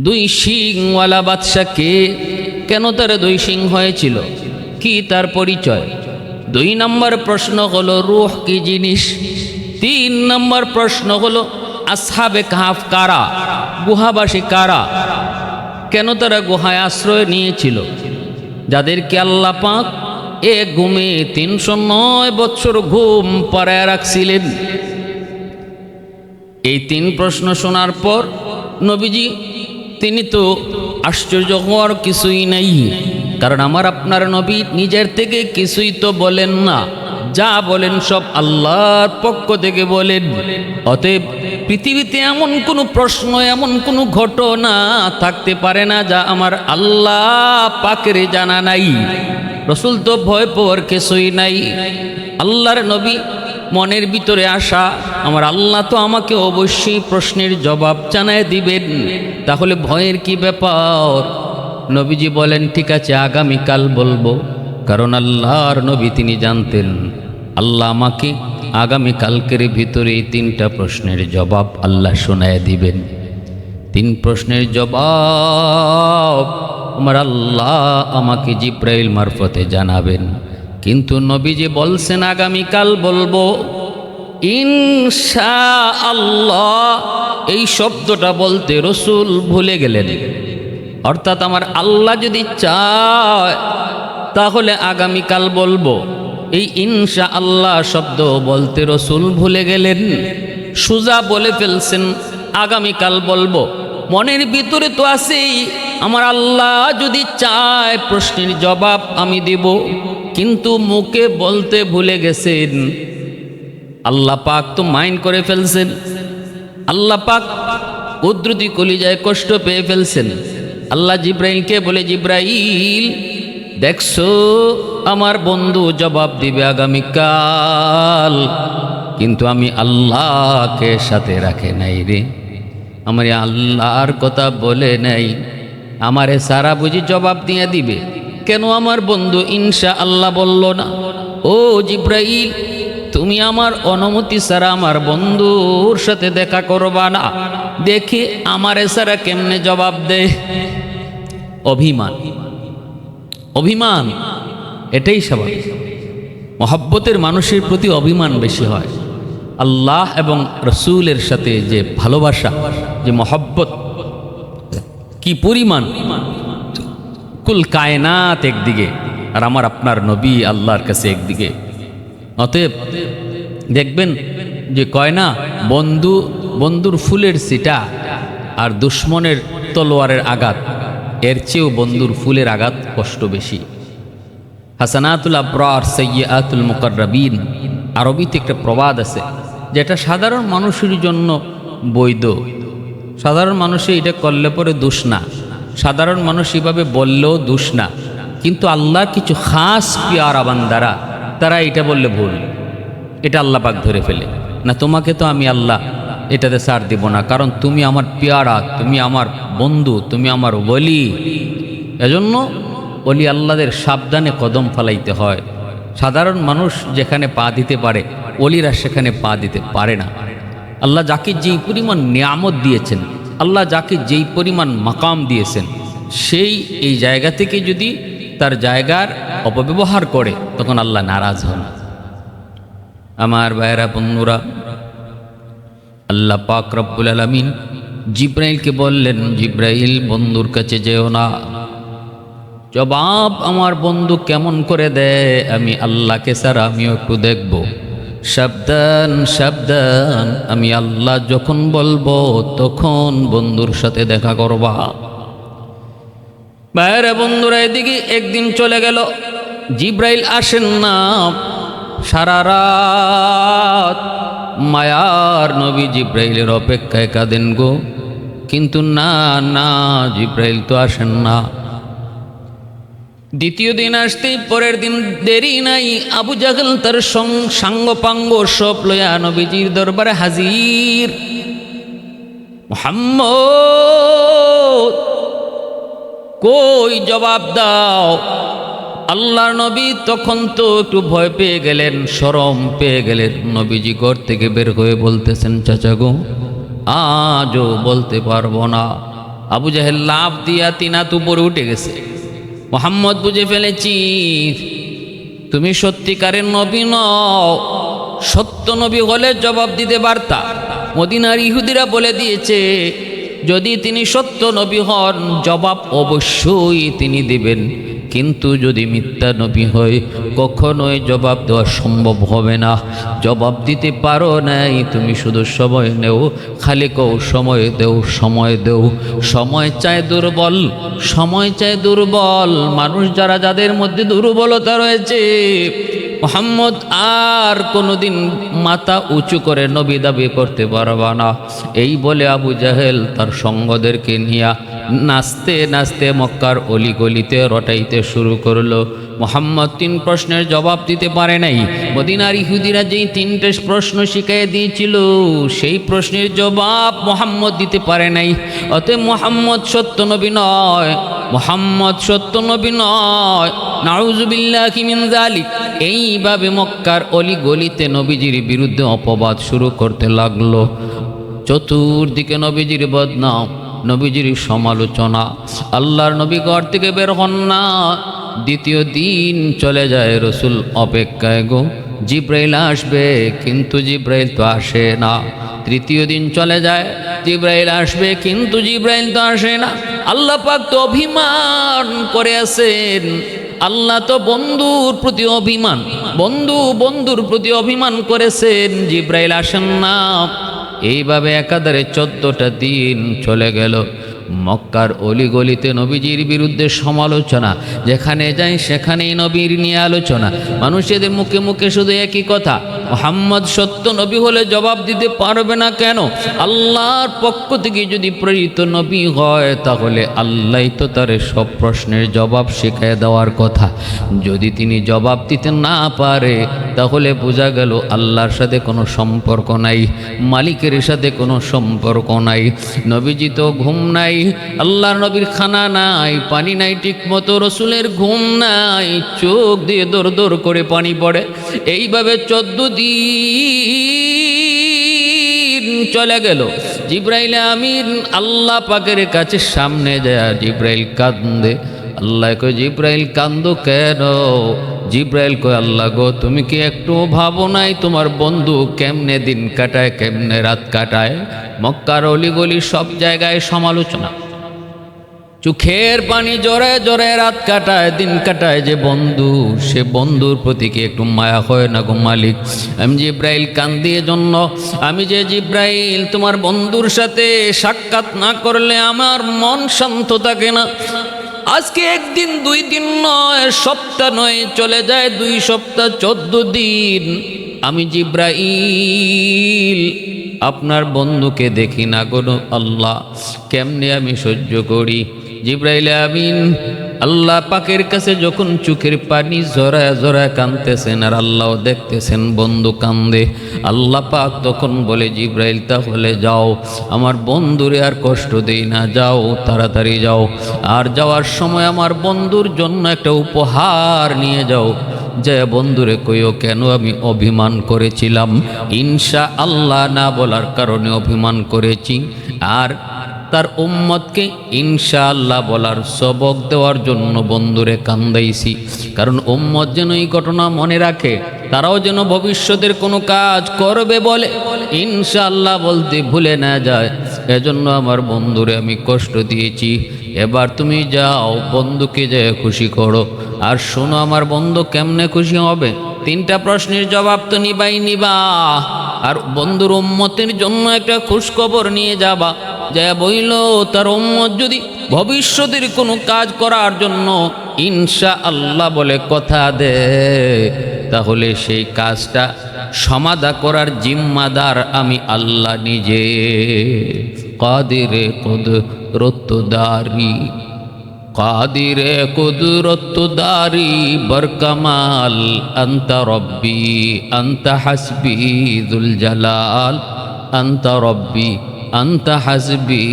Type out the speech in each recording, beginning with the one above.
দুই শিংওয়ালা বাদশা কে, কেন তার দুই শিং হয়েছিল, কি তার পরিচয়? 2 নম্বর প্রশ্ন হলো রূহ কি জিনিস। 3 নম্বর প্রশ্ন হলো আসহাবে কাহাফ কারা, গুহাবাসী কারা, কেন তারা গুহায় আশ্রয় নিয়েছিল, যাদেরকে আল্লাহ পাক এক ঘুমে 309 বছর ঘুম পাড়ায় রাখছিলেন। এই 3 প্রশ্ন শোনার পর নবীজি তিনি তো আশ্চর্য হওয়ার কিছুই নাই, কারণ আমার আপনার নবী নিজের থেকে কিছুই তো বলেন না, যা বলেন সব আল্লাহর পক্ষ থেকে বলেন। অতএব পৃথিবীতে এমন কোনো প্রশ্ন, এমন কোনো ঘটনা থাকতে পারে না যা আমার আল্লাহ পাকের জানা নাই। রসুল তো ভয় পাওয়ার কিছুই নাই। আল্লাহর নবী মনের ভিতরে আসা, আমার আল্লাহ তো আমাকে অবশ্যই প্রশ্নের জবাব জানায় দিবেন, তাহলে ভয়ের কি ব্যাপার? নবীজি বলেন ঠিক আছে আগামীকাল বলবো, কারণ আল্লাহর নবী তিনি জানতেন আল্লাহ আমাকে আগামীকালকের ভিতরে 3টা প্রশ্নের জবাব আল্লাহ শোনায় দিবেন। 3 প্রশ্নের জবাব আমার আল্লাহ আমাকে জিব্রাইল মারফতে জানাবেন। কিন্তু নবীজি বলছেন আগামীকাল বলবো, ইনশাআল্লাহ এই শব্দটা বলতে রসুল ভুলে গেলেন। অর্থাৎ আমার আল্লাহ যদি চায় তাহলে আগামীকাল বলবো, এই ইনশাআল্লাহ শব্দ বলতে রসুল ভুলে গেলেন। সুজা বলে ফেলছেন আগামীকাল বলবো, মনের ভিতরে তো আছেই আমার আল্লাহ যদি চায় প্রশ্নের জবাব আমি দেব, কিন্তু মুখে বলতে ভুলে গেছেন। আল্লাহ পাক তো মাইন্ড করে ফেলছেন, আল্লাহ পাক কুদরতি কলিজায় কষ্ট পেয়ে ফেলছেন। আল্লাহ জিব্রাইলকে বলে, জিব্রাইল দেখছো আমার বন্ধু জবাব দিবে আগামীকাল, কিন্তু আমি আল্লাহকে সাথে রাখে নাই রে, আমার আল্লাহর কথা বলে নাই, আমারে সারা বুঝি জবাব দিয়ে দিবে, কেন আমার বন্ধু ইনশাআল্লাহ বলল না? ও জিব্রাইল তুমি আমার অনুমতি ছাড়া আমার বন্ধুর সাথে দেখা করবা না, দেখি আমারে সারা কেমনে জবাব দে। অভিমান, অভিমান এটাই স্বাভাবিক। মহব্বতের মানুষের প্রতি অভিমান বেশি হয়। আল্লাহ এবং রসুলের সাথে যে ভালোবাসা, যে মহব্বত কি পরিমাণ, কুল কায়নাত একদিকে আর আমার আপনার নবী আল্লাহর কাছে একদিকে। অতএব দেখবেন যে কয় না, বন্ধুর ফুলের সিটা আর দুশ্মনের তলোয়ারের আঘাত, এর চেয়েও বন্ধুর ফুলের আঘাত কষ্ট বেশি। হাসানাতুল আবরার সাইয়্যাতুল মুকাররাবিন, আরবিতে একটা প্রবাদ আছে যেটা সাধারণ মানুষের জন্য বৈধ। সাধারণ মানুষে এটা করলে পরে দোষ না, সাধারণ মানুষ এভাবে বললেও দোষ না, কিন্তু আল্লাহ কিছু খাস পিয়ারা বান্দারা তারা এটা বললে ভুল, এটা আল্লাহ পাক ধরে ফেলে না, তোমাকে তো আমি আল্লাহ এটাতে ছাড় দিব না, কারণ তুমি আমার পিয়ারা, তুমি আমার বন্ধু, তুমি আমার ওলি। এজন্য ওলি আল্লাহদের সাবধানে কদম ফেলাইতে হয়। সাধারণ মানুষ যেখানে পা দিতে পারে ওলিরা সেখানে পা দিতে পারে না। আল্লাহ যাকে যেই পরিমাণ নিয়ামত দিয়েছেন, আল্লাহ যাকে যেই পরিমাণ মাকাম দিয়েছেন, সেই এই জায়গা থেকে যদি তার জায়গার অপব্যবহার করে তখন আল্লাহ নারাজ হন। আমার ভাইয়েরা বন্ধুরা, আল্লাহ পাক রব্বুল আলামিন জিব্রাইলকে বললেন, জিব্রাইল বন্ধুর কাছে যেও না, জবাব আমার বন্ধু কেমন করে দেয় আমি আল্লাহকে ছাড়া আমিও একটু দেখব। সাবধান সাবধান, আমি আল্লাহ যখন বলবো তখন বন্ধুর সাথে দেখা করবা। ভাইয়েরা বন্ধুরা, এদিকে একদিন চলে গেল, জিব্রাইল আসেন না। সারা রাত মায়ার নবী জিব্রাইলের অপেক্ষায় কাঁদেন গো, কিন্তু না না জিব্রাইল তো আসেন না। দ্বিতীয় দিন আসতেই পরের দিন দেরি নাই, আবু জাহল তার সাঙ্গপাঙ্গ সব লইয়া নবীজির দরবারে হাজির। মুহাম্মদ কই জবাব দাও। আল্লাহর নবী তখন তো একটু ভয় পেয়ে গেলেন, শরম পেয়ে গেলেন। নবীজি ঘর থেকে বের হয়ে বলতেছেন, চাচা গো আজও বলতে পারবো না, আবু জাহেল লাফ দিয়া তিনাত উপরে উঠে গেছে। মুহাম্মদ বুঝে ফেলেছি তুমি সত্যিকারের নবী নও, সত্য নবী হলে জবাব দিতে পারতা। মদিনার ইহুদিরা বলে দিয়েছে যদি তিনি সত্য নবী হন জবাব অবশ্যই তিনি দিবেন, কিন্তু যদি মিথ্যা নবী হয় কখনোই জবাব দেওয়া সম্ভব হবে না। জবাব দিতে পারো নাই, তুমি শুধু সময় নেও, খালি কও সময় দেও, সময় দেও। সময় চায় দুর্বল, সময় চায় দুর্বল মানুষ, যারা যাদের মধ্যে দুর্বলতা রয়েছে। মুহাম্মদ আর কোনোদিন মাথা উঁচু করে নবী দাবি করতে পারবা না। এই বলে আবু জাহেল তার সঙ্গদেরকে নিয়ে নাচতে নাচতে মক্কার অলিগলিতে রটাইতে শুরু করলো। মুহাম্মদ 3 প্রশ্নের জবাব দিতে পারে নাই। মদিনার ইহুদিরা যেই 3টে প্রশ্ন শিখিয়ে দিয়েছিল সেই প্রশ্নের জবাব মুহাম্মদ দিতে পারে নাই। অতএব মুহাম্মদ সত্য নবী নয়, মুহাম্মদ সত্য নবী নয়। নাউযুবিল্লাহি মিন যালিক। এইভাবে মক্কার অলিগলিতে নবীজির বিরুদ্ধে অপবাদ শুরু করতে লাগলো। চতুর্দিকে নবীজির বদনাম, নবীজির সমালোচনা। আল্লাহর নবী ঘর থেকে বের হন না। দ্বিতীয় দিন চলে যায়, রসুল অপেক্ষায় গো, জিব্রাইল আসবে, কিন্তু জিব্রাইল তো আসে না। তৃতীয় দিন চলে যায়, জিব্রাইল আসবে, কিন্তু জিব্রাইল তো আসে না। আল্লাহ পাক তো অভিমান করে আছেন। আল্লাহ তো বন্ধুর প্রতি অভিমান, বন্ধুর প্রতি অভিমান করেছেন, জিব্রাইল আসেন না। এইভাবে একাধারে 14টা দিন চলে গেল। মক্কার অলিগলিতে নবীজির বিরুদ্ধে সমালোচনা, যেখানে যায় সেখানেই নবীর নিয়ে আলোচনা। মানুষেদের মুখে মুখে শুধু একই কথা, মুহাম্মদ সত্য নবী হলে জবাব দিতে পারবে না কেন? আল্লাহর পক্ষ থেকে যদি প্রেরিত নবী হয় তাহলে আল্লাহ তো তার সব প্রশ্নের জবাব শিখিয়ে দেওয়ার কথা। যদি তিনি জবাব দিতে না পারে তাহলে বোঝা গেল আল্লাহর সাথে কোনো সম্পর্ক নাই, মালিকের সাথে কোনো সম্পর্ক নাই। নবীজি তো ঘুম নাই, আল্লাহর নবীর খানা নাই, পানি নাই ঠিক মতো, রসুলের ঘুম নাই, চোখ দিয়ে দৌড় দৌড় করে পানি পড়ে। এইভাবে 14 দিন চলে গেল। জিব্রাইল আমিন আল্লাহ পাকের কাছে সামনে যায়, জিব্রাইল কান্দে। আল্লাহ কয় জিব্রাইল কান্দো কেন? জিব্রাইল কয় আল্লাহ গো, তুমি কি একটু ভাবো নাই তোমার বন্ধু কেমনে দিন কাটায়, কেমনে রাত কাটায়? মক্কার অলিগলি সব জায়গায় সমালোচনা, চোখের পানি জোরে জোরে রাত কাটায়, দিন কাটায় যে বন্ধু, সে বন্ধুর প্রতি কি একটু মায়া হয় না গো মালিক? আমি জিব্রাইল কান্দি এজন্য, আমি যে জিব্রাইল তোমার বন্ধুর সাথে সাক্ষাৎ না করলে আমার মন শান্ত থাকে না। আজকে একদিন 2 দিন নয়, সপ্তাহ নয়, চলে যায় 2 সপ্তাহ, 14 দিন আমি জিব্রাইল আপনার বন্ধুকে দেখি না গো আল্লাহ, কেমনে আমি সহ্য করি? জিব্রাইল আমিন আল্লাহ পাকের কাছে যখন চোখের পানি জড়ায় জড়ায় কাঁদতেছেন আর আল্লাহ দেখতেছেন বন্ধু কান্দে, আল্লাহ পাক তখন বলে জিব্রাইল তাহলে যাও, আমার বন্ধুরে আর কষ্ট দেই না, যাও তাড়াতাড়ি যাও। আর যাওয়ার সময় আমার বন্ধুর জন্য একটা উপহার নিয়ে যাও। যে বন্ধুরে কইও কেন আমি অভিমান করেছিলাম, ইনশা আল্লাহ না বলার কারণে অভিমান করেছি, আর তার উম্মতকে ইনশাআল্লাহ বলার সবক দেওয়ার জন্য বন্ধুরে কান্দাইছি। কারণ উম্মত যেন এই ঘটনা মনে রাখে, তারাও যেন ভবিষ্যতের কোনো কাজ করবে বলে ইনশাআল্লাহ বলতে ভুলে না যায়। এজন্য আমার বন্ধুরে আমি কষ্ট দিয়েছি। এবার তুমি যাও, বন্ধুকে যায় খুশি করো। আর শোনো, আমার বন্ধু কেমনে খুশি হবে? 3টা প্রশ্নের জবাব তো নিবাই নিবা, আর বন্ধুর উম্মতের জন্য একটা খুশখবর নিয়ে যাবা। যা বইল তার উম্মত যদি ভবিষ্যতের কোনো কাজ করার জন্য ইনশাআল্লাহ বলে কথা দে, তাহলে সেই কাজটা সমাধা করার জিম্মাদার আমি আল্লাহ নিজে। কাদিরে কুদরতদারি, কাদিরে কুদরতদারি বরকামাল, আনতা রব্বি আনতা হাসবি যুল জালাল, আনতা রব্বি আনতা হাসবি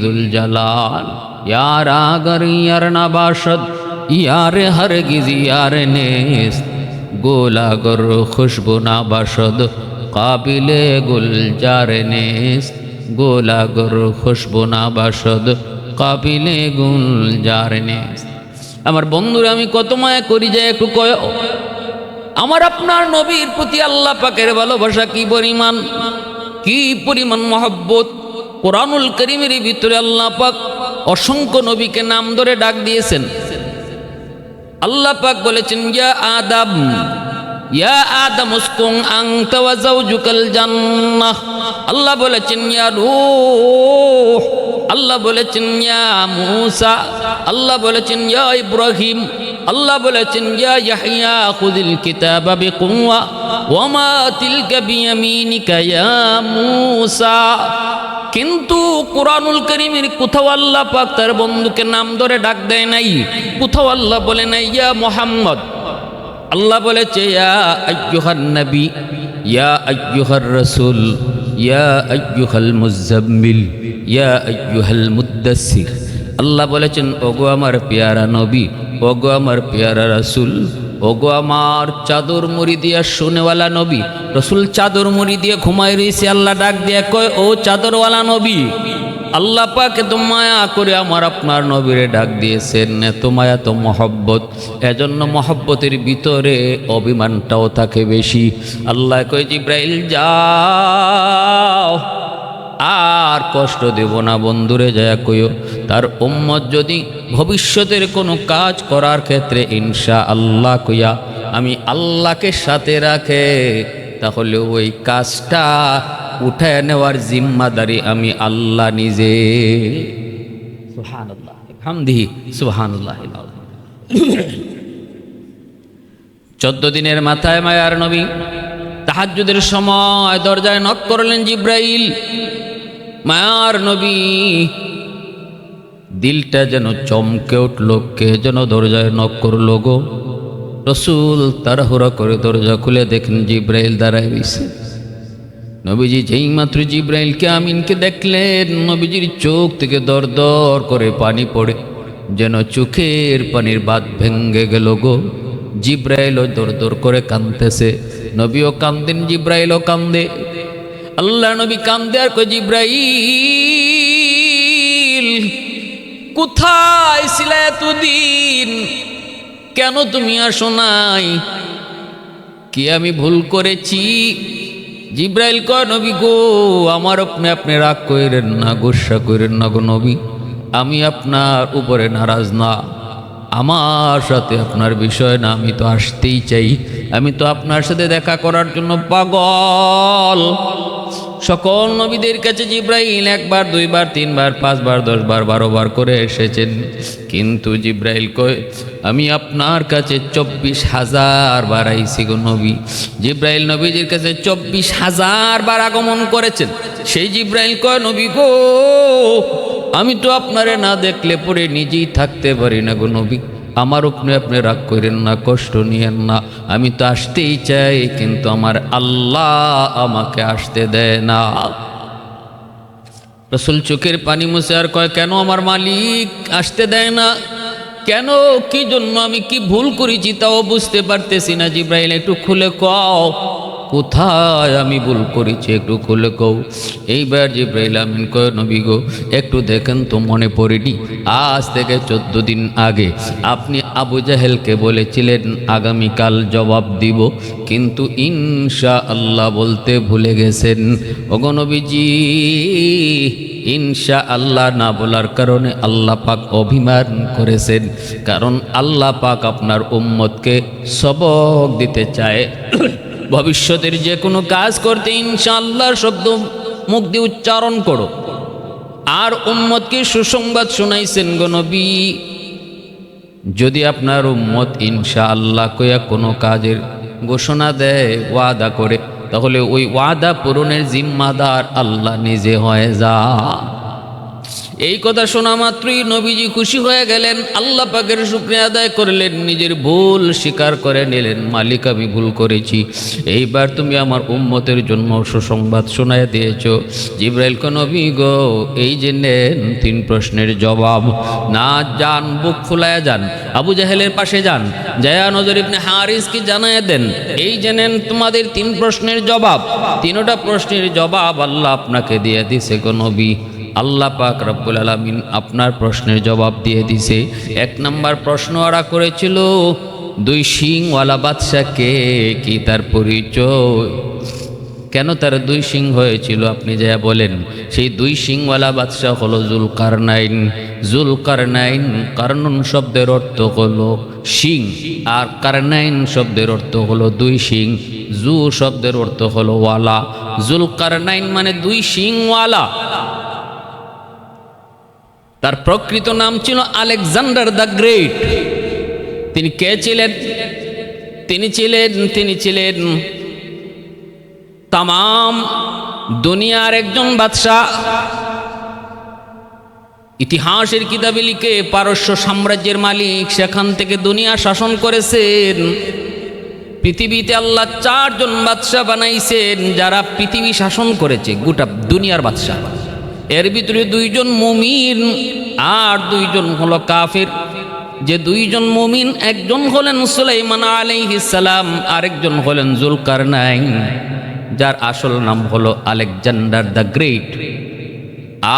যুল জালাল। ইয়ার আগার ইয়ার নাবাশদ, ইয়ার হরগিজ ইয়ার নেস, গোলাগর খুশবু নাবাশদ, কাবিলে গুলজার নেস, গোলাগর খুশবু নাবাশদ, কাবিলে গুলজারনে। আমার বন্ধুরা, আমি কত মায়া করি যে একটু কয়, আমার আপনার নবীর প্রতি আল্লাহ পাকের ভালোবাসা কি পরিমাণ, কি পরিমাণ মহব্বত। কোরআনুল কারীমের ভিতরে আল্লাহ পাক অসংখ্য নবীকে নাম ধরে ডাক দিয়েছেন। আল্লাহ পাক বলেছেন, ইয়া আদম, ইয়া আদম উসকুন আনতা ওয়া যাওজুকাল জান্নাহ। আল্লাহ বলেছেন ইয়া নূহ, আল্লাহ বলেছেন ইয়া মূসা, আল্লাহ বলেছেন ইয়া ইব্রাহিম, আল্লাহ বলেছেন ইয়া ইয়াহইয়া খুযিল কিতাবা বিকুওয়া ওয়া মা তিলকা বিয়ামিনিকা ইয়া মূসা। কিন্তু কোরআনুল কারীমের কোথাও আল্লাহ পাক তার বন্ধুকে নাম ধরে ডাক দেয় নাই, কোথাও আল্লাহ বলে নাই ইয়া মুহাম্মদ। আল্লাহ বলেছে ইয়া আইয়ুহান নবী, ইয়া আইয়ুহার রাসূল, ইয়া আইয়ুহাল মুযাম্মিল, ইয়া আইয়ুহাল মুদ্দাসসির। আল্লাহ বলেছেন, ওগো আমার পেয়ারা নবী, ওগো আমার পেয়ারা রাসূল, ওগো আমার চাদর মুড়ি দিয়া শুনেওয়ালা নবী। রসুল চাদর মুড়ি দিয়ে ঘুমাই রয়েছে, আল্লাহ ডাক দিয়ে কয়, ও চাদরওয়ালা নবী। আল্লাহ পাক এত মায়া করে আমার আপনার নবীরে ডাক দিয়েছেন, এত মায়া, তো মহব্বত। এজন্য মহব্বতের ভিতরে অভিমানটাও থাকে বেশি। আল্লাহ কয়, জিব্রাইল যাও, আর কষ্ট দেব না বন্ধুরে, যায় কইও তার উম্মত যদি ভবিষ্যতের কোনো কাজ করার ক্ষেত্রে ইনশাআল্লাহ কইয়া আমি আল্লাহকে সাথে রাখে, তাহলে ওই কাজটা উঠায় নেওয়ার জিম্মাদারি আমি আল্লাহ নিজে। সুবহানাল্লাহ, হামদিহি সুবহানাল্লাহ। 14 দিনের মাথায় মায়ার নবী তাহাজ্জুদের সময় দরজায় নক করলেন জিব্রাইল। মায়ার নবী দিলটা যেন চমকে উঠল, কে যেন দরজায় নক করলো গো। রসুল তাড়াহুড়া করে দরজা খুলে দেখেন জিব্রাইল দাঁড়ায় রয়েছে। নবীজি যেই মাত্র জিব্রাইলকে আমিনকে দেখলেন, নবীজির চোখ থেকে দর দর করে পানি পড়ে, যেন চোখের পানির বাঁধ ভেঙ্গে গেল গো। জিব্রাইলও দর দর করে কাঁদতেছে, নবীও কান্দেন, জিব্রাইলও কান্দে। আল্লাহ নবী কান্দে আর কয়, জিব্রাইল কোথায় ছিলে এতদিন, কেন তুমি আসো নাই, কি আমি ভুল করেছি? জিব্রাইল কয়, নবী গো, আমার আপনি রাগ কইরেন না, গোসা কইরেন না গো নবী, আমি আপনার উপরে নারাজ না, আমার সাথে আপনার বিষয় না, আমি তো আসতেই চাই, আমি তো আপনার সাথে দেখা করার জন্য পাগল। সকল নবীদের কাছে জিব্রাইল 1 বার 2 বার 3 বার 5 বার 10 বার 12 বার করে এসেছেন, কিন্তু জিব্রাইল কয়, আমি আপনার কাছে 24,000 বার আইছি গো নবী। জিব্রাইল নবীজির কাছে 24,000 বার আগমন করেছেন। সেই জিব্রাইল কয়, নবী গো, আমি তো আপনারে না দেখলে পরে নিজেই থাকতে পারি না গো নবী, আমার উপরে আপনি রাগ করেন না, কষ্ট নিয়েন না, আমি তো আসতেই চাই, কিন্তু আমার আল্লাহ আমাকে আসতে দেয় না। রসুল চোখের পানি মুছে আর কয়, কেন আমার মালিক আসতে দেয় না, কেন, কি জন্য, আমি কি ভুল করেছি তাও বুঝতে পারতেছি না। জিব্রাইল একটু খুলে কও, কোথায় আমি ভুল করেছি একটু খুলে কও। এইবার জিব্রাইল আমিন কয়, নবী গো, একটু দেখেন তো, মনে পড়েনি আজ থেকে 14 দিন আগে আপনি আবু জাহেলকে বলেছিলেন আগামীকাল জবাব দিব, কিন্তু ইনশাআল্লাহ বলতে ভুলে গেছেন। ওগো নবীজি, ইনশাআল্লাহ না বলার কারণে আল্লাহ পাক অভিমান করেছেন, কারণ আল্লাহ পাক আপনার উম্মতকে সবক দিতে চায়। ভবিষ্যতের যে কোনো কাজ করতে ইনশাআল্লাহ শব্দ মুখ দিয়ে উচ্চারণ করো। আর উম্মতকে সুসংবাদ শোনাইছেন গো নবী, যদি আপনার উম্মত ইনশাআল্লাহ কইয়া কোনো কাজের ঘোষণা দেয়, ওয়াদা করে, তাহলে ওই ওয়াদা পূরণের জিম্মাদার আল্লাহ নিজে হয়ে যা। এই কথা শোনা মাত্রই নবীজি খুশি হয়ে গেলেন, আল্লাহ পাকের শুকরিয়া আদায় করলেন, নিজের ভুল স্বীকার করে নিলেন, মালিক আমি ভুল করেছি, এইবার তুমি আমার উম্মতের জন্য সুসংবাদ শোনায় দিয়েছ। জিব্রাইল কো, নবী গো, এই যে নেন 3 প্রশ্নের জবাব, না যান, বুক ফুলায় যান, আবু জাহেলের পাশে যান, জায়া নজর ইবনে হারিসকে জানায় দেন, এই যে নেন তোমাদের 3 প্রশ্নের জবাব। 3টা প্রশ্নের জবাব আল্লাহ আপনাকে দিয়ে দিছে গো নবী। আল্লাহ পাক রব্বুল আলামিন আপনার প্রশ্নের জবাব দিয়ে দিছে। 1 নম্বর প্রশ্ন ওরা করেছিল, 2 শিংওয়ালা বাদশা কে, কি তার পরিচয়, কেন তার 2 শিং হয়েছিল, আপনি যা বলেন। সেই 2 শিংওয়ালা বাদশা হলো জুলকারনাইন। জুলকারনাইন, কারনুন শব্দের অর্থ হলো শিং, আর কারনাইন শব্দের অর্থ হলো 2 শিং। জু শব্দের অর্থ হলো ওয়ালা। জুলকারনাইন মানে 2 শিংওয়ালা। তার প্রকৃত নাম ছিল আলেকজান্ডার দ্য গ্রেট। তিনি কে ছিলেন? তিনি ছিলেন তামাম দুনিয়ার একজন বাদশাহ। ইতিহাসের কিতাবে লিখে পারস্য সাম্রাজ্যের মালিক, সেখান থেকে দুনিয়া শাসন করেছেন। পৃথিবীতে আল্লাহ 4 জন বাদশাহ বানাইছেন যারা পৃথিবী শাসন করেছে, গোটা দুনিয়ার বাদশাহ। এর ভিতরে 2 জন মুমিন আর 2 জন হলো কাফির। যে 2 জন মুমিন, একজন হলেন সুলাইমান আলাইহিস সালাম, আরেকজন হলেন জুলকারনাইন, যার আসল নাম হলো আলেকজান্ডার দ্য গ্রেট।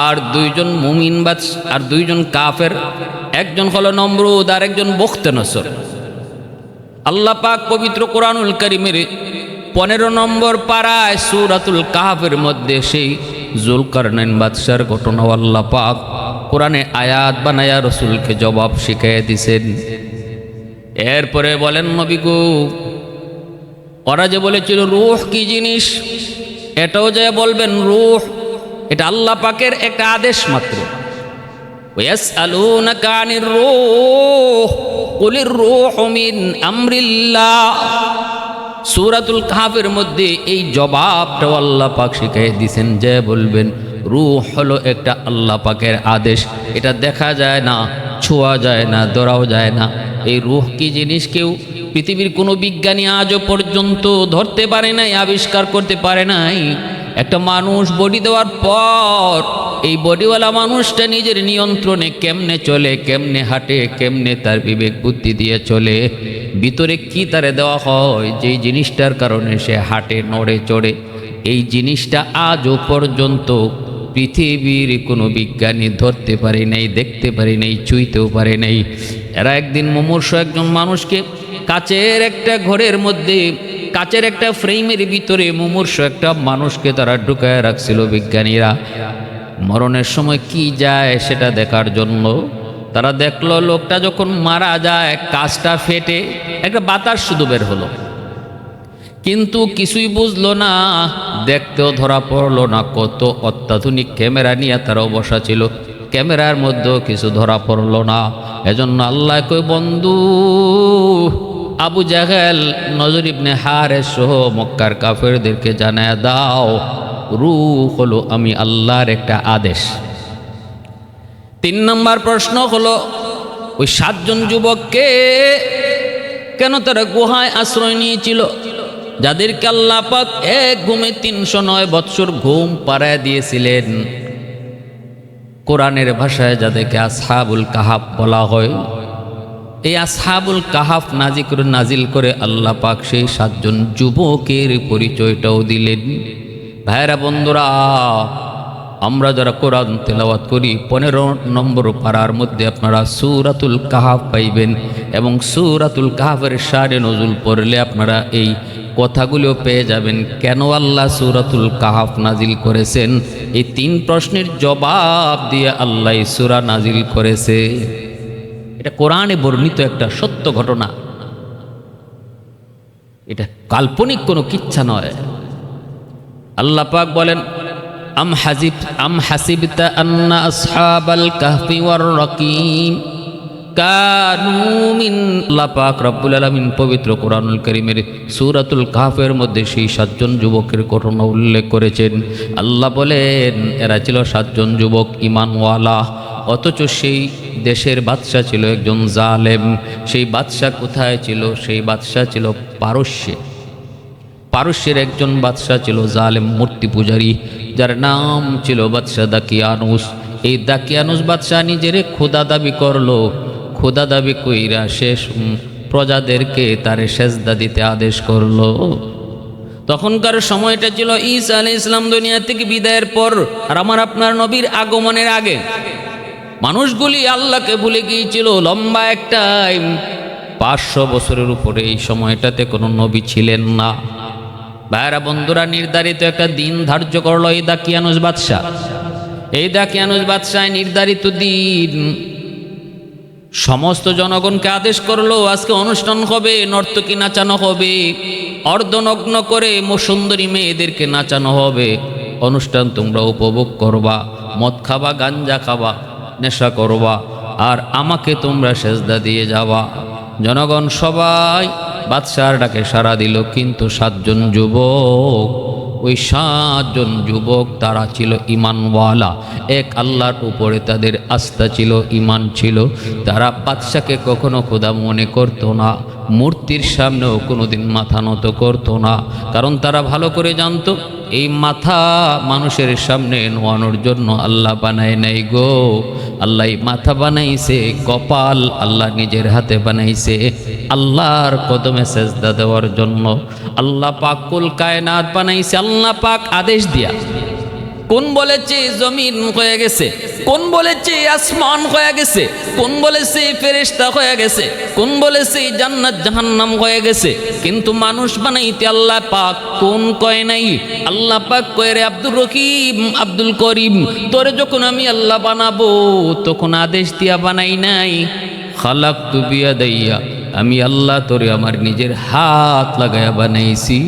আর 2 জন মুমিন আর 2 জন কাফের, একজন হলো নমরুদ আর একজন বখতেনসর। আল্লাহ পাক পবিত্র কোরআনুল কারীমের 15 নম্বর পারায় সূরাতুল কাহফের মধ্যে সেই জুলকারনাইন বাদশার ঘটনা আল্লাহ পাক কোরআনে আয়াত বানায়া রাসূলকে জবাব শিখিয়ে দিয়েছেন। এরপরে বলেন, নবী গো, ওরা যে বলেছিল রূহ কি জিনিস, এটাও যে বলবেন রূহ এটা আল্লাহ পাকের একটা আদেশ মাত্র। ওয়াসআলুনাকা আনির রূহ কুলির রূহু মিন আমরিল্লাহ। সূরাতুল কাহফের মধ্যে এই জবাবটা আল্লাহ পাক শিখিয়ে দিয়েছেন যে বলবেন রূহ হলো একটা আল্লাহ পাকের আদেশ। এটা দেখা যায় না, ছোঁয়া যায় না, ধরাও যায় না। এই রূহ কি জিনিস কেউ পৃথিবীর কোনো বিজ্ঞানী আজও পর্যন্ত ধরতে পারে নাই, আবিষ্কার করতে পারে নাই। একটা মানুষ বডি দেওয়ার পর এই বডিওয়ালা মানুষটা নিজের নিয়ন্ত্রণে কেমনে চলে, কেমনে হাঁটে, কেমনে তার বিবেক বুদ্ধি দিয়ে চলে, ভিতরে কি তারে দেওয়া হয় যেই জিনিসটার কারণে সে হাঁটে, নড়ে, চড়ে, এই জিনিসটা আজও পর্যন্ত পৃথিবীর কোনো বিজ্ঞানী ধরতে পারে নাই, দেখতে পারে নাই, ছুঁইতেও পারে নাই। এরা একদিন মুমূর্ষ একজন মানুষকে কাচের একটা ঘরের মধ্যে, কাচের একটা ফ্রেমের ভিতরে মুমূর্ষ একটা মানুষকে তারা ঢুকায় রাখছিল বিজ্ঞানীরা। মরণের সময় কি যায় সেটা দেখার জন্য তারা দেখলো লোকটা যখন মারা যায় কাচটা ফেটে একটা বাতাস শুধু বের হলো, কিন্তু কিছুই বুঝলো না, দেখতেও ধরা পড়লো না। কত অত্যাধুনিক ক্যামেরা নিয়ে তারাও বসা ছিল, ক্যামেরার মধ্যেও কিছু ধরা পড়লো না। এজন্য আল্লাহ কই, বন্ধু আবু জাহেল, নজর ইবনে হারেস সহ মক্কার কাফেরদেরকে জানায় দাও, রূহ হলো আমি আল্লাহর একটা আদেশ। 3 নম্বর প্রশ্ন হলো, ওই 7 জন যুবককে কেন তারা গুহায় আশ্রয় নিয়েছিল, যাদেরকে আল্লাহ পাক এক ঘুমে 309 বৎসর ঘুম পাড়ায় দিয়েছিলেন। কোরআনের ভাষায় যাদেরকে আসহাবুল কাহাফ বলা হয়, এই আসহাবুল কাহাফ নাজিল করে আল্লাহ পাক সেই 7 জন যুবকের পরিচয়টাও দিলেন। ভাইরা বন্ধুরা, আমরা যারা কোরআন তেলাওয়াত করি 15 নম্বর পারার মধ্যে আপনারা সূরাতুল কাহাফ পাইবেন, এবং সূরাতুল কাহাফের শানে নজুল পড়লে আপনারা এই কথাগুলো পেয়ে যাবেন। কেন আল্লাহ সূরাতুল কাহাফ নাজিল করেছেন, এই 3 প্রশ্নের জবাব দিয়ে আল্লাহ সূরা নাজিল করেছে। এটা কোরআনে বর্ণিত একটা সত্য ঘটনা, এটা কাল্পনিক কোনো কিচ্ছা নয়। আল্লাহ পাক বলেন, আম হাসিবতা আন্না আসহাবাল কাহফি ওয়ার রাকিম কানু মিন। আল্লাহ পাক রব্বুল আলামিন পবিত্র কোরআনুল কারীমের সূরাতুল কাহফের মধ্যে সেই 7 জন যুবকের ঘটনা উল্লেখ করেছেন। আল্লাহ বলেন এরা ছিল 7 জন যুবক ঈমানওয়ালা, অথচ সেই দেশের বাদশা ছিল একজন জালেম। সেই বাদশা কোথায় ছিল? সেই বাদশা ছিল পারস্যে। পারস্যের একজন বাদশা ছিল জালেম, মূর্তি পূজারী, যার নাম ছিল বাদশা দাকিয়ানুস। এই দাকিয়ানুস বাদশা নিজেরে খোদা দাবি করলো। খোদা দাবি কইরা শেষ প্রজাদেরকে তারে সেজদা দিতে আদেশ করলো। তখনকার সময়টা ছিল ঈসা আলাইহিস ইসলাম দুনিয়া থেকে বিদায়ের পর আর আমার আপনার নবীর আগমনের আগে। মানুষগুলি আল্লাহকে ভুলে গিয়েছিল লম্বা এক টাইম, 500 বছরের উপরে এই সময়টাতে কোনো নবী ছিলেন না। ভাইরা বন্ধুরা, নির্ধারিত একটা দিন ধার্য করলো এই দাকিয়ানুস বাদশাহ। এই দাকিয়ানুস বাদশাহ নির্ধারিত দিন সমস্ত জনগণকে আদেশ করলো, আজকে অনুষ্ঠান হবে, নর্তকী নাচানো হবে, অর্ধনগ্ন করে সুন্দরী মেয়েদেরকে নাচানো হবে। অনুষ্ঠান তোমরা উপভোগ করবা, মদ খাবা, গাঞ্জা খাবা, নেশা করবা, আর আমাকে তোমরা সেজদা দিয়ে যাবা। জনগণ সবাই বাদশার ডাকে সাড়া দিল, কিন্তু 7 জন যুবক, ওই 7 জন যুবক তারা ছিল ইমানওয়ালা, এক আল্লাহর উপরে তাদের আস্থা ছিল, ইমান ছিল। তারা বাদশাকে কখনো খোদা মনে করতো না, মূর্তির সামনেও কোনোদিন মাথা নত করতো না, কারণ তারা ভালো করে জানতো এই মাথা মানুষের সামনে নোয়ানোর জন্য আল্লাহ বানায় নাই গো। আল্লাহ মাথা বানাইছে, কপাল আল্লাহ নিজের হাতে বানাইছে আল্লাহর কদমে সেজদা দেওয়ার জন্য। আল্লাহ পাক কুল কায়নাত বানাইছে আল্লাহ পাক আদেশ দিয়া। কোন বলেছে জমিন হয়ে গেছে, কোন বলেছে আসমান হয়ে গেছে, কোন বলেছে ফেরেশতা হয়ে গেছে, কোন বলেছে জান্নাত জাহান্নাম হয়ে গেছে, কিন্তু মানুষ বানাইতে আল্লাহ পাক কোন কয় নাই। আল্লাহ পাক কয়, রে আব্দুর রহিম, আব্দুল করিম, তোরে যখন আমি আল্লাহ বানাবো তখন আদেশ দিয়া বানাই নাই। খালাকতু বিয়াদাইয়া, আমি আল্লাহ তোরে আমার নিজের হাত লাগায়া বানাইছি,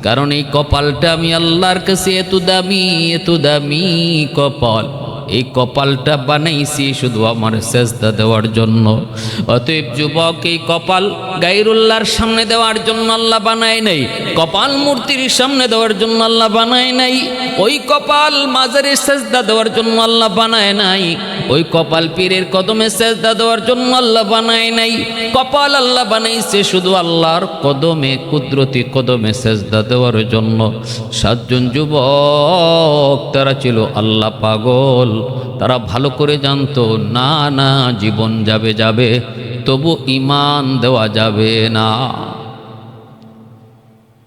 কারণ এই কপালটা আমি আল্লাহর কাছে এত দামি, এত দামি কপাল। এই কপালটা বানাইছি শুধু আমার সেজদা দেওয়ার জন্য। অতএব যুবক, এই কপাল গায়রুল্লাহর সামনে দেওয়ার জন্য আল্লাহ বানায় নাই, কপাল মূর্তির সামনে দেওয়ার জন্য আল্লাহ বানায় নাই, ওই কপাল মাজারে সেজদা দেওয়ার জন্য আল্লাহ বানায় নাই, ওই কপাল পীরের কদমে সেজদা দেওয়ার জন্য আল্লাহ বানায় নাই। কপাল আল্লাহ বানাইছে শুধু আল্লাহর কদমে, কুদরতি কদমে সেজদা দেওয়ার জন্য। 7 জন যুবক তারা ছিল আল্লাহ পাগল, তারা ভালো করে জানতো না না, জীবন যাবে যাবে, তবু ঈমান দেওয়া যাবে না।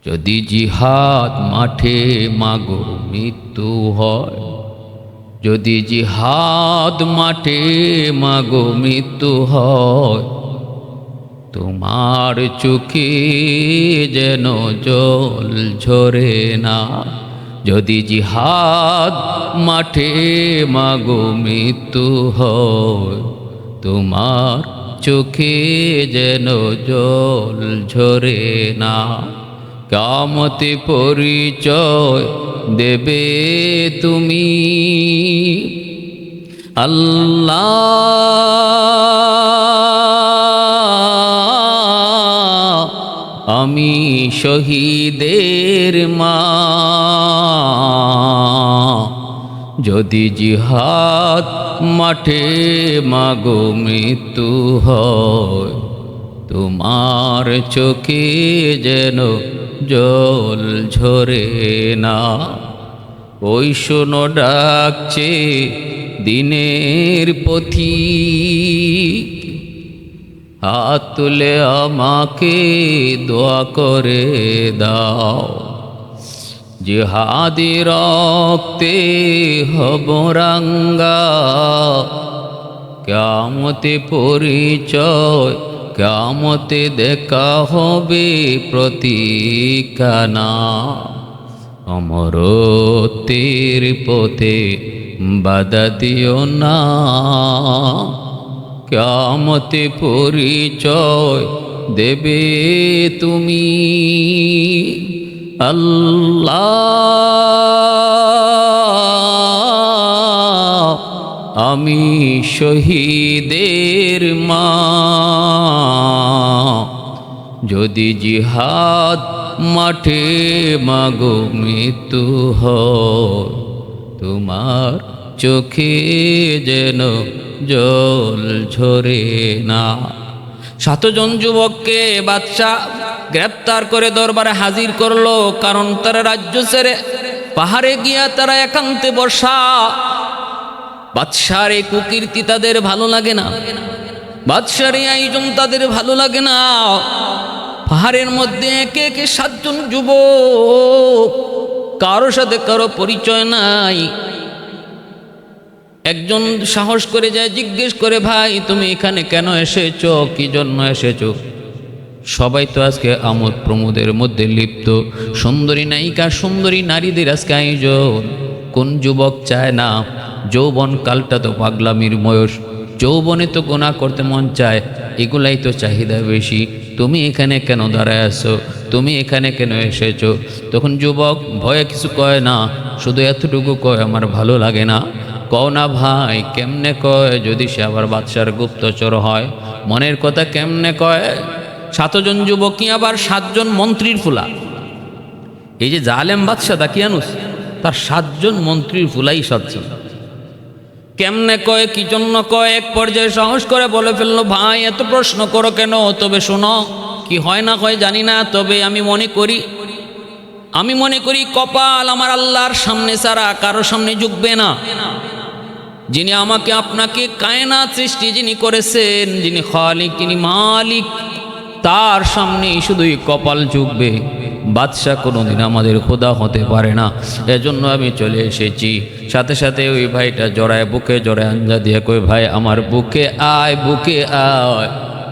যদি জিহাদ মাঠে মাগো মৃত্যু হয়, যদি জিহাদ মাঠে মাগো মৃত্যু হয়, তোমার চোখে যেন জল ঝরে না। যদি জিহাদ মাঠে মাগো মৃত্যু হয়, তোমার চোখে যেন জল ঝরে না। কিয়ামতে পরিচয় দেবে তুমি আল্লাহ, আমি শহীদের মা। যদি জিহাদ মাঠে মাগো মৃত্যু হয়, তোমার চোখে যেন জল ঝরে না। ওই শোনো ডাকছে দিনের পথিক, হাত তুলে আমাকে দোয়া করে দাও। জিহাদি রক্তে হব রাঙ্গা, কিয়ামতে পরিচয়, কিয়ামতে দেখা হবে প্রতিকানা। অমরত্বের পথে বাধা দিও না, কিয়ামতে পরিচয় দেবে তুমি আল্লাহ, আমি শহীদের মা। যদি জিহাদ মাঠে মাগো মৃত্যু হয়, তোমার চোখে যেন জল ঝরে না। 7 জন যুবককে বাদশাহ গ্রেপ্তার করে দরবারে হাজির করলো, কারণ তারা রাজ্য ছেড়ে পাহাড়ে গিয়া তারা একান্তে বসা। বাদশার এই কুকীর্তি তাদের ভালো লাগে না, বাদশার এই আয়োজন তাদের ভালো লাগে না। পাহাড়ের মধ্যে একে একে 7 জন যুবক, কারো সাথে কারো পরিচয় নাই। একজন সাহস করে যায়, জিজ্ঞেস করে, ভাই তুমি এখানে কেন এসেছো, কি জন্য এসেছো? সবাই তো আজকে আমোদ প্রমোদের মধ্যে লিপ্ত, সুন্দরী নায়িকা, সুন্দরী নারীদের আজকে আয়োজন। কোন যুবক চায় না? যৌবন কালটা তো পাগলামির বয়স, যৌবনে তো গুনাহ করতে মন চায়, এগুলাই তো চাহিদা বেশি। তুমি এখানে কেন দাঁড়ায় আছো, তুমি এখানে কেন এসেছো? তখন যুবক ভয়ে কিছু কয় না, শুধু এতটুকু কয়, আমার ভালো লাগে না। কও না ভাই, কেমনে কয়? যদি সে আবার বাদশার গুপ্তচর হয়, মনের কথা কেমনে কয়? 7 জন যুবকই আবার 7 জন মন্ত্রীর ফুলা। এই যে জালেম বাদশা দাকিয়ানুস, তার 7 জন মন্ত্রীর ফুলাই 7 জন। কেমনে কয়, কি জন্য কয়? এক পর্যায়ে সাহস করে বলে ফেললো, ভাই এত প্রশ্ন করো কেন? তবে শোনো, কি হয় না হয় জানি না, তবে আমি মনে করি কপাল আমার আল্লাহর সামনে ছাড়া কারো সামনে ঝুঁকবে না। যিনি আমাকে আপনাকে কায়নাত সৃষ্টি যিনি করেছেন, যিনি খালিক, যিনি মালিক, তার সামনেই শুধুই কপাল ঝুঁকবে। বাদশাহ কোনোদিন আমাদের খোদা হতে পারে না। এজন্য আমি চলে এসেছি। সাথে সাথে ওই ভাইটা জড়ায়, বুকে জড়ায় আঞ্জা দিয়ে কই, ভাই আমার বুকে আয়, বুকে আয়।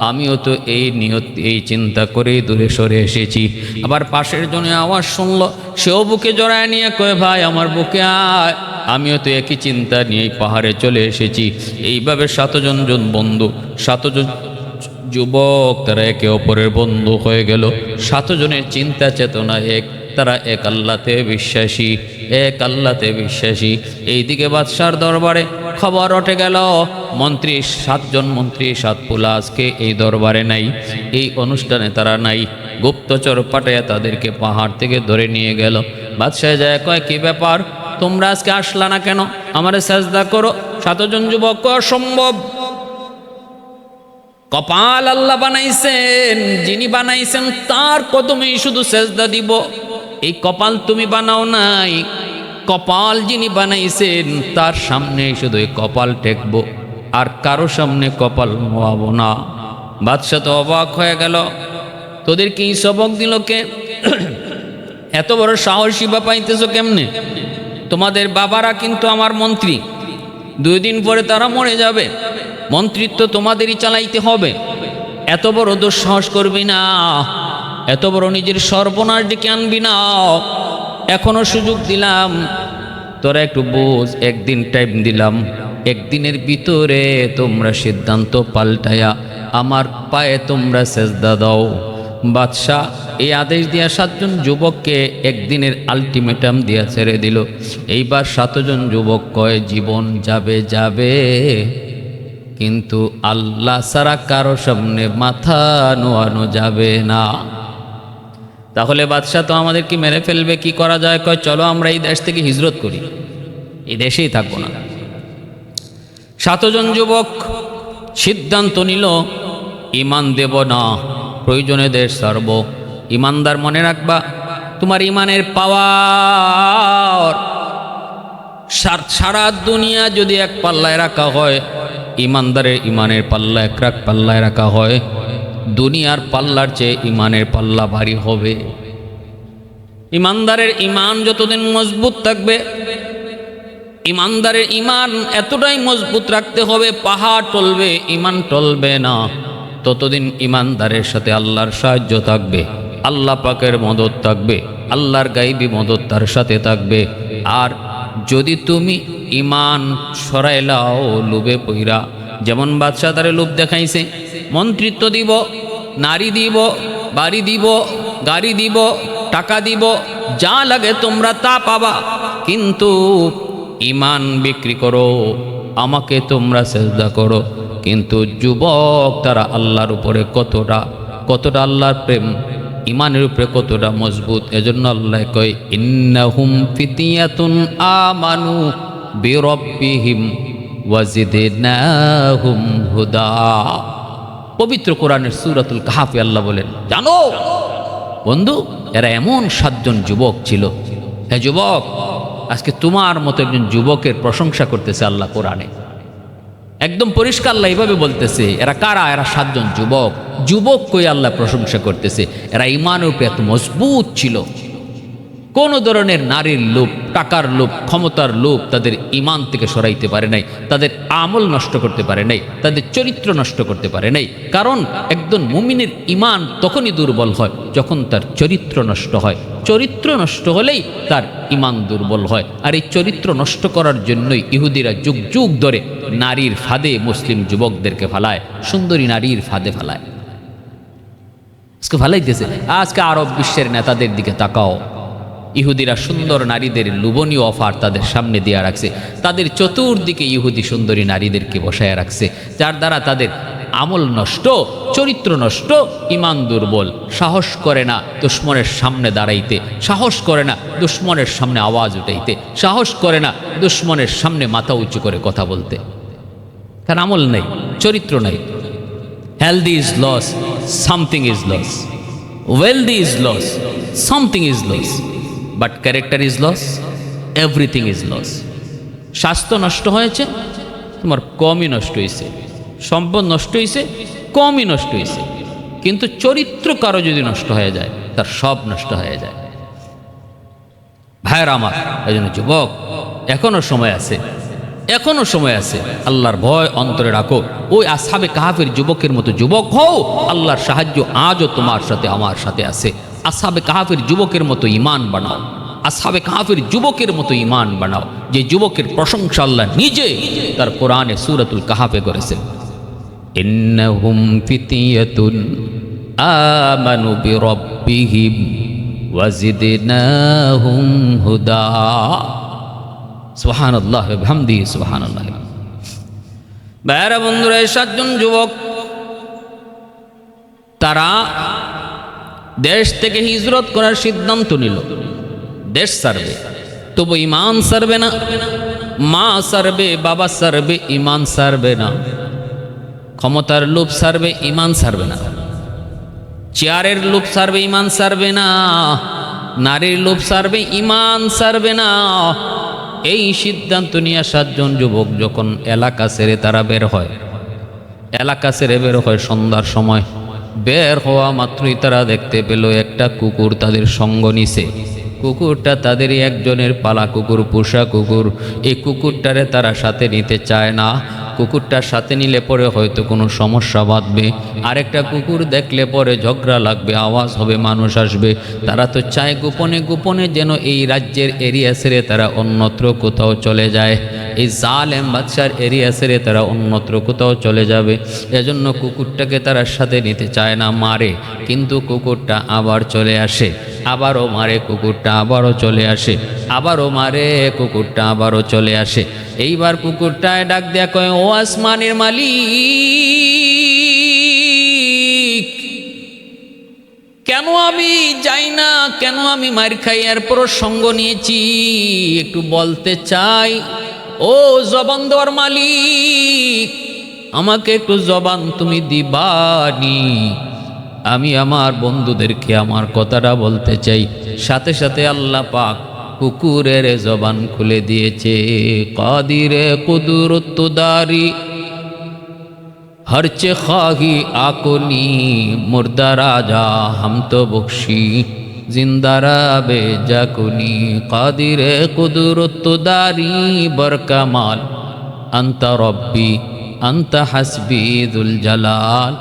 আমিও তো এই নিয়ত, এই চিন্তা করেই দূরে সরে এসেছি। আবার পাশের জনে আওয়াজ শুনলো, সেও বুকে জড়ায় নিয়ে কয়, ভাই আমার বুকে আয়। আমিও তো একই চিন্তা নিয়ে পাহাড়ে চলে এসেছি। এইভাবে 7 জন বন্ধু, 7 জন যুবক, তারা একে অপরের বন্ধু হয়ে গেল। 7 জনের চিন্তা চেতনা এক, তারা এক আল্লাহতে বিশ্বাসী, এক আল্লাহতে বিশ্বাসী। এইদিকে বাদশার দরবারে খবর রটে গেল, মন্ত্রী 7 জন মন্ত্রী, 7 পোলা আজকে এই দরবারে নাই, এই অনুষ্ঠানে তারা নাই। গুপ্তচর পাঠাইয়া তাদেরকে পাহাড় থেকে ধরে নিয়ে গেল। বাদশাহ যায় কয়, কি ব্যাপার, তোমরা আজকে আসলা না কেন? আমারে সাজদা করো। 7 জন যুবক কয়, অসম্ভব, কপাল আল্লাহ বানাইছেন, যিনি বানাইছেন তার কদমেই শুধু সেজদা দিব। এই কপাল তুমি বানাও নাই, কপাল যিনি বানাইছেন তার সামনে শুধু এই কপাল টেকবো, আর কারো সামনে কপাল নোয়াবো না। বাদশাহ তো অবাক হয়ে গেল, তোদের কি সবক দিল কে? এত বড় সাহসী বা পাইতেছো কেমনে? তোমাদের বাবারা কিন্তু আমার মন্ত্রী, 2 দিন পরে তারা মরে যাবে, মন্ত্রিত্ব তোমাদেরই চালাইতে হবে। এত বড় দুঃসাহস করবি না, এত বড় নিজের সর্বনাশ ডেকে আনবি না। এখনো সুযোগ দিলাম, তোরা একটু বোঝ, 1 দিন টাইম দিলাম, 1 দিনের ভিতরে তোমরা সিদ্ধান্ত পাল্টায়া আমার পায়ে তোমরা সেজদা দাও। বাদশাহ এই আদেশ দিয়া 7 জন যুবককে 1 দিনের আলটিমেটাম দিয়া ছেড়ে দিল। এইবার 7 জন যুবক কয়, জীবন যাবে যাবে, কিন্তু আল্লাহ ছাড়া কারো সামনে মাথা নোয়ানো যাবে না। তাহলে বাদশাহ তো আমাদেরকে মেরে ফেলবে, কি করা যায়? কয়, চলো আমরা এই দেশ থেকে হিজরত করি, এই দেশেই থাকবো না। 7 জন যুবক সিদ্ধান্ত নিল, ইমান দেব না, প্রয়োজনে দেশ ছাড়ব। ইমানদার মনে রাখবা, তোমার ইমানের পাওয়ার সারা দুনিয়া যদি এক পাল্লায় রাখা হয়, ইমানদারের ইমানের পাল্লা এক পাল্লায় রাখা হয়, দুনিয়ার পাল্লার চেয়ে ইমানের পাল্লা ভারী হবে। ইমানদারের ইমান যতদিন মজবুত থাকবে, ইমানদারের ইমান এতটাই মজবুত রাখতে হবে, পাহাড় টলবে, ইমান টলবে না। ততদিন ইমানদারের সাথে আল্লাহর সাহায্য থাকবে, আল্লাহ পাকের মদত থাকবে, আল্লাহর গাইবী মদত তার সাথে থাকবে। আর যদি তুমি ইমান সরাইলাও লোভে পইরা, যেমন বাদশাহ তারে লোভ দেখাইছে, মন্ত্রিত্ব দিব, নারী দিব, বাড়ি দিব, গাড়ি দিব, টাকা দিব, যা লাগে তোমরা তা পাবা, কিন্তু ইমান বিক্রি করো, আমাকে তোমরা সেজদা করো। কিন্তু যুবক তারা আল্লাহর উপরে কতটা আল্লাহর প্রেম, ইমানের উপরে কতটা মজবুত। এজন্য আল্লাহ কয়, ইন্নাহুম ফিতিয়াতুন আমানু বিরব্বিহিম ওয়াজিদনাহুম হুদা। পবিত্র কোরআনের সূরাতুল কাহফে আল্লাহ বলেন, জানো বন্ধু, এরা এমন 7 জন যুবক ছিল। হে যুবক, আজকে তোমার মতো একজন যুবকের প্রশংসা করতেছে আল্লাহ কোরআনে। একদম পরিষ্কার আল্লাহ এইভাবে বলতেছে, এরা কারা? এরা 7 জন যুবক। যুবক কই আল্লাহ প্রশংসা করতেছে, এরা ইমানের উপরে এত মজবুত ছিল। কোনো ধরনের নারীর লোভ, টাকার লোভ, ক্ষমতার লোভ তাদের ইমান থেকে সরাইতে পারে নাই, তাদের আমল নষ্ট করতে পারে নাই, তাদের চরিত্র নষ্ট করতে পারে নাই। কারণ একজন মুমিনের ইমান তখনই দুর্বল হয় যখন তার চরিত্র নষ্ট হয়। চরিত্র নষ্ট হলেই তার ইমান দুর্বল হয়। আর এই চরিত্র নষ্ট করার জন্যই ইহুদিরা যুগ যুগ ধরে নারীর ফাঁদে মুসলিম যুবকদেরকে ফালায়, সুন্দরী নারীর ফাঁদে ফালায়, আজকে ফালাইতেছে। আজকে আরব বিশ্বের নেতাদের দিকে তাকাও, ইহুদিরা সুন্দর নারীদের লোভনীয় অফার তাদের সামনে দিয়ে রাখছে, তাদের চতুর্দিকে ইহুদি সুন্দরী নারীদেরকে বসায় রাখছে, যার দ্বারা তাদের আমল নষ্ট, চরিত্র নষ্ট, ইমান দুর্বল। সাহস করে না দুশ্মনের সামনে দাঁড়াইতে, সাহস করে না দুশ্মনের সামনে আওয়াজ উঠাইতে, সাহস করে না দুশ্মনের সামনে মাথা উঁচু করে কথা বলতে। কারণ আমল নেই, চরিত্র নেই। Healthy is loss, something is loss. Wealthy is loss, something is loss. But character is loss, everything is loss. স্বাস্থ্য নষ্ট হয়েছে, তোমার কমই নষ্ট হয়েছে। সম্পদ নষ্ট হয়েছে, কমই নষ্ট হয়েছে। কিন্তু চরিত্র কারো যদি নষ্ট হয়ে যায়, তার সব নষ্ট হয়ে যায়। ভাইয়েরা আমার, এই জন্য যুবক, এখনো সময় আছে, এখনো সময় আছে। আল্লাহর ভয় অন্তরে রাখো। ওই আসহাবে কাহাফের যুবকের মতো যুবক হও। আল্লাহর সাহায্য আজও তোমার সাথে আমার সাথে আছে। আসহাবে কাহাফের যুবকের মতো ঈমান বানাও, আসহাবে কাহাফের যুবকের মতো ঈমান বানাও, যে যুবকের প্রশংসা আল্লাহ নিজে তার কোরআনে সূরাতুল কাহাফে করেছেন। ইন্নাহুম ফিতিয়াতুন আমানু বিরাব্বিহিম ওয়াজিদনাহুম হুদা। সুবহানাল্লাহ ওয়া বিহামদিহি সুবহানাল্লাহ। ভাইরা বন্ধুরা, 7 জন যুবক, তারা দেশ থেকে হিজরত করার সিদ্ধান্ত নিল। দেশ ছাড়বে, তবু ইমান ছাড়বে না। মা ছাড়বে, বাবা ছাড়বে, ইমান ছাড়বে না। ক্ষমতার লোভ ছাড়বে, ইমান ছাড়বে না। চেয়ারের লোভ ছাড়বে, ইমান ছাড়বে না। নারীর লোভ ছাড়বে, ইমান ছাড়বে না। এই সিদ্ধান্ত নিয়ে 7 জন যুবক যখন এলাকা ছেড়ে তারা বের হয়, এলাকা ছেড়ে বের হয় সন্ধ্যার সময়। বের হওয়া মাত্রই তারা দেখতে পেল একটা কুকুর তাদের সঙ্গ নিছে। কুকুরটা তাদেরই একজনের পালা কুকুর, পোষা কুকুর। এই কুকুরটারে তারা সাথে নিতে চায় না। কুকুরটার সাথে নিলে পরে হয়তো কোনো সমস্যা বাঁধবে, আরেকটা কুকুর দেখলে পরে ঝগড়া লাগবে, আওয়াজ হবে, মানুষ আসবে। তারা তো চায় গোপনে গোপনে যেন এই রাজ্যের এরিয়া ছেড়ে তারা অন্যত্র কোথাও চলে যায়। এই জালেম বাদশার এরিয়া ছেড়ে তারা অন্যত্র কোথাও চলে যাবে। এজন্য কুকুরটাকে তারা সাথে নিতে চায় না, মারে। কিন্তু কুকুরটা আবার চলে আসে, আবারও মারে, কুকুরটা আবারও চলে আসে, আবারও মারে, কুকুরটা আবারও চলে আসে। এইবার কুকুরটায় ডাক দেয়া কয়, ও আসমানের মালিক, কেন আমি যাই না? কেন আমি মার খাই? এরপরও সঙ্গ নিয়েছি, একটু বলতে চাই। ও জবান দেওয়ার মালিক, আমাকে একটু জবান তুমি দিবানি। আমি আমার বন্ধুদেরকে আমার কথাটা বলতে চাই। সাথে সাথে আল্লাহ পাক কুকুরের জবান খুলে দিয়েছে। কাদিরে কুদরত দারি হরচে খাহি আকনি, মুর্দা রাজা হাম তো বখশি, জিন্দারা বেজাকুনি। কাদিরে কুদরত দারি বরকামাল, আন্তা রব্বি আন্তা হাসবি যুল জালাল,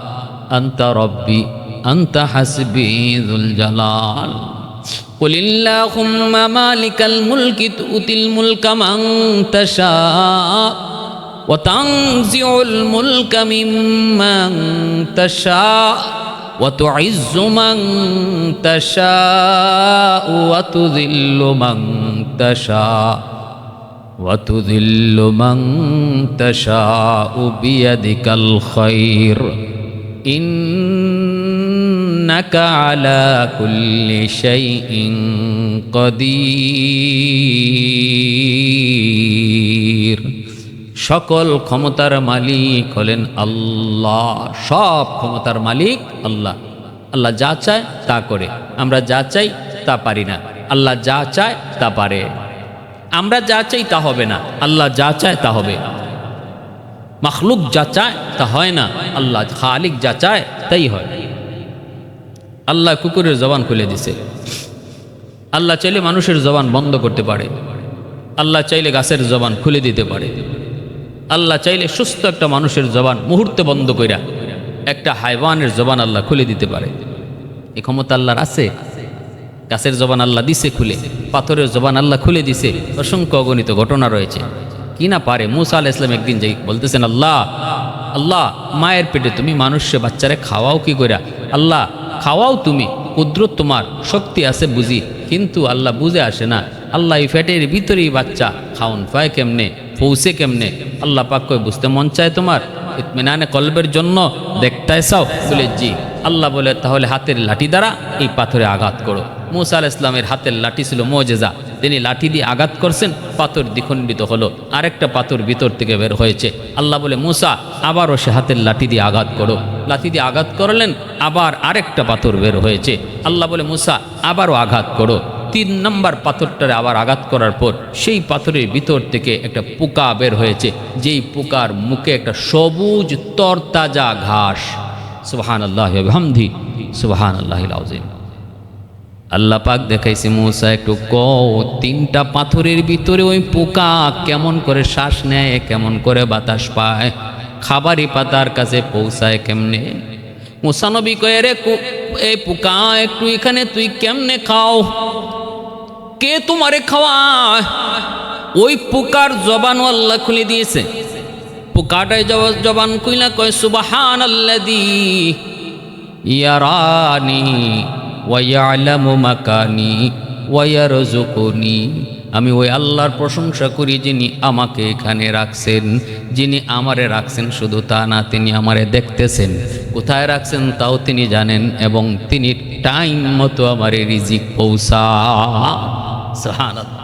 আন্তা রব্বি আন্তা হাসবি যুল জালাল। قل اللهم مالك الملك تؤتي الملك من تشاء وتنزع الملك ممن تشاء وتعز من تشاء وتذل من تشاء وتذل من تشاء بيدك الخير إنك على كل شيء قدير। সকল ক্ষমতার মালিক হলেন আল্লাহ, সব ক্ষমতার মালিক আল্লাহ। আল্লাহ যা চায় তা করে, আমরা যা চাই তা পারি না। আল্লাহ যা চায় তা পারে, আমরা যা চাই তা হবে না, আল্লাহ যা চায় তা হবে। মাখলুক যা চায় তা হয় না, আল্লাহ খালিক যা চায় তাই হয়। আল্লাহ কুকুরের জবান খুলে দিছে। আল্লাহ চাইলে মানুষের জবান বন্ধ করতে পারে, আল্লাহ চাইলে গাছের জবান খুলে দিতে পারে, আল্লাহ চাইলে সুস্থ একটা মানুষের জবান মুহূর্তে বন্ধ কইরা একটা হাইওয়ানের জবান আল্লাহ খুলে দিতে পারে। এই ক্ষমতা আল্লাহর আছে। গাছের জবান আল্লাহ দিছে খুলে, পাথরের জবান আল্লাহ খুলে দিছে। অসংখ্য অগণিত ঘটনা রয়েছে। কি না পারে? মুসা আলাইহিস সালাম একদিন যাই বলতেছেন, আল্লাহ আল্লাহ মায়ের পেটে তুমি মানুষে বাচ্চারে খাওয়াও কি কইরা? আল্লাহ খাওয়াও তুমি, কুদরত তোমার, শক্তি আছে বুঝি, কিন্তু আল্লাহ বুঝে আসে না। আল্লাহ এই ফ্যাটের ভিতরেই বাচ্চা খাওন পায় কেমনে, পৌঁছে কেমনে? আল্লাহ পাক কই বুঝতে মন চায় তোমার, ইতমিনানে কলবের জন্য দেখতে চাও? বলে জি। আল্লাহ বলে তাহলে হাতের লাঠি দ্বারা এই পাথরে আঘাত করো। মুসা আলাইহিস সালামের হাতের লাঠি ছিল মুজিজা। তিনি লাঠি দিয়ে আঘাত করছেন, পাথর দ্বিখণ্ডিত হলো, আরেকটা পাথর ভিতর থেকে বের হয়েছে। আল্লাহ বলে মুসা আবারও সে হাতের লাঠি দিয়ে আঘাত করো। লাঠি দিয়ে আঘাত করলেন, আবার আরেকটা পাথর বের হয়েছে। আল্লাহ বলে মুসা আবারও আঘাত করো। 3 নম্বর পাথরটারে আবার আঘাত করার পর সেই পাথরের ভিতর থেকে একটা পোকা বের হয়েছে, যেই পোকার মুখে একটা সবুজ তরতাজা ঘাস। সুবহানাল্লাহি ওয়া বিহামদিহি সুবহানাল্লাহিল আযীম। আল্লাহ পাক দেখাইছে মুসা একটু কও 3টা পাথরের ভিতরে ওই পোকা কেমন করে শ্বাস নেয়, কেমন করে বাতাস পায়, খাবারই পাতার কাছে পৌঁছায় কেমনে? মুসা নবী কয়ে রে এই পোকা একটু এখানে তুই কেমনে খাও? কে তোমারে খাওয়ায়? ওই পোকার জবান আল্লাহ খুলে দিয়েছে। পোকাটাই জবান খুইলা কয় সুবহানাল্লাযী ইয়ারানি ওয়া ইয়ালামু মাকানি ওয়া ইয়ারযুকুনি। আমি ওই আল্লাহর প্রশংসা করি যিনি আমাকে এখানে রাখছেন, যিনি আমারে রাখছেন। শুধু তা না, তিনি আমারে দেখতেছেন, কোথায় রাখছেন তাও তিনি জানেন, এবং তিনি টাইম মতো আমারে রিজিক পৌঁছায়। সুবহানাল্লাহ,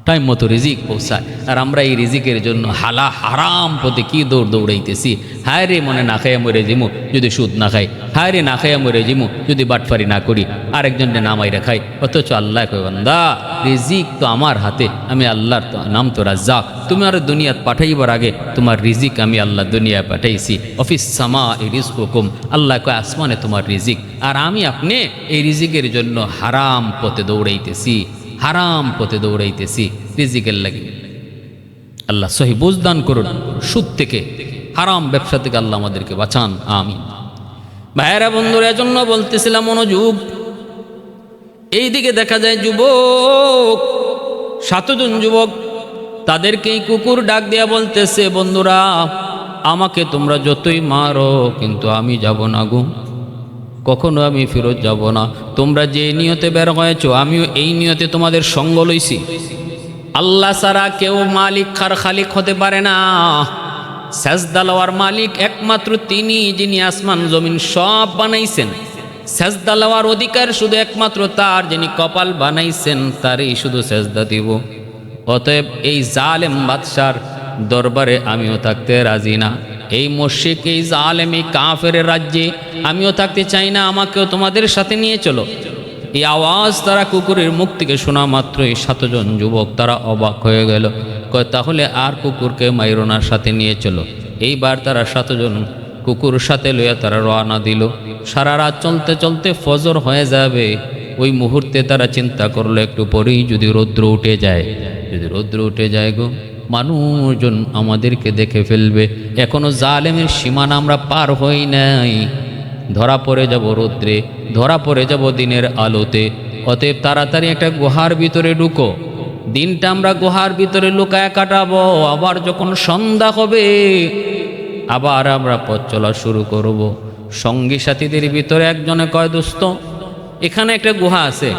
টাইম মতো রিজিক পৌঁছায়। আর আমরা এই রিজিকের জন্য হালা হারাম পথে কি দৌড়াইতেছি। হায় রে মনে না খাইয়া মরে জিমু যদি সুদ না খাই, হায় রে না খাইয়া মরে জিমু যদি বাটফারি না করি, আরেকজনকে নামাইরা খাই। অথচ আল্লাহ কয় বান্দা রিজিক তো আমার হাতে, আমি আল্লাহর নাম তো রাজ্জাক। তুমি আর দুনিয়াত পাঠাইবার আগে তোমার রিজিক আমি আল্লাহ দুনিয়ায় পাঠাইছি। অফিস সামা এই রিজকুকুম, আল্লাহ কয় আসমানে তোমার রিজিক, আর আমি আপনি এই রিজিকের জন্য হারাম পথে দৌড়াইতেছি, হারাম পথে দৌড়াইতেছি রিজিকের লাগে। আল্লাহ সহি বুঝদান করুন, সুদ থেকে হারাম ব্যবসা থেকে আল্লাহ আমাদেরকে বাঁচান, আমিন। ভাইয়েরা বন্ধুরা, এজন্য বলতেছিলাম মনোযোগ। এইদিকে দেখা যায় যুবক, 7 জন যুবক, তাদেরকেই কুকুর ডাক দেয়া বলতেছে, বন্ধুরা আমাকে তোমরা যতই মারো কিন্তু আমি যাব না গো, কখনো আমি ফেরত যাব না। তোমরা যে নিয়তে বের হয়েছো আমিও এই নিয়তে তোমাদের সঙ্গ লইছি। আল্লাহ ছাড়া কেউ মালিক আর খালিক হতে পারে না। সেজদা লওয়ার মালিক একমাত্র তিনি, যিনি আসমান জমিন সব বানাইছেন। সেজদা লওয়ার অধিকার শুধু একমাত্র তার, যিনি কপাল বানাইছেন, তারই শুধু সেজদা দিব। অতএব এই জালেম বাদশার দরবারে আমিও থাকতে রাজি না। এই মুশরিক, এই জালেম, এই কাফের রাজ্যে আমিও থাকতে চাই না, আমাকেও তোমাদের সাথে নিয়ে চলো। এই আওয়াজ তারা কুকুরের মুখ থেকে শোনা মাত্রই 7 জন যুবক তারা অবাক হয়ে গেল। কয় তাহলে আর কুকুরকে মাইরোনার সাথে নিয়ে চলো। এইবার তারা 7 জন কুকুর সাথে লইয়া তারা রওনা দিল। সারা রাত চলতে চলতে ফজর হয়ে যাবে। ওই মুহূর্তে তারা চিন্তা করলো একটু পরেই যদি রৌদ্র উঠে যায়, যদি রৌদ্র উঠে যায় গো, মানুষজন আমাদেরকে দেখে ফেলবে। এখনো জালেমের সীমানা আমরা পার হই নাই, ধরা পড়ে যাব রৌদ্রে, ধরা পড়ে যাব দিনের আলোতে। অতএব তাড়াতাড়ি একটা গুহার ভিতরে ঢুকো, দিনটা আমরা গুহার ভিতরে লুকায় কাটাবো। আবার যখন সন্ধ্যা হবে আবার আমরা পথ চলা শুরু করব। সঙ্গী সাথীদের ভিতরে একজনে কয়, দোস্ত এখানে একটা গুহা আছে,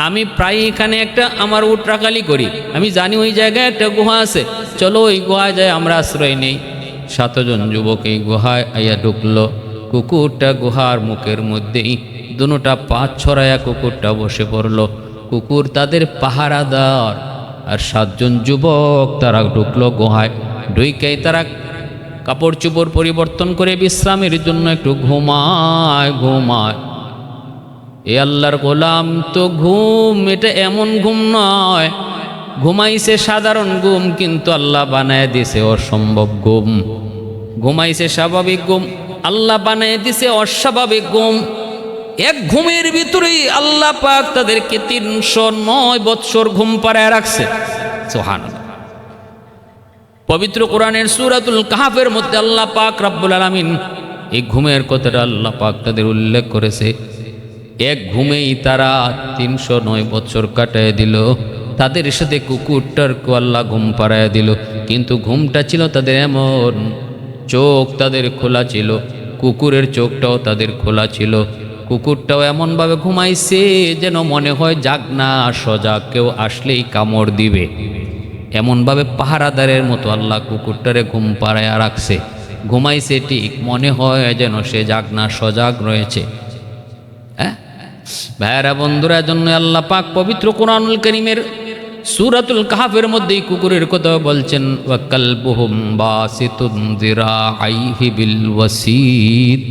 আমি প্রায় এখানে একটা আমার উট রাখালি করি, আমি জানি ওই জায়গায় একটা গুহা আছে, চলো ওই গুহায় যাই আমরা আশ্রয় নেই। 7 জন যুবক এই গুহায় আইয়া ঢুকলো। কুকুরটা গুহার মুখের মধ্যেই দুটা পা ছড়াইয়া কুকুরটা বসে পড়ল। কুকুর তাদের পাহারাদার। আর 7 জন যুবক তারা ঢুকলো গুহায়। ঢুইকাই তারা কাপড় চোপড় পরিবর্তন করে বিশ্রামের জন্য একটু ঘুমায়। এ আল্লাহর গোলাম, তো ঘুম এটা এমন ঘুম নয় ঘুমাইছে সাধারণ ঘুম, কিন্তু আল্লাহ বানায় দিছে অসম্ভব ঘুম। ঘুমাইছে স্বাভাবিক ঘুম, আল্লাহ বানায় দিছে অস্বাভাবিক ঘুম। এক ঘুমের ভিতরেই আল্লাহ পাক তাদেরকে 309 বৎসর ঘুম পাড়ায় রাখছে। সুবহানাল্লাহ। পবিত্র কোরআনের সূরাতুল কাহফের মধ্যে আল্লাহ পাক রব্বুল আলামিন এই ঘুমের কথাটা আল্লাহ পাক তাদের উল্লেখ করেছে। এক ঘুমেই তারা 309 বছর কাটায় দিল। তাদের সাথে কুকুরটারকেও আল্লাহ ঘুম পাড়ায় দিল, কিন্তু ঘুমটা ছিল তাদের এমন, চোখ তাদের খোলা ছিল, কুকুরের চোখটাও তাদের খোলা ছিল। কুকুরটাও এমনভাবে ঘুমাইছে যেন মনে হয় জাগ না, সজাগ, কেউ আসলেই কামড় দিবে। এমনভাবে পাহারাদারের মতো আল্লাহ কুকুরটারে ঘুম পাড়ায় রাখছে। ঘুমাইছে ঠিক, মনে হয় যেন সে জাগ না, সজাগ রয়েছে। হ্যাঁ ভাইরা বন্ধুরা, জন্য আল্লাহ পাক পবিত্র কোরআনুল কারীমের সূরাতুল কাহফের মধ্যে কুকুরের কথা বলছেন, ওয়া কালবুহুম বাসিতুন যিরাআইহি বিল ওয়াসিদ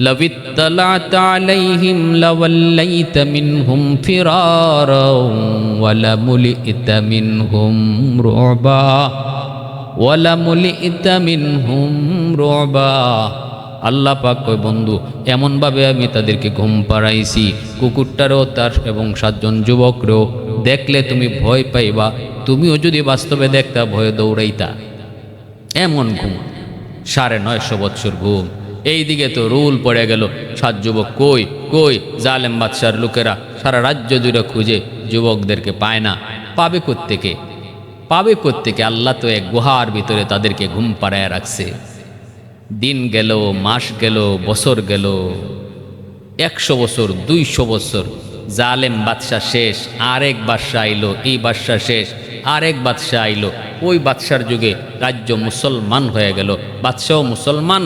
লাউ ইত্তালা'তা আলাইহিম লাওয়াল্লাইতা মিনহুম ফিরারা ওয়া লামুলি'তা মিনহুম রু'বা ওয়া লামুলি'তা মিনহুম রু'বা। আল্লাহ পাক কয়, বন্ধু এমনভাবে আমি তাদেরকে ঘুম পাড়াইছি, কুকুরটারও তার এবং 7 জন যুবকরেও দেখলে তুমি ভয় পাইবা, তুমিও যদি বাস্তবে দেখতা ভয়ে দৌড়াইতা। এমন ঘুম, 950 বৎসর ঘুম। এইদিকে তো রুল পড়ে গেল, 7 যুবক কই কই, জালেম বাদশার লোকেরা সারা রাজ্য জুড়ে খুঁজে যুবকদেরকে পায় না। পাবে কোত্থেকে, পাবে কোত্থেকে? আল্লাহ তো এক গুহার ভিতরে তাদেরকে ঘুম পাড়ায় রাখছে। দিন গেল, মাস গেল, বছর গেল, 100 বছর, 200 বছর। জালেম বাদশাহ শেষ, আরেক বাদশাহ আইলো, এই বাদশাহ শেষ, আরেক বাদশাহ আইলো। ওই বাদশার যুগে রাজ্য মুসলমান হয়ে গেল, বাদশাহ মুসলমান,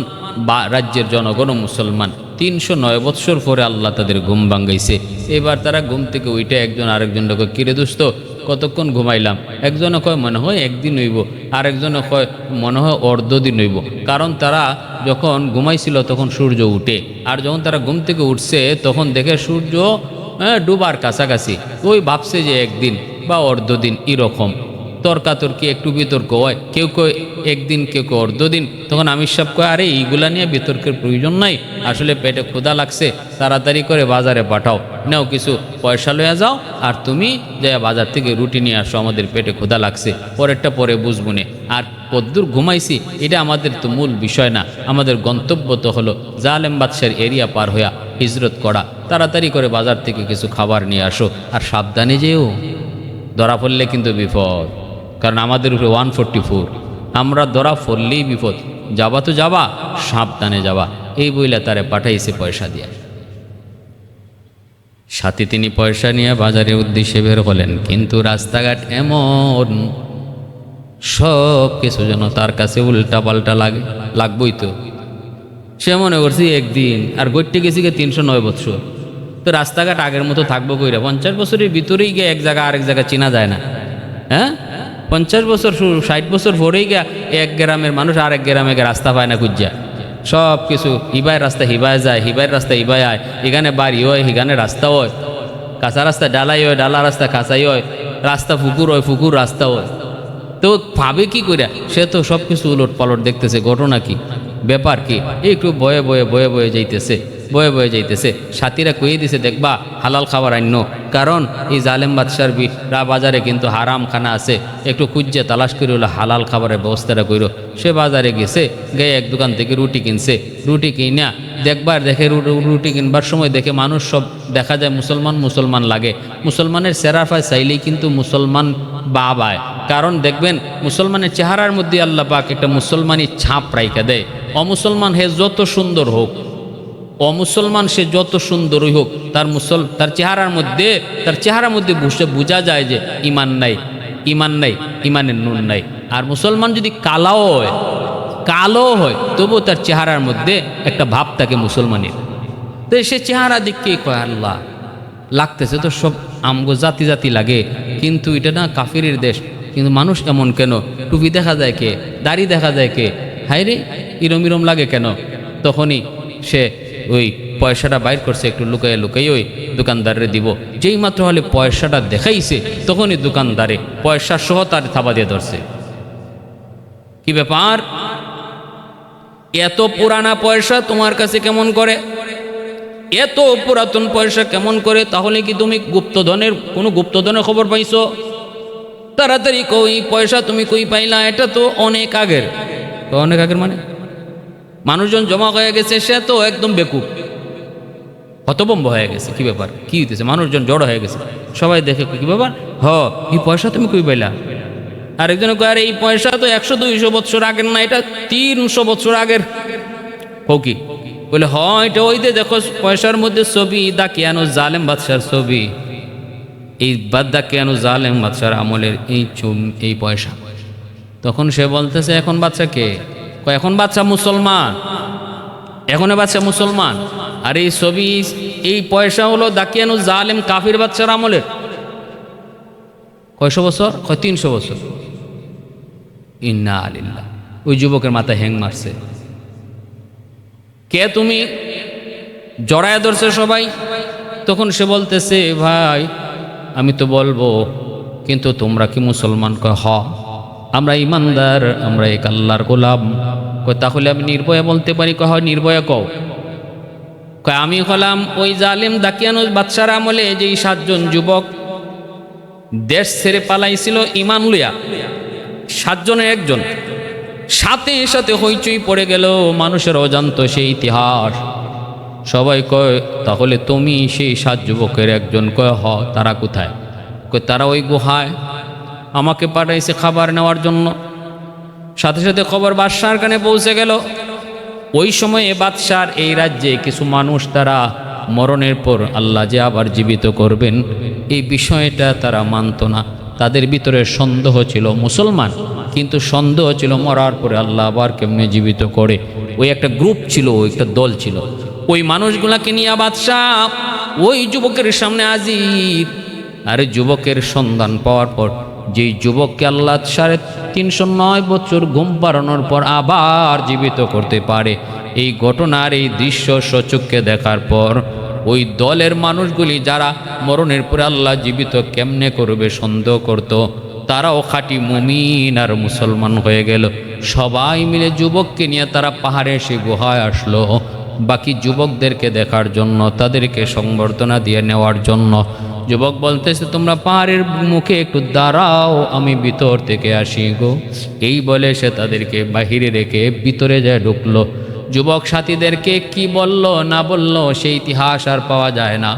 বা রাজ্যের জনগণও মুসলমান। 309 বৎসর পরে আল্লাহ তাদের ঘুম ভাঙ্গাইছে। এবার তারা ঘুম থেকে উঠে একজন আরেকজনকে, কিরে দোস্ত কতক্ষণ ঘুমাইলাম? একজনে কয় মনে হয় একদিন হইব, আরেকজনে কয় মনে হয় অর্ধদিন হইব। কারণ তারা যখন ঘুমাইছিল তখন সূর্য উঠে, আর যখন তারা ঘুম থেকে উঠছে তখন দেখে সূর্য ডুবার কাছাকাছি। ওই ভাবছে যে একদিন বা অর্ধদিন, এরকম তর্কাতর্কি, একটু বিতর্ক হয়। কেউ কেউ একদিন, কেউ কেউ অর্ধদিন। তখন আমির সাহেব কয়, আরে এইগুলা নিয়ে বিতর্কের প্রয়োজন নাই, আসলে পেটে ক্ষুধা লাগছে, তাড়াতাড়ি করে বাজারে পাঠাও, নাও কিছু পয়সা লইয়া যাও, আর তুমি যাই বাজার থেকে রুটি নিয়ে আসো, আমাদের পেটে ক্ষুধা লাগছে, পরেরটা পরে বুঝবো নে। আর কদ্দূর ঘুমাইছি এটা আমাদের তো মূল বিষয় না, আমাদের গন্তব্য তো হলো জালেম বাদশার এরিয়া পার হইয়া হিজরত করা। তাড়াতাড়ি করে বাজার থেকে কিছু খাবার নিয়ে আসো, আর সাবধানে যেও, ধরা পড়লে কিন্তু বিপদ। কারণ আমাদের উপরে 144, আমরা ধরা পড়লেই বিপদ। যাবা তো যাবা, সাবধানে যাবা। এই বইলা তারে পাঠাইছে পয়সা দিয়ে। সাথে তিনি পয়সা নিয়ে বাজারের উদ্দেশ্যে বের হলেন, কিন্তু রাস্তাঘাট এমন, সব কিছু যেন তার কাছে উল্টা পাল্টা লাগবই তো। সে মনে করছি একদিন, আর গড়তে গেছি গিয়ে 309 বছর। তো রাস্তাঘাট আগের মতো থাকবো কইরা? 50 বছরের ভিতরেই গিয়ে এক জায়গা আরেক জায়গা চেনা যায় না। হ্যাঁ 50 বছর, 60 বছর পরেই গিয়া এক গ্রামের মানুষ আরেক গ্রামে রাস্তা পায় না খুঁজা। সব কিছু হিবায় রাস্তা হিবায় যায়, হিবায় রাস্তা হিবায় আয়, এখানে বাড়ি হয়, এখানে রাস্তা হয়, কাঁচা রাস্তা ডালাই হয়, ডালা রাস্তা কাঁচাই হয়, রাস্তা পুকুর হয়, পুকুর রাস্তা হয়। তো ভাবে কি করিয়া? সে তো সব কিছু উলট পালট দেখতেছে। ঘটনা কি, ব্যাপার কি? একটু বয়ে বয়ে বয়ে বয়ে যাইতেছে, বয়ে বয়ে যাইতেছে। সাথীরা কইয়ে দিছে, দেখবা হালাল খাবার আন্য, কারণ এই জালেম বাদশার বাজারে কিন্তু হারাম খানা আছে, একটু খুঁজছে তালাশ করে হলো হালাল খাবারের ব্যবস্থাটা কইরো। সে বাজারে গেছে, গিয়ে এক দোকান থেকে রুটি কিনছে। রুটি কিনা দেখবার, দেখে রুটি কিনবার সময় দেখে মানুষ সব দেখা যায় মুসলমান মুসলমান লাগে। মুসলমানের সেরাফায় চাইলেই কিন্তু মুসলমান বাবায়, কারণ দেখবেন মুসলমানের চেহারার মধ্যে আল্লাহ পাক একটা মুসলমানি ছাপ রাইখা দেয়। অমুসলমান হে যত সুন্দর হোক, অমুসলমান সে যত সুন্দরই হোক, তার চেহারার মধ্যে বোঝা যায় যে ইমান নাই, ইমান নাই, ইমানের নুন নাই। আর মুসলমান যদি কালো হয় তবু তার চেহারার মধ্যে একটা ভাব থাকে মুসলমানের। তো সে চেহারা দিককে কয়, আল্লাহ লাগতেছে তো সব আমগো জাতি জাতি লাগে, কিন্তু এটা না কাফিরের দেশ, কিন্তু মানুষ এমন কেন? টুপি দেখা যায় কে, দাড়ি দেখা যায় কে, হায় রে ইরম ইরম লাগে কেন? তখনই সে ওই পয়সাটা বাইর করছে, একটু লুকাইয়া লুকাই ওই দোকানদারে দিব। যেই মাত্র হলে পয়সাটা দেখাইছে, তখনই দোকানদারে পয়সা সহ তার থাবা দিয়ে ধরছে। কি ব্যাপার, এত পুরানা পয়সা তোমার কাছে কেমন করে, এত পুরাতন পয়সা কেমন করে? তাহলে কি তুমি গুপ্তধনের কোনো গুপ্তধনের খবর পাইছো? তাড়াতাড়ি কই, পয়সা তুমি কই পাইলা? এটা তো অনেক আগের। অনেক আগের মানে মানুষজন জমা হয়ে গেছে, সে তো একদম বেকুব, হতভম্ব হয়ে গেছে। কি ব্যাপার, কি হইতেছে? মানুষজন জড়ো হয়ে গেছে, সবাই দেখে কি ব্যাপার, এই পয়সা তুমি কই পাইলা? আরেকজন কয়, আরে এই পয়সা তো 100-200 বছর আগের না, এটা 300 বছর আগের। কি বলে, এটা ওই যে দেখো পয়সার মধ্যে ছবি, দাকিয়ানো জালেম বাদশার ছবি, এই দাকিয়ানো জালেম বাদশার আমলের এই পয়সা। তখন সে বলতেছে, এখন বাচ্চা কে? এখন বাচ্চা মুসলমান, এখন বাচ্চা মুসলমান। আর এই ছবি, এই পয়সা হলো দাকিয়ানো জালেম কাফির বাচ্চার আমলের। কয়শো বছর? 300 বছর। ইন্না আলিল্লাহ। ওই যুবকের মাথায় হ্যাং মারছে। কে তুমি? জড়ায় ধরছে সবাই। তখন সে বলতেছে, ভাই আমি তো বলবো, কিন্তু তোমরা কি মুসলমান? কয়, আমরা ইমানদার, আমরা এক আল্লাহর গোলাম। কয়, তাহলে আমি নির্ভয়ে বলতে পারি? কয়, নির্ভয়ে কও। কয়, আমি হলাম ওই জালিম দাকিয়ানো বাদশার আমলে যেই 7 জন যুবক দেশ ছেড়ে পালাইছিল ইমান লইয়া, 7 জনের একজন। সাথে সাথে হইচই পড়ে গেল, মানুষের অজান্ত সেই ইতিহাস। সবাই কয়, তাহলে তুমি সেই 7 যুবকের একজন? কয়, তারা কোথায়? কয়, তারা ওই গুহায় আমাকে পাঠাইছে খাবার নেওয়ার জন্য। সাথে সাথে খবর বাদশার কানে পৌঁছে গেল। ওই সময়ে বাদশার এই রাজ্যে কিছু মানুষ, তারা মরণের পর আল্লাহ যে আবার জীবিত করবেন, এই বিষয়টা তারা মানত না। তাদের ভিতরে সন্দেহ ছিল, মুসলমান কিন্তু সন্দেহ ছিল মরার পরে আল্লাহ আবার কেমনে জীবিত করে। ওই একটা গ্রুপ ছিল, ওই একটা দল ছিল। ওই মানুষগুলাকে নিয়ে বাদশাহ ওই যুবকের সামনে হাজির। আর যুবকের সন্ধান পাওয়ার পর, যেই যুবককে আল্লাহ 309 বছর ঘুম পাড়ানোর পর আবার জীবিত করতে পারে, এই ঘটনার এই দৃশ্য সচক্ষে দেখার পর ওই দলের মানুষগুলি, যারা মরণের পরে আল্লাহ জীবিত কেমনে করবে সন্দেহ করত, তারাও খাঁটি মুমিন আর মুসলমান হয়ে গেল। সবাই মিলে যুবককে নিয়ে তারা পাহাড়ে এসে গুহায় আসলো, বাকি যুবকদেরকে দেখার জন্য, তাদেরকে সংবর্ধনা দিয়ে নেওয়ার জন্য। যুবক বলতেছে, তোমরা পাহাড়ের মুখে একটু দাঁড়াও, আমি ভিতর থেকে আসি গো। এই বলে সে তাদেরকে বাহিরে রেখে ভিতরে যায় ঢুকলো। যুবক সাথীদেরকে কি বলল না বলল সেই ইতিহাস আর পাওয়া যায় না,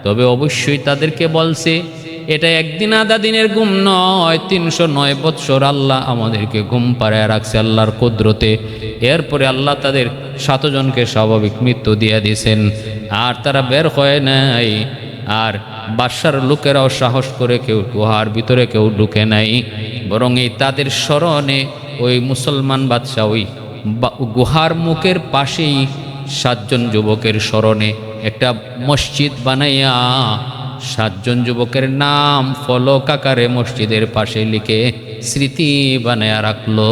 তবে অবশ্যই তাদেরকে বলছে, এটা একদিন আধা দিনের ঘুম নয়, 309 বৎসর আল্লাহ আমাদেরকে ঘুম পাড়ায় রাখছে আল্লাহর কুদরতে। এরপরে আল্লাহ তাদের 7 জনকে স্বাভাবিক মৃত্যু দিয়ে দিয়েছেন, আর তারা বের হয় নাই। আর বাদশার লোকেরাও সাহস করে কেউ গুহার ভিতরে কেউ ঢুকে নাই, বরং এই তাদের স্মরণে ওই মুসলমান বাদশা ওই গুহার মুখের পাশেই 7 জন যুবকের স্মরণে একটা মসজিদ বানাইয়া 7 জন যুবকের নাম ফলক আকারে মসজিদের পাশে লিখে স্মৃতি বানাইয়া রাখলো।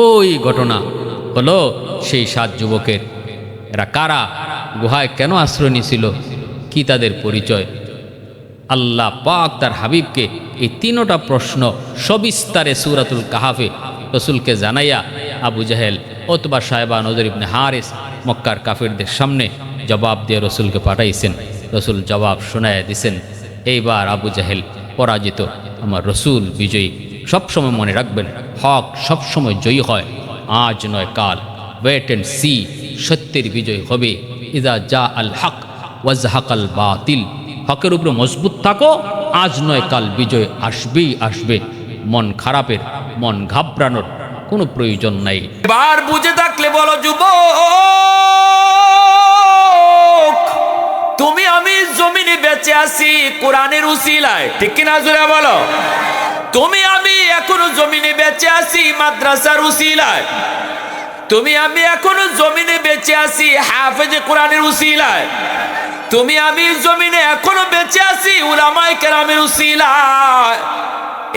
ওই ঘটনা হলো সেই 7 যুবকের। এরা কারা? গুহায় কেন আশ্রয় নিয়েছিল? কি তাদের পরিচয়? আল্লাহ পাক তার হাবিবকে এই 3টা প্রশ্ন সবিস্তারে সূরাতুল কাহাফে রসুলকে জানাইয়া আবু জাহেল, ওতবা সাহেবা, নজর ইবনে হারিস মক্কার কাফিরদের সামনে জবাব দিয়ে রসুলকে পাঠাইছেন। রসুল জবাব শোনায় দিছেন। এইবার আবু জাহেল পরাজিত, আমার রসুল বিজয়ী। সবসময় মনে রাখবেন, হক সবসময় জয়ী হয়, আজ নয় কাল। ওয়েট অ্যান্ড সি, সত্যের বিজয় হবে। ইদা জা আল হক ওয়াজহাকাল বাতিল। হকের উপরে মজবুত থাকো, আজ নয় কাল বিজয় আসবেই আসবে। মন খারাপের, মন ঘাবড়ানোর কোনো প্রয়োজন নাই। এবার বুঝে থাকলে বলো, যুবক তুমি আমি জমিনে বেঁচে আছি কোরআনের উসিলায়, ঠিক কিনা জোরে বলো। তুমি আমি এখনো জমিনে বেঁচে আছি মাদ্রাসার উসিলায়। তুমি আমি এখনো জমিনে বেঁচে আছি হাফেজে কোরআনের উসিলায়। তুমি আমি জমিনে এখনো বেঁচে আছি উলামায়ে কেরামের উসিলায়।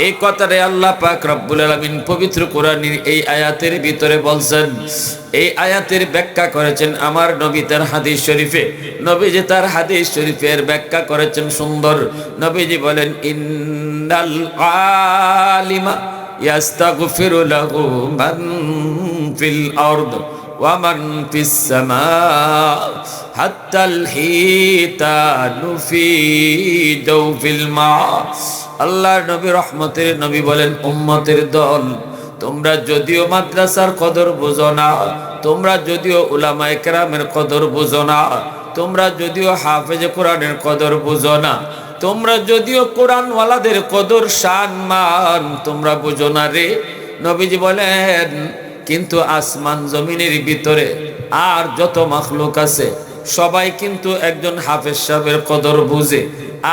এই কথাটা আল্লাহ পাক রব্বুল আলামিন পবিত্র কোরআনের এই আয়াতের ভিতরে বলছেন। এই আয়াতের ব্যাখ্যা করেছেন আমার নবী তার হাদিস শরীফে। নবীজি তার হাদিস শরীফের ব্যাখ্যা করেছেন সুন্দর। নবীজি বলেন, ইন্নাল আলিমা ইয়াস্তাগফিরু লাহু মান ফিল আরদ ওয়া মান ফিস সামা হাত্তাল হিতানু ফি জাওফিল মা। আল্লাহর নবী রহমতের নবী বলেন, উম্মতের দল, তোমরা যদিও মাদ্রাসার কদর বুঝো না, তোমরা যদিও উলামায়ে কেরামের কদর বুঝো না, তোমরা যদিও হাফেজে কোরআনের কদর বুঝো না, তোমরা যদিও কোরআনওয়ালাদের কদর শান মান তোমরা বুঝো না রে। নবীজি বলেন, কিন্তু আসমান জমিনের ভিতরে আর যত মাখলুক আছে সবাই কিন্তু একজন হাফেজ সাহেবের কদর বুঝে,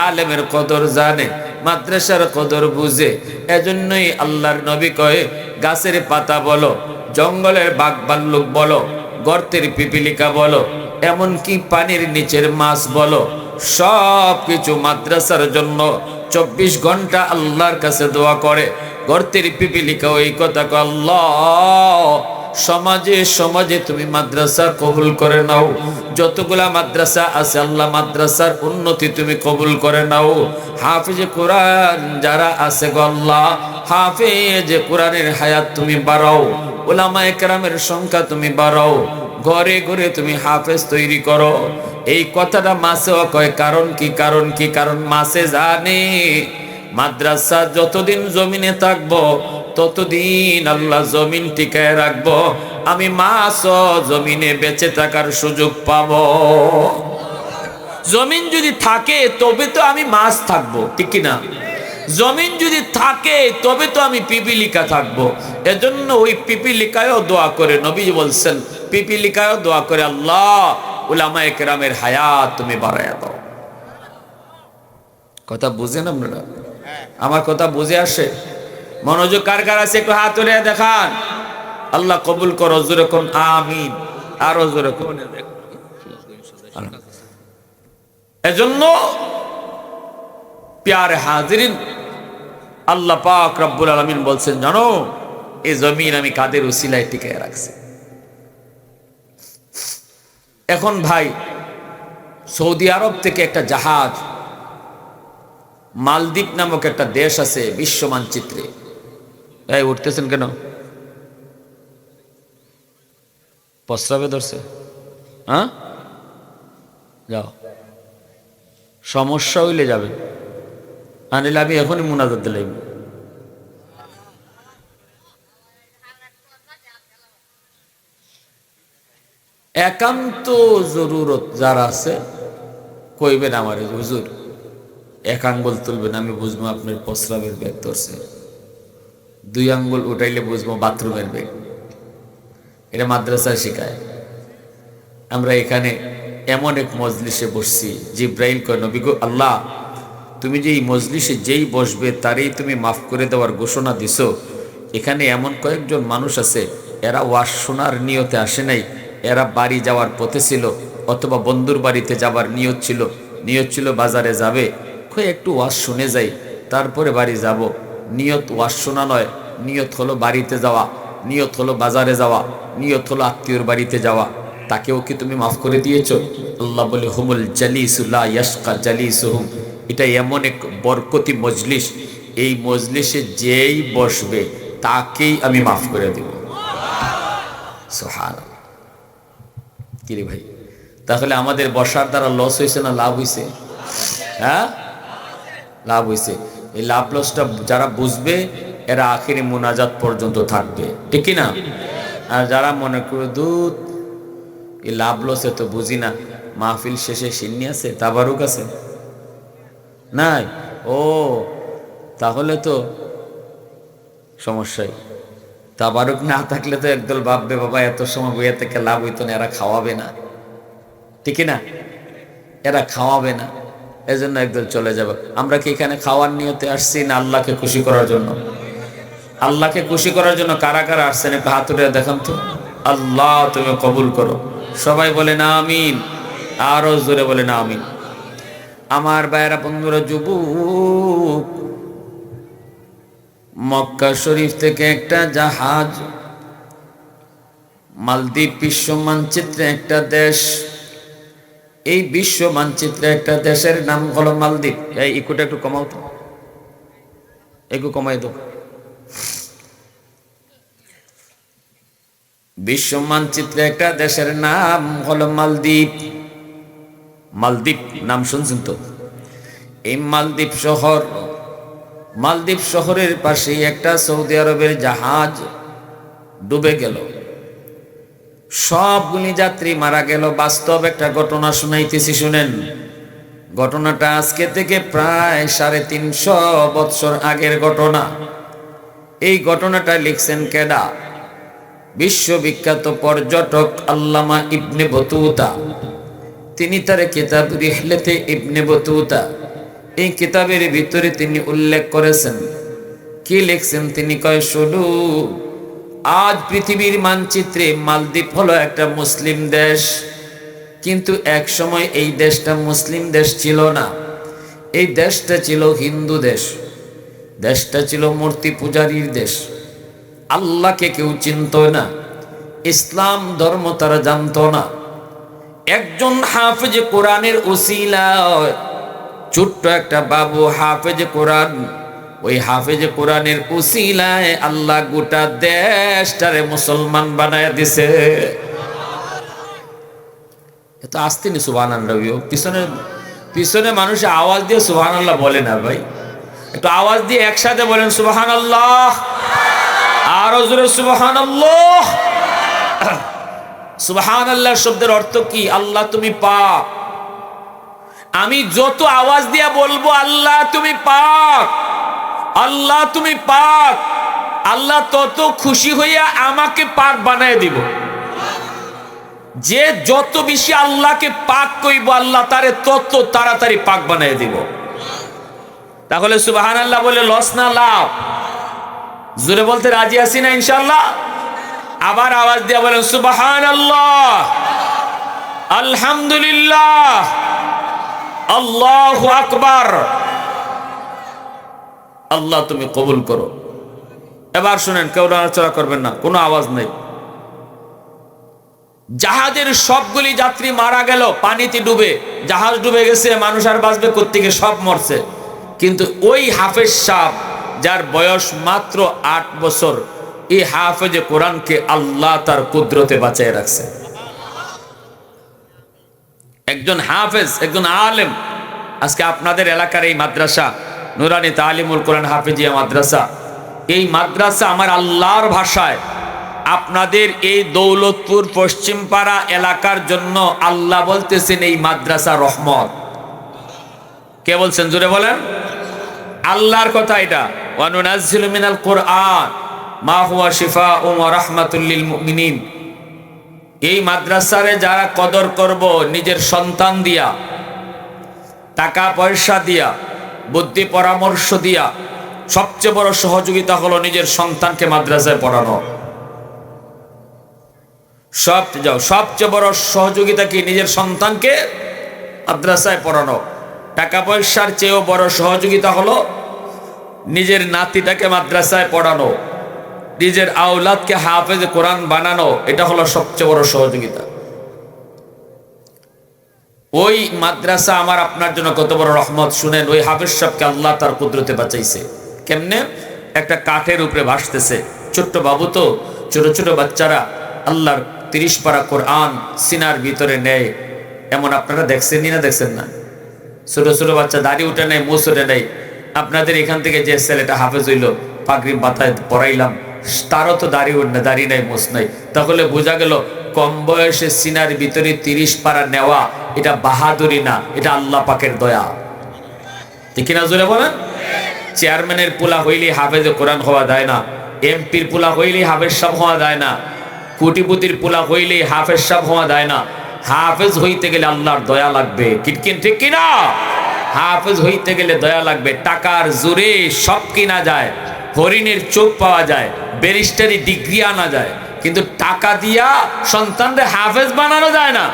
আলেমের কদর জানে, মাদ্রাসার কদর বুঝে। এজন্যই আল্লাহর নবী কয়ে, গাছের পাতা বলো, জঙ্গলের বাঘ ভাল্লুক বলো, গর্তের পিপিলিকা বলো, এমনকি পানির নিচের মাছ বলো, সব কিছু মাদ্রাসার জন্য 24 ঘন্টা আল্লাহর কাছে দোয়া করে। গর্তের পিপিলিকা ওই কথা কয়, আল্লাহ সমাজে সমাজে তুমি মাদ্রাসা কবুল করে নাও, যতগুলা মাদ্রাসা আছে আল্লাহ মাদ্রাসার উন্নতি তুমি কবুল করে নাও। হাফেজে কোরআন যারা আছে গো আল্লাহ, হাফেজে কোরআনের হায়াত তুমি বাড়াও, উলামায়ে কেরামের সংখ্যা তুমি বাড়াও, ঘরে ঘরে তুমি হাফেজ তৈরি করো। এই কথাটা মাসেও কয়, কারণ কি? কারণ কি? কারণ মাসে জানে মাদ্রাসা যতদিন জমিনে থাকবো ততদিন আল্লাহ জমিন টিকায় রাখবো, আমি মাছও জমিনে বেঁচে থাকার সুযোগ পাবো। জমিন যদি থাকে তবে তো আমি মাছ থাকবো, ঠিক কিনা? জমিন যদি থাকে তবে তো আমি পিপিলিকা থাকবো। এজন্য ওই পিপিলিকায়ও দোয়া করে, নবী বলছেন, পিপিলিকায়ও দোয়া করে, আল্লাহ উলামায়ে কেরামের হায়াত তুমি বাড়ায়া দাও। কথা বুঝেন আপনারা? আমার কথা বুঝে আসে? মনোযোগ কার কার আছে একটু হাত তুলে দেখান। আল্লাহ কবুল করো, জোরে কোন আমিন, আরো জোরে কোন। এজন্য প্যারে হাজিরিন, আল্লাহ পাক রব্বুল আলামিন বলছেন, জানো এই জমিন আমি কাদের উসিলায় টিকায় রাখছি। এখন ভাই সৌদি আরব থেকে একটা জাহাজ, মালদ্বীপ নামক একটা দেশ আছে বিশ্ব মানচিত্রে। এই উঠতেছেন কেন? প্রস্রাবে ধরছে? হ্যাঁ, যাও, সমস্যা হইলে যাবে, আনিলে আমি এখনই মুনাজাত দিলাম। একান্ত জরুরত যারা আছে কইবেন আমারে, হুজুর এক আঙ্গুল তুলবেন, আমি বুঝবো আপনার প্রস্রাবের ব্যাগ ধরছে, 2 আঙ্গুল উঠাইলে বুঝবো বাথরুমের ব্যাগ। এটা মাদ্রাসায় শেখায়। আমরা এখানে এমন এক মজলিসে বসছি, জিব্রাইল কয়, নবী গো, আল্লাহ তুমি যে এই মজলিসে যেই বসবে তারই তুমি মাফ করে দেওয়ার ঘোষণা দিছো। এখানে এমন কয়েকজন মানুষ আছে, এরা ওয়াজ শোনার নিয়তে আসে নাই, এরা বাড়ি যাওয়ার পথে ছিল, অথবা বন্ধুর বাড়িতে যাবার নিয়ত ছিল বাজারে যাবে, একটু ওয়াজ শুনে যাই তারপরে বাড়ি যাব। নিয়ত ওয়াজ শোনা নয়, নিয়ত হলো বাড়িতে যাওয়া, নিয়ত হলো বাজারে যাওয়া, নিয়ত হলো আত্মীয়র বাড়িতে যাওয়া। তাকেও কি তুমি মাফ করে দিয়েছো? আল্লাহ বলে, হুমুল জালিসু লা ইয়াশকা জালিসুহুম, এটা এমন এক বরকতি মজলিস, এই মজলিসে যেই বসবে তাকেই আমি মাফ করে দেব। সুবহানাল্লাহ। কি রে ভাই, তাহলে আমাদের বসার দ্বারা লস হয়েছে না লাভ হয়েছে? হ্যাঁ, লাভ হয়েছে। এই লাভ লসটা যারা বুঝবে এরা আখিরি মুনাজাত পর্যন্ত থাকবে, ঠিক কি না? আর যারা মনে করে দুধ এই লাভ লসে তো বুঝি না, মাহফিল শেষে সিন্নি আছে, তাবারুক আছে নাই, ও তাহলে তো সমস্যাই। তাবারুক না থাকলে তো একদল ভাববে, বাবা এত সময় বইয়া থেকে লাভ হইতো না, এরা খাওয়াবে না, ঠিক না? এরা খাওয়াবে না, এজন্য একদল চলে যাবে। আমরা কি এখানে খাওয়ার নিয়তে আসছি না আল্লাহকে খুশি করার জন্য? আল্লাহকে খুশি করার জন্য কারা কারা আসছেন একটু হাত উঠে দেখান তো। আল্লাহ তুমি কবুল করো। সবাই বলে না আমিন, আরো জোরে বলে না আমিন। আমার ভাইয়েরা, বন্ধুরা, যুবক, মক্কা শরীফ থেকে একটা জাহাজ, মালদ্বীপ বিশ্ব মানচিত্রে একটা দেশ, এই বিশ্ব মানচিত্রে একটা দেশের নাম হলো মালদ্বীপ। এই ইকুটা একটু কমাও তো, একটু কমাই দাও। বিশ্ব মানচিত্রে একটা দেশের নাম হলো মালদ্বীপ। মালদ্বীপ নাম শুনছেন তো? এই মালদ্বীপ শহর, মালদ্বীপ শহরের পাশেই একটা সৌদি আরবের জাহাজ ডুবে গেল, সবগুলি যাত্রী মারা গেল। বাস্তব একটা ঘটনা শুনাইতেছি, শুনেন। ঘটনাটা আজকে থেকে প্রায় 350 বৎসর আগের ঘটনা। এই ঘটনাটা লিখছেন কেডা? বিশ্ববিখ্যাত পর্যটক আল্লামা ইবনে বতুতা। তিনি তার কিতাব রিহলাতে ইবনে বতুতা, এই কিতাবের ভিতরে তিনি উল্লেখ করেছেন, কি লিখছেন তিনি? কয়, শুধু আজ পৃথিবীর মানচিত্রে মালদ্বীপ হলো একটা মুসলিম দেশ, কিন্তু এক সময় এই দেশটা মুসলিম দেশ ছিল না। এই দেশটা ছিল হিন্দু দেশ, দেশটা ছিল মূর্তি পূজারীর দেশ। আল্লাহকে কেউ চিনত না, ইসলাম ধর্ম তারা জানত না। একজন হাফেজ কোরআনের উসিলায়, ছোট্ট একটা বাবু হাফেজ কোরআন, ওই হাফেজ কোরআনের উসিলায় আল্লাহ গোটা দেশটারে মুসলমান বানায় দিছে। এত আস্তে নি সুবহানাল্লাহ। পিছনে পিছনে মানুষ আওয়াজ দিয়ে সুবহানাল্লাহ বলে না ভাই, একটু আওয়াজ দিয়ে একসাথে বলেন সুবহানাল্লাহ, আরো জোরে সুবহানাল্লাহ। সুবহানাল্লাহ শব্দের অর্থ কি? আল্লাহ তুমি পাক। আমি যত আওয়াজ দিয়া বলবো আল্লাহ তুমি পাক, আল্লাহ তুমি পাক, আল্লাহ তত খুশি হইয়া আমাকে পাক বানায় দিব। যে যত বেশি আল্লাহকে পাক কইব আল্লাহ তারে তত তাড়াতাড়ি পাক বানায় দিব। তাহলে সুবহানাল্লাহ বলে লস না লাভ? জোরে বলতে রাজি আছি না ইনশাআল্লাহ? আবার আওয়াজ দিয়া বলেন সুবহানাল্লাহ, আলহামদুলিল্লাহ, আল্লাহু আকবার। আল্লাহ তুমি কবুল করো। এবার শুনেন, কেউ নড়াচড়া করবেন না, কোনো আওয়াজ নেই। জাহাজের সবগুলি যাত্রী মারা গেল, পানিতে ডুবে, জাহাজ ডুবে গেছে, মানুষ আর বাঁচবে কোত্থেকে? সব মরছে। কিন্তু ওই হাফেজ সাহেব, যার বয়স মাত্র 8 বছর, এই হাফেজে কোরআনকে আল্লাহ তার কুদরতে বাঁচিয়ে রাখছে। একজন হাফেজ, একজন আলেম। আজকে আপনাদের এলাকার এই মাদ্রাসা নুরানি তালিমুল কোরআন হাফেজিয়া মাদ্রাসা, এই মাদ্রাসা আমার আল্লাহর ভাষায় আপনাদের এই দৌলতপুর পশ্চিমপাড়া এলাকার জন্য আল্লাহ বলতেছেন এই মাদ্রাসা রহমত। কে বলছেন? জোরে বলেন। আল্লাহর কথা এটা। ওয়া নুনাজ্জিলু মিনাল কুরআন মা হুয়া শিফাউন ওয়া রাহমাতুল লিল মুমিনিন। এই মাদ্রাসারে যারা কদর করব, নিজের সন্তান দিয়া, টাকা পয়সা দিয়া, বুদ্ধি পরামর্শ দিয়া, সবচেয়ে বড় সহযোগিতা হলো নিজের সন্তানকে মাদ্রাসায় পড়ানো। সবচেয়ে বড় সহযোগিতা কি? নিজের সন্তানকে মাদ্রাসায় পড়ানো। টাকা পয়সার চেয়েও বড় সহযোগিতা হলো নিজের নাতিটাকে মাদ্রাসায় পড়ানো, নিজের আওলাদকে হাফেজ কোরআন বানানো। এটা হলো সবচেয়ে বড় সহযোগিতা। ওই মাদ্রাসা আমার আপনার জন্য কত বড় রহমত শুনেন। ওই হাফেজ সাহেবকে আল্লাহ তার কুদরতে বাঁচাইছে। কেমনে? একটা কাঠের উপরে ভাসতেছে, ছোট্ট বাবু তো, ছোট ছোট বাচ্চারা আল্লাহর 30 পারা কোরআন সিনার ভিতরে নেয়। এমন আপনারা দেখছেন না? দেখছেন না? ছোট ছোট বাচ্চা দাড়ি উঠে নেয়, মুছ উঠে নেয়। আপনাদের এখান থেকে যে ছেলেটা হাফেজ হইল, পাগড়ি মাথায় পড়াইলাম, তারও তো দাড়ি উঠে, দাড়ি নাই, মুছ নাই। তাহলে বোঝা গেল কম বয়সে সিনার ভিতরে 30 পারা নেওয়া এটা বাহাদুরি না, এটা আল্লাহ পাকের দয়া। ঠিক না? জোরে বলেন। চেয়ারম্যানের পোলা হইলে হাফেজে কোরআন হওয়া যায় না, এমপির পোলা হইলে হাফেজ সাহেব হওয়া যায় না, কোটিপতির পোলা হইলে হাফেজ সাহেব হওয়া যায় না। হাফেজ হইতে গেলে আল্লাহর দয়া লাগবে। ঠিক কিনা? হাফেজ হইতে গেলে দয়া লাগবে। টাকার জোরে সব কিনা যায়, হরিণের চোখ পাওয়া যায়, ব্যারিস্টারি ডিগ্রি আনা যায়, কিন্তু টাকা দিয়া সন্তানরে হাফেজ বানানো যায় না।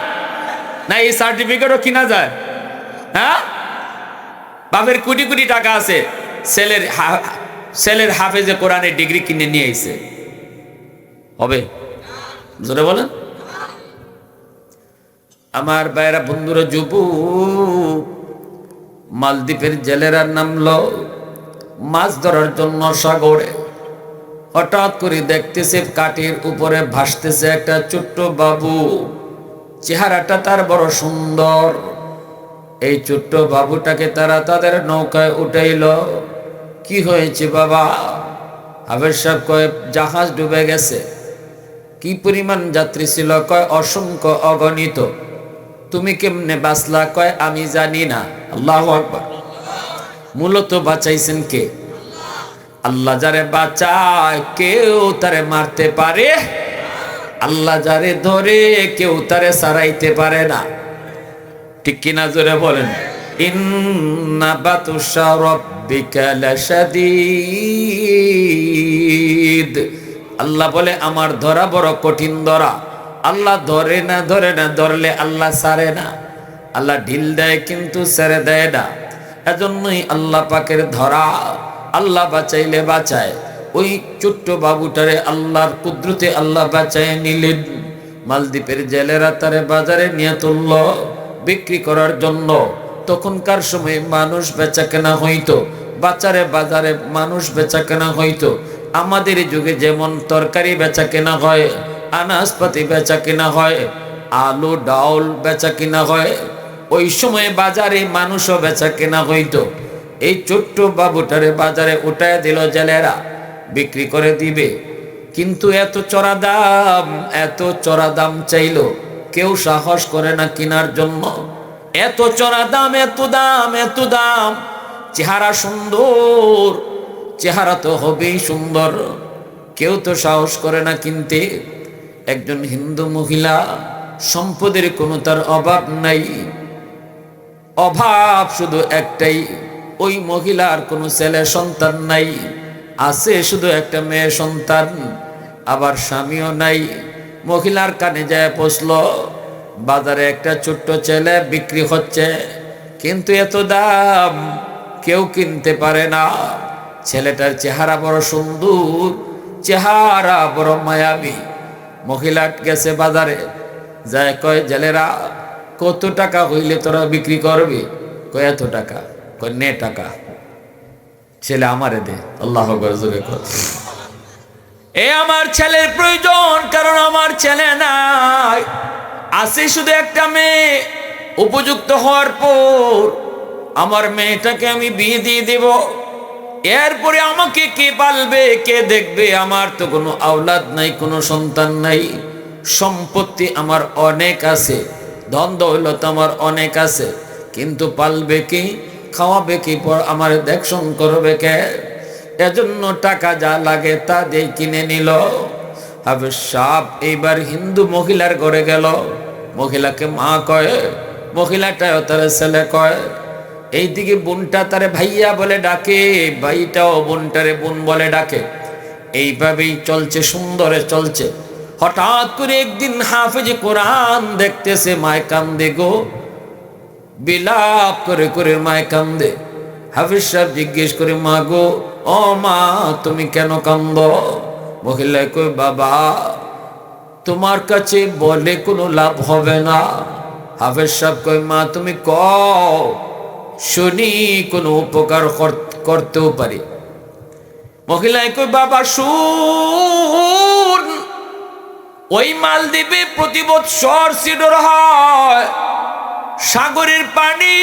না এই সার্টিফিকেটও কিনা যায়? হ্যাঁ, বাপের কোটি কোটি টাকা আছে, ছেলের ছেলের হাফেজে কোরআনে ডিগ্রি কিনে নিয়ে আইছে, হবে? জোরে বলেন। আমার ভাইরা বন্ধুরা, যুবক মালদ্বীপের জেলেরা নামলো মাছ ধরার জন্য সাগরে। হঠাৎ করে দেখতেছে কাঠের উপরে ভাসতেছে একটা ছোট্ট বাবু, চেহারাটা তার বড় সুন্দর। এই ছোট্ট বাবুটাকে তারা তাদের নৌকায় উঠাইল। কি হয়েছে বাবা? হাফেজ সাহেব কয়, জাহাজ ডুবে গেছে। কি পরিমাণ যাত্রী ছিল? কয়, অসংখ্য, অগণিত। তুমি কেমনে বাঁচলা? কয়, আমি জানি না। আল্লাহু আকবার। মূলত বাঁচাইছেন কে? আল্লাহ যারে বাঁচায় কেউ তারে মারতে পারে, আল্লাহ যারে ধরে কেউ তারে সারাইতে পারে না। ঠিক কিনা জোরে বলেন। ইন্না বাতুশা রাব্বিকা লাশাদীদ। আল্লাহ বলে আমার ধরা বড় কঠিন ধরা। আল্লাহ ধরে না, ধরলে আল্লাহ ছাড়ে না। আল্লাহ ঢিল দেয় কিন্তু ছেড়ে দেয় না। এজন্যই আল্লাহ পাকের ধরা। আল্লাহ বাঁচাইলে বাঁচায়। ওই ছোট্ট বাবুটারে আল্লাহর কুদরতে আল্লাহ বাঁচায় নিলেন। মালদ্বীপের জেলেরা তারে বাজারে নিয়ে তুলল বিক্রি করার জন্য। তখনকার সময় মানুষ বেচা কেনা হইতো, বাজারে মানুষ বেচা কেনা হইতো। আমাদের যুগে যেমন তরকারি বেচা কেনা হয়, আনাজপাতি বেচা কেনা হয়, আলু ডাউল বেচা কেনা হয়, ওই সময় বাজারে মানুষও বেচা কেনা হইতো। এই ছোট্ট বাবুটারে বাজারে উঠায় দিল জেলেরা, বিক্রি করে দিবে। কিন্তু এত চড়া দাম চাইলো, কেউ সাহস করে না কেনার জন্য। এত চড়া দাম, এত দাম। চেহারা সুন্দর, চেহারা তো হবেই সুন্দর, কেউ তো সাহস করে না কিনতে। একজন হিন্দু মহিলা, সম্পদের কোনো তার অভাব নাই, অভাব শুধু একটাই, ওই মহিলার কোনো ছেলে সন্তান নাই, আছে শুধু একটা মেয়ে সন্তান, আবার স্বামীও নাই। মহিলার কানে যায় পৌঁছল, বাজারে একটা ছোট্ট ছেলে বিক্রি হচ্ছে, কিন্তু এত দাম কেউ কিনতে পারে না। ছেলেটার চেহারা বড় সুন্দর, চেহারা বড় মায়াবী। মহিলা গেছে বাজারে, যায় কয়, জেলেরা কত টাকা হইলে তোরা বিক্রি করবি? কয়, এত টাকা। কয়, নে টাকা। ছেলে আমারে দে। আল্লাহ জোরে কর। এ আমার ছেলের প্রয়োজন, কারণ আমার ছেলে নাই, আছে শুধু একটা মেয়ে। উপযুক্ত হওয়ার পর আমার মেয়েটাকে আমি বিয়ে দিয়ে দেব। এরপরে আমাকে কে পালবে, কে দেখবে? আমার তো কোনো আওলাদ নাই, কোনো সন্তান নাই। সম্পত্তি আমার অনেক আছে, ধন দৌলত আমার অনেক আছে, কিন্তু পালবে কি, খাওয়াবে কি, পর আমার দেখশন করবে কে? এজন্য টাকা যা লাগে তা দিয়ে কিনে নিল। হাফেজ সাহেব এইবার হিন্দু মহিলার ঘরে গেল। মহিলাকে মা কয়, মহিলাটাও তার ছেলে কয়। এইদিকে বোনটা তারে ভাইয়া বলে ডাকে, ভাইটাও বোনটারে বোন বলে ডাকে। এইভাবেই চলছে, সুন্দরে চলছে। হঠাৎ করে একদিন হাফেজ কোরআন দেখতেছে, মায় কান্দে গো, বিলাপ করে করে মায় কান্দে। হাফেজ সাহেব জিজ্ঞেস করে, মা গো, ও মা তুমি কেন কান্দ? মহিলা কই, বাবা তোমার কাছে বলে কোনো লাভ হবে না। হাফেজ সাহেব কই, মা তুমি কও শুনি, কোনো উপকার করতেও পারি। মহিলায় কই, বাবা শুন, ওই মালদ্বীপে প্রতি বৎসর সিডর হয়। সাগরের পানি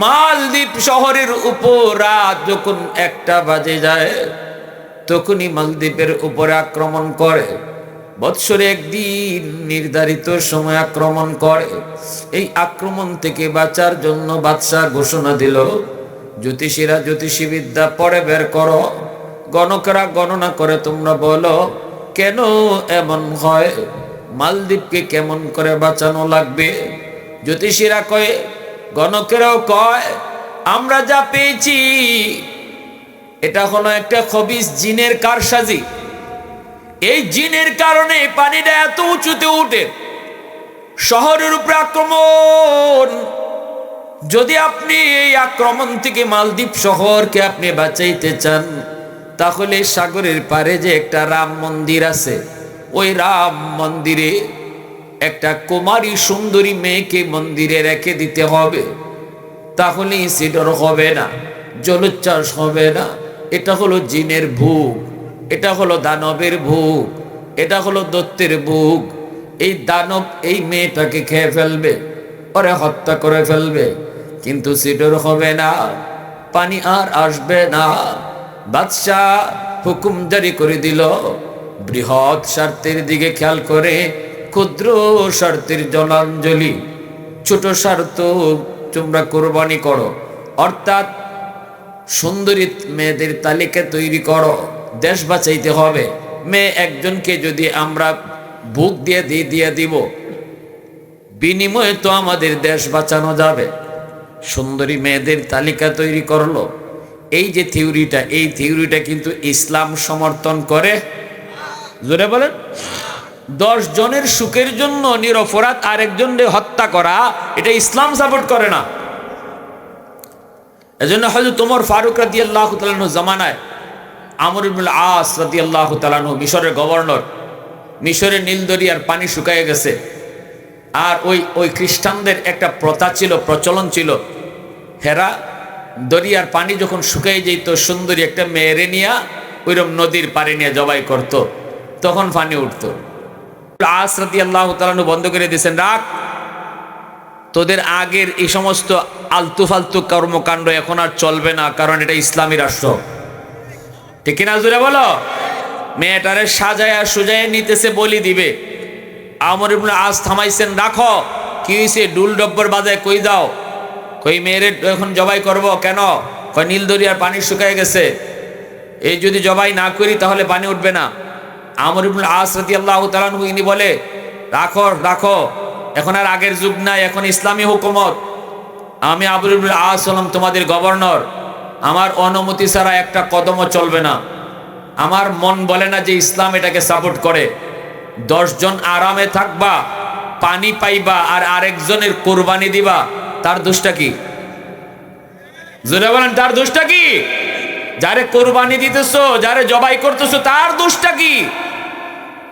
মালদ্বীপ শহরের উপর রাত যখন 1টা বাজে যায়, তখনই মালদ্বীপের উপরে আক্রমণ করে। বৎসরে একদিন নির্ধারিত সময় আক্রমণ করে। এই আক্রমণ থেকে বাঁচার জন্য বাদশাহ ঘোষণা দিল, জ্যোতিষীরা জ্যোতিষীবিদ্যা পড়ে বের করো, গণকেরা গণনা করে তোমরা বলো কেন এমন হয়, মালদ্বীপকে কেমন করে বাঁচানো লাগবে। জ্যোতিষীরা কয়, গণকেরাও কয়, আমরা যা পেয়েছি এটা হলো একটা খবিস জিনের কারসাজি। এই জিনের কারণে পানিটা এত উঁচুতে উঠে, শহরের উপরে আক্রমণ। যদি আপনি এই আক্রমণ থেকে মালদ্বীপ শহরকে আপনি বাঁচাইতে চান, তাহলে সাগরের পারে যে একটা রাম মন্দির আছে, ওই রাম মন্দিরে একটা কুমারী সুন্দরী মেয়েকে মন্দিরে রেখে দিতে হবে, তাহলে সিডর হবে না, জলোচ্ছ্বাস হবে না। এটা হলো জিনের ভোগ, এটা হলো দানবের ভোগ, এটা হলো দত্তের ভোগ। এই দানব এই মেয়েটাকে খেয়ে ফেলবে, ওরে হত্যা করে ফেলবে, কিন্তু সিডর হবে না, পানি আর আসবে না। বাদশাহ হুকুম জারি করে দিল, বৃহৎ স্বার্থের দিকে খেয়াল করে ক্ষুদ্র স্বার্থের জলাঞ্জলি, ছোট স্বার্থ তোমরা কোরবানি করো, অর্থাৎ সুন্দরী মেয়েদের তালিকা তৈরি করো। দেশ বাঁচাইতে হবে, মেয়ে একজনকে যদি আমরা বুক দিয়ে দিব, বিনিময়ে তো আমাদের দেশ বাঁচানো যাবে। সুন্দরী মেয়েদের তালিকা তৈরি করলো। এই যে থিওরিটা, এই থিওরিটা কিন্তু ইসলাম সমর্থন করে। জোরে বলেন। 10 জনের সুখের জন্য নিরপরাধ আরেকজনকে হত্যা করা, এটা ইসলাম সাপোর্ট করে না। এজন্য হযরত ওমর ফারুক রাদিয়াল্লাহু তাআলা আনহু জামানায় আমর ইবনুল আস রাদিয়াল্লাহু তাআলা আনহু মিশরের গভর্নর, মিশরের নীল দরিয়ার পানি শুকিয়ে গেছে, আর ওই খ্রিস্টানদের একটা প্রথা ছিল, প্রচলন ছিল, হেরা দরিয়ার পানি যখন শুকিয়ে যেত, সুন্দরী একটা মেয়েরে নিয়ে ওইরকম নদীর পাড়ে নিয়ে জবাই করত, তখন পানি উঠত। আস রাদিয়াল্লাহু তাআলা আনহু বন্ধ করে দিয়েছেন, রাখ, তোদের আগের এই সমস্ত আলতু ফালতু কর্মকাণ্ড এখন আর চলবে না, কারণ এটা ইসলামী রাষ্ট্র। ঠিক কিনা জোরে বলো। মেয়েটারে সাজায়া সুজায়া নিতেছে, বলি দিবে। আমর ইবনে আস থামাইছেন, রাখো, কি হয়েছে, ডুল ডব্বর বাজায় কই দাও, কই মেয়েরে এখন জবাই করব কেন, কই নীল দরিয়ার পানি শুকিয়ে গেছে, এই যদি জবাই না করি তাহলে পানি উঠবে না। আমর ইবনে আস রাদিয়াল্লাহু তাআলা আনহু ইনি বলে, রাখো রাখো, এখন আর আগের যুগ নাই, এখন ইসলামী হুকুমত, আমি আবু ইবনে আস হলাম তোমাদের গভর্নর, আমার অনুমতি ছাড়া একটা কদমও চলবে না। আমার মন বলে না যে ইসলাম এটাকে সাপোর্ট করে। 10 জন আরামে থাকবা, পানি পাইবা, আর আরেকজনের কোরবানি দিবা, তার দোষটা কি? জোরে বলেন, তার দোষটা কি? যারে কোরবানি দিতেছো, যারে জবাই করতেছো, তার দোষটা কি?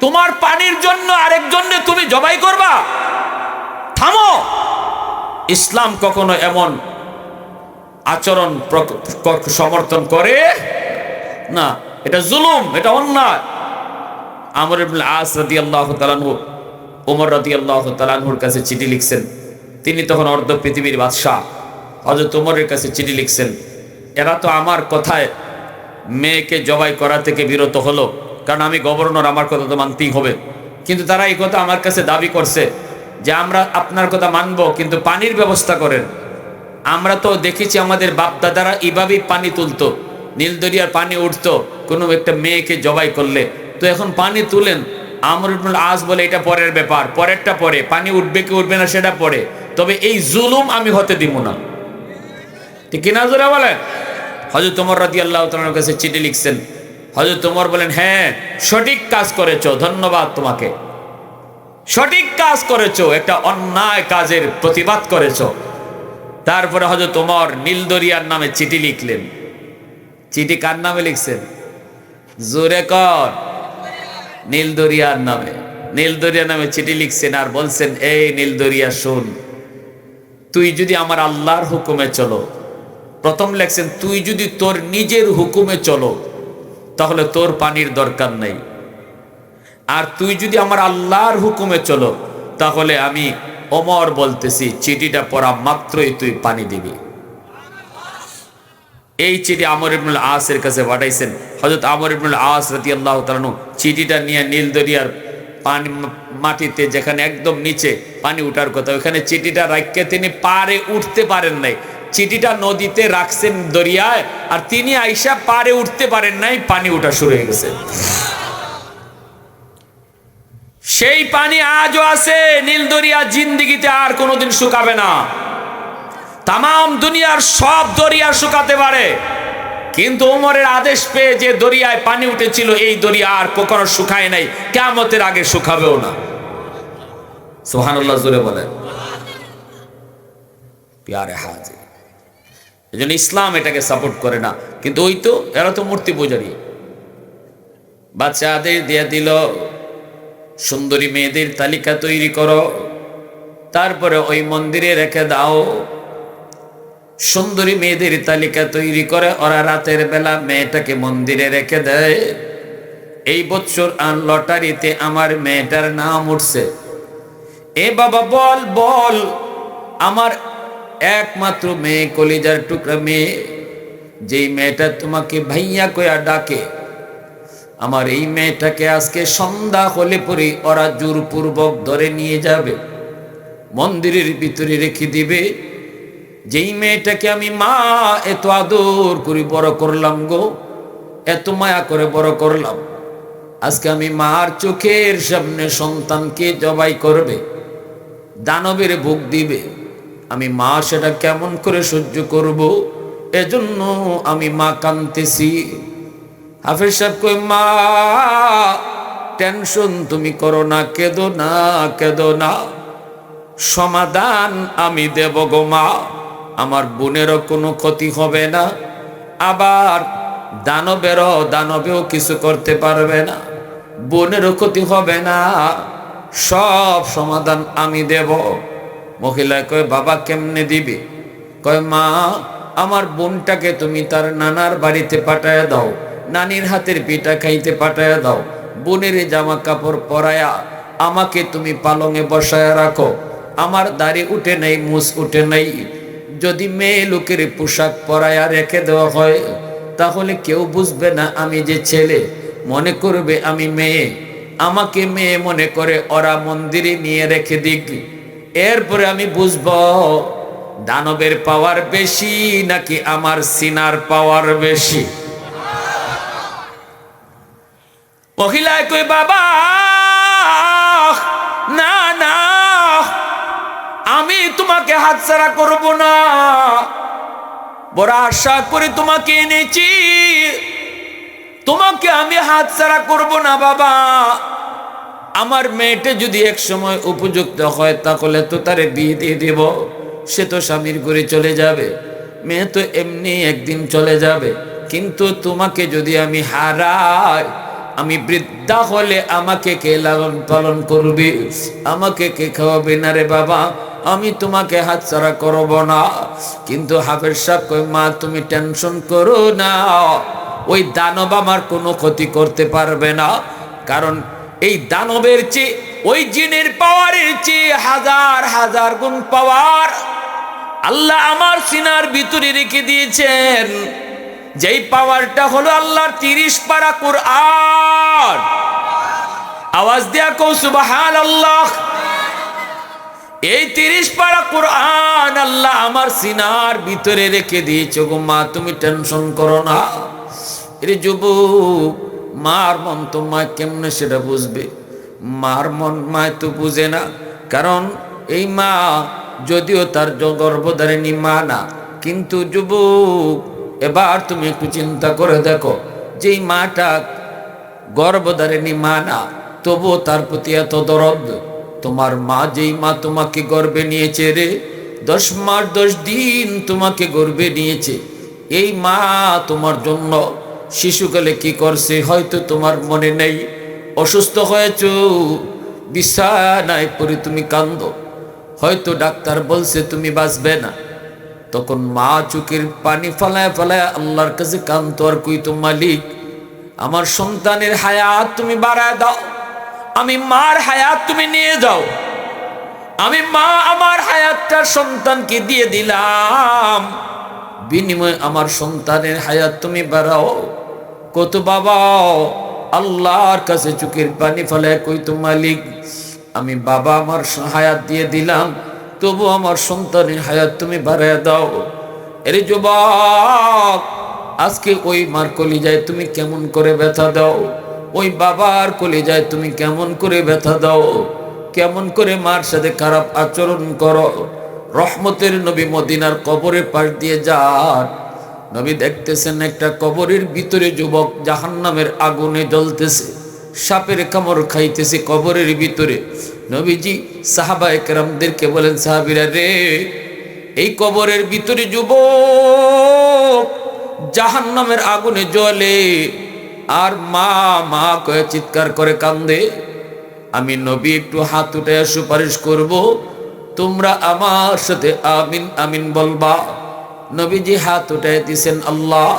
তোমার পানির জন্য আরেকজনকে তুমি জবাই করবা? থামো। ইসলাম কখনো এমন আচরণ সমর্থন করে না, এটা জুলুম, এটা অন্যায়। আমর ইবনে আস রাদিয়াল্লাহু তাআলা আনহু ওমর রাদিয়াল্লাহু তাআলা আনহুর কাছে চিঠি লিখছেন। তিনি তখন অর্ধ পৃথিবীর বাদশাহ, হযরত ওমরের কাছে চিঠি লিখছেন, এরা তো আমার কথায় মেয়েকে জবাই করা থেকে বিরত হলো, কারণ আমি গভর্নর, আমার কথা তো মানতেই হবে, কিন্তু তারা এই কথা আমার কাছে দাবি করছে যে আমরা আপনার কথা মানব, কিন্তু পানির ব্যবস্থা করেন। আমরা তো দেখেছি আমাদের বাপ দাদারা এইভাবেই পানি তুলতো, নীল দরিয়ার পানি উঠতো কোনো একটা মেয়েকে জবাই করলে, তো এখন পানি তুলেন। আমর ইবনুল আস বলে, এটা পরের ব্যাপার, পরেরটা পরে, পানি উঠবে কি উঠবে না সেটা পরে, তবে এই জুলুম আমি হতে দিব না। ঠিক কিনা জোরে বলেন। হযরত ওমর রাদিয়াল্লাহু তাআলার কাছে চিঠি লিখছেন। হযরত ওমর বলেন, হ্যাঁ সঠিক কাজ করেছো, ধন্যবাদ তোমাকে, সঠিক কাজ করেছো, একটা অন্যায় কাজের প্রতিবাদ করেছো। তারপরে হযরত ওমর নীল দরিয়ার নামে চিঠি লিখলেন। চিঠি কার নামে লিখছেন? জোরে কর। নীল দরিয়ার নামে। নীল দরিয়ার নামে চিঠি লিখছেন আর বলছেন, এই নীল দরিয়া শোন, তুই যদি আমার আল্লাহর হুকুমে চলো, প্রথম লেখছেন, তুই যদি তোর নিজের হুকুমে চলো তাহলে তোর পানির দরকার নাই, আর তুই যদি আমার আল্লাহর হুকুমে চলো তাহলে আমি ওমর বলতেছি, চিঠিটা পড়া মাত্রই তুই পানি দিবি। এই চিঠি আমর ইবনুল আসের কাছে পাঠাইছেন। হযরত আমর ইবনুল আস রাদিয়াল্লাহু তাআলা আনহু চিঠিটা নিয়ে নীল দরিয়ার পানি মাটিতে, যেখানে একদম নিচে পানি উঠার কথা, ওখানে চিঠিটা রাখতে তিনি পারে উঠতে পারেন নাই, চিঠিটা নদীতে রাখছেন দরিয়ায়, আর তিনি আইসা পারে উঠতে পারেন নাই, পানি উঠা শুরু হয়ে গেছে। সেই পানি আজও আছে নীল দরিয়া, জিন্দেগিতে আর কোনোদিন শুকাবে না। তামাম দুনিয়ার সব দরিয়া শুকাতে পারে, কিন্তু ওমরের আদেশ পেয়ে যে দরিয়ায় পানি উঠেছিল, এই দরিয়া আর কখনো শুকায় নাই, কিয়ামতের আগে শুকাবেও না। সুবহানাল্লাহ জোরে বলেন। প্যারে হাজির, এজন্য ইসলাম এটাকে সাপোর্ট করে না, কিন্তু ওই তো এরা তো মূর্তি পূজারী, বাচ্চা আদেশ দিয়ে দিল, সুন্দরী মেয়েদের তালিকা তৈরি করো, তারপরে ওই মন্দিরে রেখে দাও। সুন্দরী মেয়েদের তালিকা তৈরি করে ওরা রাতের বেলা মেয়েটাকে মন্দিরে রেখে দেয়। এই বছর আর লটারিতে আমার মেয়েটার নাম উঠছে। এ বাবা বল বল, আমার একমাত্র মেয়ে, কলিজার টুকরা মেয়ে, যেই মেয়েটা তোমাকে ভাইয়া কয়া ডাকে, আমার এই মেয়েটাকে আজকে সন্ধ্যা হলে পরে ওরা জোরপূর্বক ধরে নিয়ে যাবে, মন্দিরের ভিতরে রেখে দিবে। যেই মেয়েটাকে আমি মা এত আদর করে বড় করলাম গো, এত মায়া করে বড় করলাম, আজকে আমি মার চোখের সামনে সন্তানকে জবাই করবে, দানবের ভোগ দিবে, আমি মা সেটা কেমন করে সহ্য করব? এজন্য আমি মা কাঁদতেছি। হাফেজ সাহেব কই, মা টেনশন তুমি করো না, কেঁদো না, কেঁদো না, সমাধান আমি দেব গো মা, আমার বোনেরও কোনো ক্ষতি হবে না, আবার দানবেও কিছু করতে পারবে না, বোনেরও ক্ষতি হবে না, সব সমাধান আমি দেব। মহিলা কয়, বাবা কেমনে দিবি? কয়, মা আমার বোনটাকে তুমি তার নানার বাড়িতে পাঠায় দাও, নানির হাতের পিঠা খাইতে পাঠায় দাও, বোনের জামা কাপড় পরায়া আমাকে তুমি পালঙে বসায় রাখো, আমার দাড়ি উঠে নাই, মুছ উঠে নাই, যদি মেয়ে লোকের পোশাক পরায়া রেখে দেওয়া হয় তাহলে কেউ বুঝবে না আমি যে ছেলে, মনে করবে আমি মেয়ে, আমাকে মেয়ে মনে করে ওরা মন্দিরে নিয়ে রেখে দিক, এরপরে আমি বুঝব দানবের পাওয়ার বেশি নাকি আমার সিনার পাওয়ার বেশি। মহিলায় কই, বাবা না না, আমি তোমাকে হাতছাড়া করব না, বড় আশা করে তোমাকে এনেছি, তোমাকে আমি হাতছাড়া করব না বাবা। আমার মেয়েটা যদি এক সময় উপযুক্ত হয় তাহলে তো তারে বিয়ে দিয়ে দেব, সে তো স্বামীর ঘরে চলে যাবে, মেয়ে তো এমনি একদিন চলে যাবে, কিন্তু তোমাকে যদি আমি হারাই, আমি বৃদ্ধা হলে আমাকে কে লালন পালন করবে, আমাকে কে খাওয়াবে না রে বাবা, আমি তোমাকে হাতছাড়া করব না। কিন্তু হাফেজ সাহেব কই, মা তুমি টেনশন করো না, ওই দানব আমার কোনো ক্ষতি করতে পারবে না, কারণ এই দানবের চেয়ে ওই জিনের পাওয়ারের চেয়ে হাজার হাজার গুণ পাওয়ার আল্লাহ আমার সিনার ভিতরে রেখে দিয়েছেন, যেই পাওয়ারটা হলো আল্লাহর 30 পারা কুরআন। আওয়াজ দেয়া কও সুবহানাল্লাহ। এই 30 পারা কুরআন আল্লাহ আমার সিনার ভিতরে রেখে দিয়েছে গো মা, তুমি টেনশন করো না। এর যুবক, মার মন তো মা কেমনে সেটা বুঝবে? মার মন মা তো বুঝে না, কারণ এই মা যদিও তার গর্ভধারিণী মা না, কিন্তু যুবক এবার তুমি একটু চিন্তা করে দেখো, যেই মাটা গর্ভধারিণী মা না, তবুও তার প্রতি এত দরদ। তোমার মা, যেই মা তোমাকে গর্ভে নিয়েছে রে, 10 মাস 10 দিন তোমাকে গর্ভে নিয়েছে, এই মা তোমার জন্য শিশুকালে কি করছে হয়তো তোমার মনে নেই। অসুস্থ হয়েছ, বিছানায় পড়ে তুমি কান্দো, হয়তো ডাক্তার বলছে তুমি বাঁচবে না, তখন মা চোখের পানি ফালায় ফালায় আল্লাহর কাছে কান্দতো আর কইতো, মালিক আমার সন্তানের হায়াত তুমি বাড়ায় দাও, আমি মার হায়াত তুমি নিয়ে যাও, আমি মা আমার হায়াতটা সন্তানকে দিয়ে দিলাম, বিনিময়ে আমার সন্তানের হায়াত তুমি বাড়াও। কত বাবা আল্লাহর কাছে চোখের পানি ফেলে কইতো, মালিক আমি বাবা আমার হায়াত দিয়ে দিলাম, তবু আমার সন্তানের হায়াত তুমি বাড়ায় দাও। এর যুবক, আজকে ওই মার কলিজায় তুমি কেমন করে ব্যথা দাও, ওই বাবার কলিজায় তুমি কেমন করে ব্যথা দাও, কেমন করে মার সাথে খারাপ আচরণ করো। রহমতের নবী মদিনার কবরের পাশ দিয়ে যান, নবী দেখতেছেন একটা কবরের ভিতরে যুবক জাহান্নামের আগুনে জ্বলতেছে, সাপের কামড় খাইতেছে কবরের ভিতরে। নবীজি সাহাবায়ে কেরামদেরকে বলেন, সাহাবীরা রে, এই কবরের ভিতরে যুবক জাহান্নামের আগুনে জ্বলে, আর মা মা কয়ে চিৎকার করে কান্দে। আমি নবী একটু হাত উঠে সুপারিশ করব, তোমরা আমার সাথে আমিন আমিন বলবা। নবীজি হাত উঠে দিছেন, আল্লাহ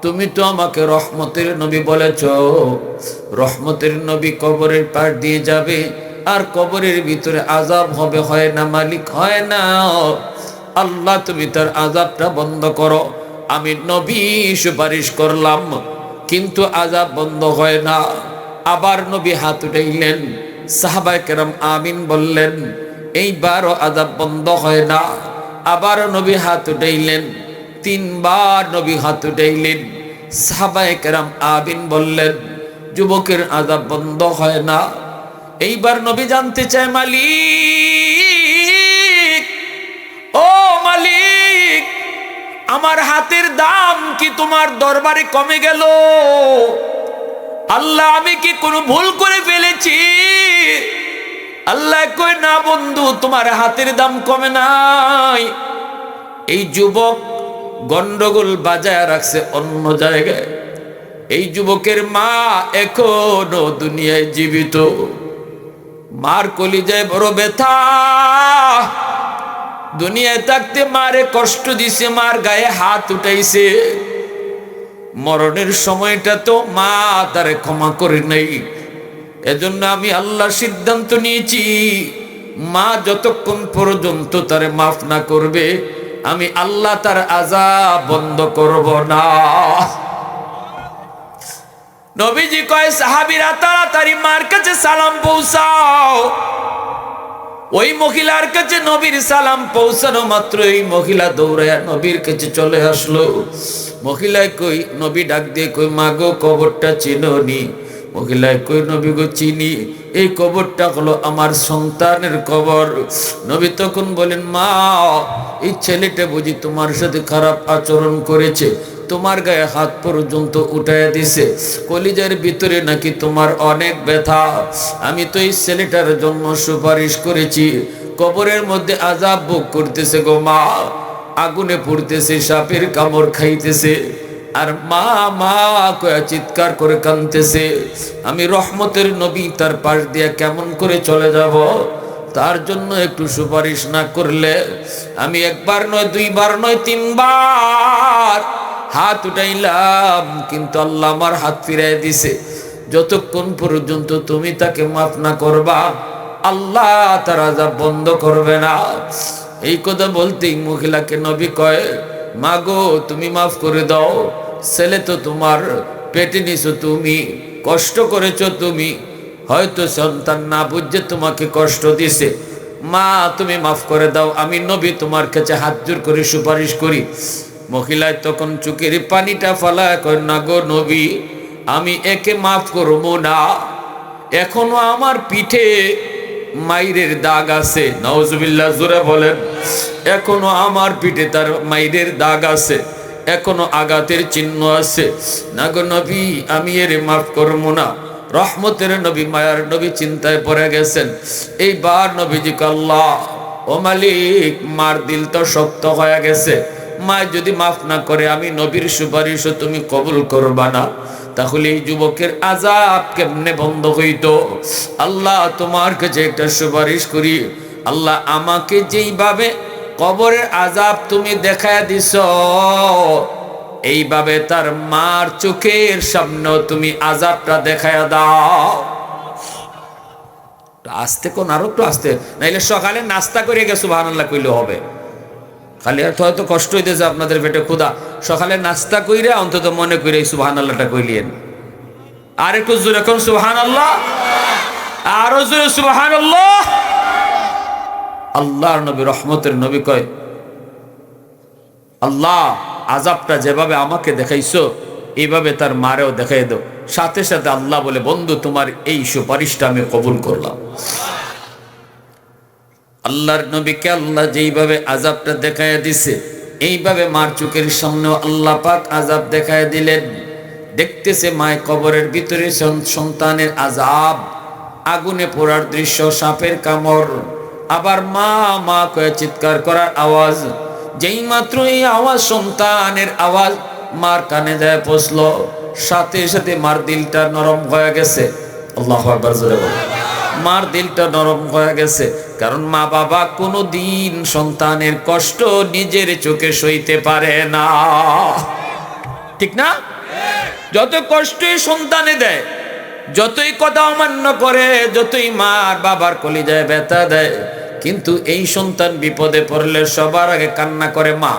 তুমি তো আমাকে রহমতের নবী বলেছ, রহমতের নবী কবরের পার দিয়ে যাবে আর কবরের ভিতরে আযাব হবে, হয় না মালিক, হয় না। আল্লাহ তুমি তার আযাবটা বন্ধ করো। আমি নবী সুপারিশ করলাম, কিন্তু আযাব বন্ধ হয় না। আবার নবী হাত উঠাইলেন, সাহাবায়ে কেরাম আমিন বললেন, এইবারও আযাব বন্ধ হয় না। আবার নবী হাত উঠাইলেন, 3 বার নবী হাত উঠাইলেন, সাহাবায়ে কেরাম আমিন বললেন, যুবকের আযাব বন্ধ হয় না। এইবার নবী জানতে চায়, মালিক, ও মালিক, আমার হাতের দাম কি তোমার দরবারে কমে গেল? আল্লাহ আমি কি কোনো ভুল করে ফেলেছি? আল্লাহ কয়, না বন্ধু, তোমার হাতের দাম কমে নাই। এই যুবক গন্ডগোল বাজায় রাখছে অন্য জায়গায়। এই যুবকের মা এখনো দুনিয়ায় জীবিত। মার কলিজায় বড় ব্যথা। দুনিয়ায় থাকতে মারে কষ্ট দিছে, মার গায়ে হাত উঠাইছে। মরণের সময়টা তো মা তারে ক্ষমা করে নাই। এজন্য আমি আল্লাহ সিদ্ধান্ত নিয়েছি, মা যতক্ষণ পর্যন্ত তারে মাফ না করবে, আমি আল্লাহ তার আযাব বন্ধ করব না। নবীজি কয়, সাহাবীরা তাড়াতাড়ি মার কাছে সালাম পৌঁছাও। ওই মহিলার কাছে নবীর সালাম পৌঁছানো মাত্র এই মহিলা দৌড়ায় নবীর কাছে চলে আসলো। মহিলায় কই, নবী ডাক দিয়ে কই, মা গো, কবরটা চিনোনি? মহিলায় কই, নবী গো চিনি, এই কবরটা হলো আমার সন্তানের কবর। নবী তখন বলেন, মা, এই ছেলেটা বুঝি তোমার সাথে খারাপ আচরণ করেছে, তোমার গায়ে হাত পর্যন্ত উঠায় দিছে, কলিজার ভিতরে নাকি তোমার অনেক ব্যথা। আমি তো এই ছেলেটার জন্য সুপারিশ করেছি, কবরের মধ্যে আযাব ভোগ করতেছে গো মা, আগুনে পুড়তেছে, সাপের কামড় খাইতেছে, আর মা মা কয়া চিৎকার করে কাঁদতেছে। আমি রহমতের নবী তার পাশ দিয়ে কেমন করে চলে যাব? তার জন্য একটু সুপারিশ না করলে আমি 1 বার নয়, 2 বার নয়, 3 বার হাত উঠাইলাম, কিন্তু আল্লাহ আমার হাত ফিরাই দিছে। যতক্ষণ পর্যন্ত তুমি তাকে মাফ না করবা, আল্লাহ তার আযাব বন্ধ করবে না। এই কথা বলতেই মহিলাকে নবী কয়, মা গো, তুমি মাফ করে দাও, ছেলে তো তোমার, পেটে নিছো তুমি, কষ্ট করেছো তুমি, হয়তো সন্তান না বুঝে তোমাকে কষ্ট দিছে, মা তুমি মাফ করে দাও, আমি নবী তোমার কাছে হাত জোর করে সুপারিশ করি। মহিলায় তখন চোখের পানিটা ফালায় কয়, না গো নবী, আমি একে মাফ করবো না, এখনো আমার পিঠে মাইরের দাগ আছে। নাউজুবিল্লাহ, জোরে বলেন। এখনো আমার পিঠে তার মাইরের দাগ আছে, এখনো আঘাতের চিহ্ন আছে। না গো নবী, আমি এর মাফ করবো না। রহমতের নবী, মায়ার নবী চিন্তায় পড়ে গেছেন। এইবার নবীজি আল্লাহ, ও মালিক, মার দিল তো শক্ত হয়ে গেছে, মা যদি মাফ না করে আমি নবীর সুপারিশও তুমি কবুল করবা না, তাহলে এই যুবকের আযাব কেমনে বন্ধ হইতো? আল্লাহ তোমার কাছে একটা সুপারিশ করি, আল্লাহ আমাকে যেইভাবে কবরের আযাব তুমি দেখায় দিছ, এইভাবে তার মার চোখের সামনে তুমি আযাবটা দেখায় দাও। আস্তে কোন, আরো একটু আস্তে, নাইলে সকালে নাস্তা করে গিয়ে সুবহানাল্লাহ কইলে হবে। খালি আর হয়তো কষ্ট হইতেছে আপনাদের পেটে ক্ষুধা, সকালে নাস্তা কইরা অন্তত মনে করে সুবহানাল্লাহটা কইলেন। আর একটু জোরে কোন সুবহানাল্লাহ, আরো জোরে সুবহানাল্লাহ। আল্লাহর নবী, রহমতের নবী কয়, আল্লাহ আযাবটা যেভাবে আমাকে দেখাইছো, এইভাবে তার মারেও দেখাই দাও। সাথে সাথে আল্লাহ বলে, বন্ধু তোমার এই সুপারিশটা আমি কবুল করলাম। আল্লাহর নবীকে আল্লাহ যেইভাবে আযাবটা দেখায় দিছে, এইভাবে মার চোখের সামনে আল্লাহ পাক আযাব দেখায় দিলেন। দেখতেছে মায় কবরের ভিতরে সন্তানের আযাব, আগুনে পোড়ার দৃশ্য, সাপের কামড়, আবার মা মা কয়ে চিৎকার করার আওয়াজ। যেই মাত্র এই আওয়াজ, সন্তানের আওয়াজ মার কানে যায় পৌঁছলো, সাথে সাথে মার দিলটা নরম হয়ে গেছে। আল্লাহু আকবার জোরে বলেন। মার দিলটা নরম হয়ে গেছে, কারণ মা বাবা কোনো দিন সন্তানের কষ্ট নিজের চোখে সইতে পারে না, ঠিক না? যত কষ্টই সন্তানে দেয়, যতই কথা অমান্য করে, যতই মার বাবার কলিজায় ব্যথা দেয়, কিন্তু এই সন্তান বিপদে পড়লে সবার আগে কান্না করে মা,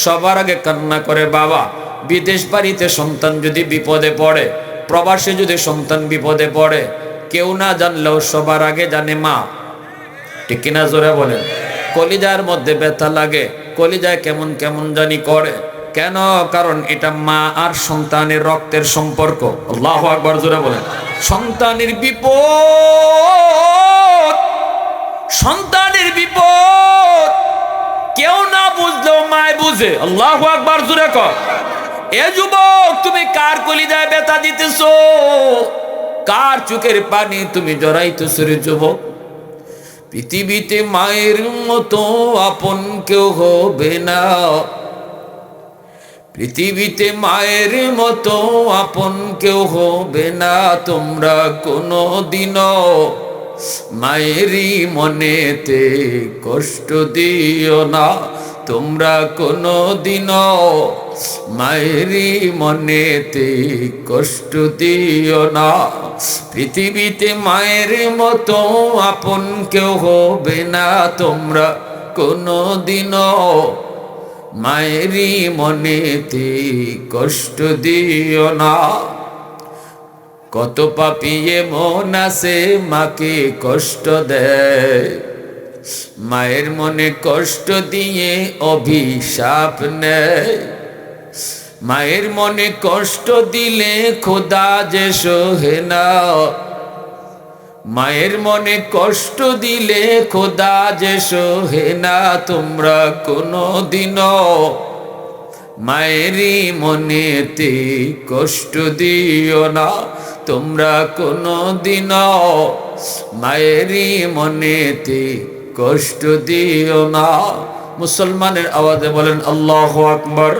সবার আগে কান্না করে বাবা। বিদেশ বাড়িতে সন্তান যদি বিপদে পড়ে, প্রবাসে যদি সন্তান বিপদে পড়ে, কেউ না জানলেও সবার আগে জানে মা, ঠিক কিনা জোরে বলেন? কলিজার মধ্যে ব্যথা লাগে, কলিজায় কেমন কেমন জানি করে, কেন? কারণ এটা মা আর সন্তানের রক্তের সম্পর্ক। আল্লাহু আকবার জোরে বলেন। সন্তানের বিপদ, সন্তানের বিপদ কেউ না বুঝলেও মায় বুঝে। আল্লাহু আকবার জোরে কর। এ যুবক, তুমি কার কলিজায় ব্যথা দিতেছো? কার চোখের পানি তুমি জড়াইতেছো রে যুবক? পৃথিবীতে মায়ের মতো আপন কেউ হবে না, পৃথিবীতে মায়ের মতো আপন কেউ হবে না। তোমরা কোনো দিনও মায়েরই মনেতে কষ্ট দিও না, তোমরা কোনো দিনও মায়েরই মনেতে কষ্ট দিও না। পৃথিবীতে মায়ের মতো আপন কেউ হবে না, তোমরা কোনো দিনও মায়েরই মনেতে কষ্ট দিও না। কত পাপিয়ে মন আছে মাকে কষ্ট দেয়, মায়ের মনে কষ্ট দিয়ে অভিশাপ নেয়। মায়ের মনে কষ্ট দিলে খোদা যে সহে না, মায়ের মনে কষ্ট দিলে খোদা যে সহে না। তোমরা কোনো দিনও মায়েরই মনেতে কষ্ট দিও না, তোমরা কোনো দিনও মায়েরই মনেতে কষ্ট দিও না। মুসলমানের আওয়াজে বলেন আল্লাহু আকবার।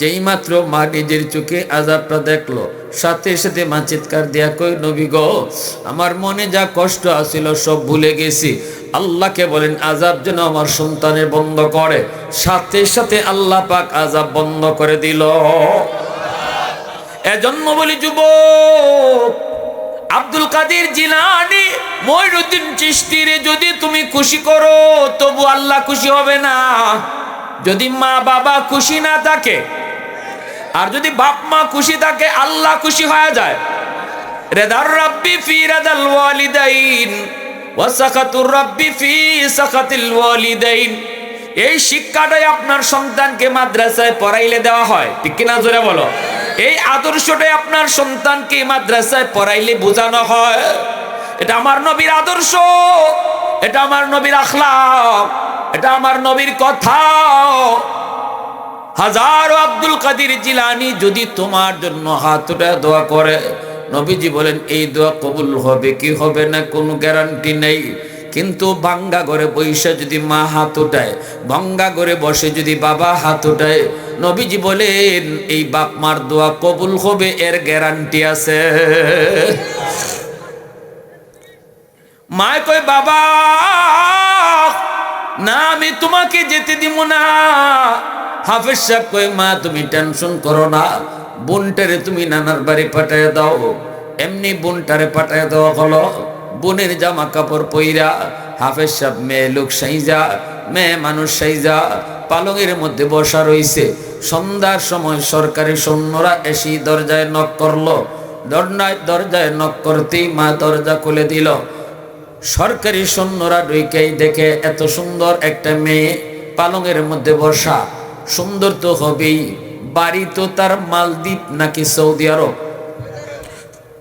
যেই মাত্র মা নিজের চোখে আযাবটা দেখলো, সাথে সাথে মা চিৎকার দিয়া কই, নবী গো, আমার মনে যা কষ্ট আছিল সব ভুলে গেছি। আল্লাহকে বলেন আযাব যেন আমার সন্তানের বন্ধ করে। সাথে সাথে আল্লাহ পাক আযাব বন্ধ করে দিল। এজন্য বলি যুবক, আব্দুল কাদের জিলানী, মঈনুদ্দিন চিশতিরে যদি তুমি খুশি করো, তবু আল্লাহ খুশি হবে না। যদি মা বাবা খুশি না থাকে, আর যদি বাপ মা খুশি থাকে, আল্লাহ খুশি হয়ে যায়। রেদার রাব্বি ফি রাদাল ওয়ালিদাইন ওয়া সাকাতুর রাব্বি ফি সাকাতিল ওয়ালিদাইন। এই শিক্ষাটাই আপনার সন্তানকে মাদ্রাসায় পড়াইলে দেওয়া হয়, ঠিক কিনা জোরে বলো? এই আদর্শটাই আপনার সন্তানকে মাদ্রাসায় পড়াইলে বোঝানো হয়। এটা আমার নবীর আদর্শ, এটা আমার নবীর আখলাক, এটা আমার নবীর কথা। হাজারো আব্দুল কাদের জিলানী যদি তোমার জন্য হাত উঠায় দোয়া করে, নবীজি বলেন এই দোয়া কবুল হবে কি হবে না কোনো গ্যারান্টি নেই। কিন্তু ভাঙ্গা ঘরে বসে যদি মা হাত উঠায়, ভাঙ্গা ঘরে বসে যদি বাবা হাত উঠায়, নবীজি বলেন এই বাপ মার দোয়া কবুল হবে, এর গ্যারান্টি আছে। মা কই, বাবা না, আমি তোমাকে যেতে দিব না। হাফেজ সাহেব কই, মা তুমি টেনশন করো না, বোনটারে তুমি নানার বাড়ি পাঠায় দাও। এমনি বোনটারে পাঠায় দেওয়া হলো। বোনের জামা কাপড় পইরা হাফেজ সাহেব মেয়ে লোক সাইজা, মেয়ে মানুষ সাইজা পালঙের মধ্যে বসা রইছে। সন্ধ্যার সময় সরকারি সৈন্যরা এসে দরজায় নক করলো। দরজায় নক করতেই মা দরজা খুলে দিল। সরকারি সৈন্যরা ঢুকেই দেখে এত সুন্দর একটা মেয়ে পালঙের মধ্যে বসা। সুন্দর তো হবেই, বাড়ি তো তার মালদ্বীপ নাকি সৌদি আরব।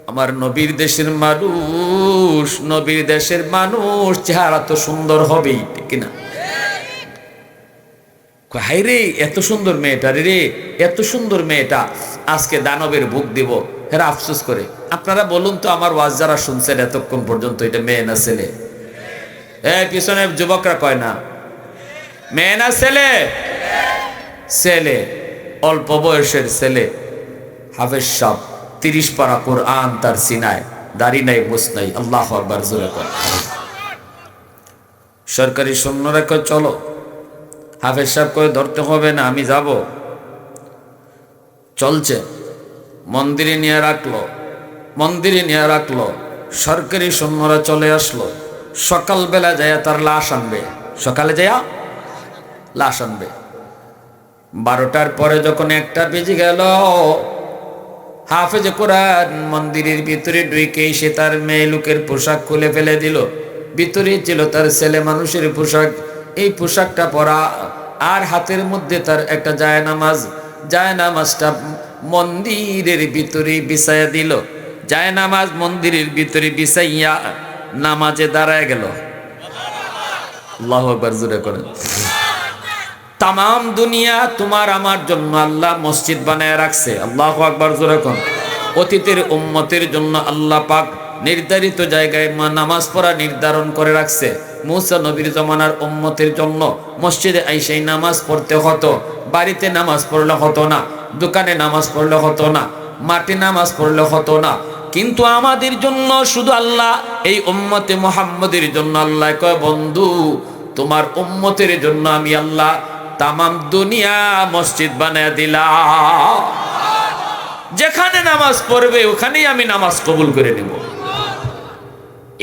আমার নবীর দেশের মানুষ, নবীর দেশের মানুষ, চেহারা তো সুন্দর হবেই, ঠিক কিনা? হাই রে, এত সুন্দর মেয়েটা রে, এত সুন্দর মেয়েটা আজকে দানবের বুক দিব। হেরা আফসোস করে। আপনারা বলুন তো, আমার ওয়াজ যারা শুনছেন এতক্ষণ পর্যন্ত, এটা মেয়ে না ছেলে? পিছনে যুবকরা কয় না, মেয়ে না ছেলে? ছেলে, অল্প বয়সের ছেলে। হাফেজ সাহেব 30 পারা কোরআন তার সিনায়, দাড়ি নাই, মুছ নাই। আল্লাহু আকবার জোরে কর। সরকারি সৈন্যরা কয় চলো, হাফেজ সাহেব কয় ধরতে হবে না, আমি যাব। চলছে, মন্দিরে নিয়ে রাখলো, মন্দিরে নিয়ে রাখলো। সরকারি সৈন্যরা চলে আসলো। সকালবেলা যায় তার লাশ আনবে, সকালে যায় লাশ আনবে। 12টার পরে যখন 1টা বেজে গেল, হাফেজে কোরআন মন্দিরের ভিতরে ঢুকে সে তার মেয়ে লোকের পোশাক খুলে ফেলে দিল। ভিতরে ছিল তার ছেলে মানুষের পোশাক, এই পোশাকটা পরা, আর হাতের মধ্যে তার একটা জায়নামাজ, জায়নামাজটা মন্দিরের ভিতরে বিছাইয়া দিল। জায়নামাজ মন্দিরের ভিতরে বিছাইয়া নামাজে দাঁড়ায় গেল। আল্লাহু আকবার জোরে করেন। তামাম দুনিয়া তোমার আমার জন্য আল্লাহ মসজিদ বানায় রাখছে। আল্লাহু আকবার জোরে করেন। অতীতের উম্মতের জন্য আল্লাহ পাক নির্ধারিত জায়গায় নামাজ পড়া নির্ধারণ করে রাখছে। মুসা নবীর জমানার উম্মতের জন্য মসজিদে আইসাই নামাজ পড়তে হতো। বাড়িতে নামাজ পড়লে হতো না, দোকানে নামাজ পড়লে হতো না, মাঠে নামাজ পড়লে হতো না। কিন্তু আমাদের জন্য শুধু আল্লাহ, এই উম্মতে মুহাম্মদের জন্য আল্লাহ কয়, বন্ধু তোমার উম্মতের জন্য আমি আল্লাহ তামাম দুনিয়া মসজিদ বানায় দিলাম। যেখানে নামাজ পড়বে ওখানেই আমি নামাজ কবুল করে নেব।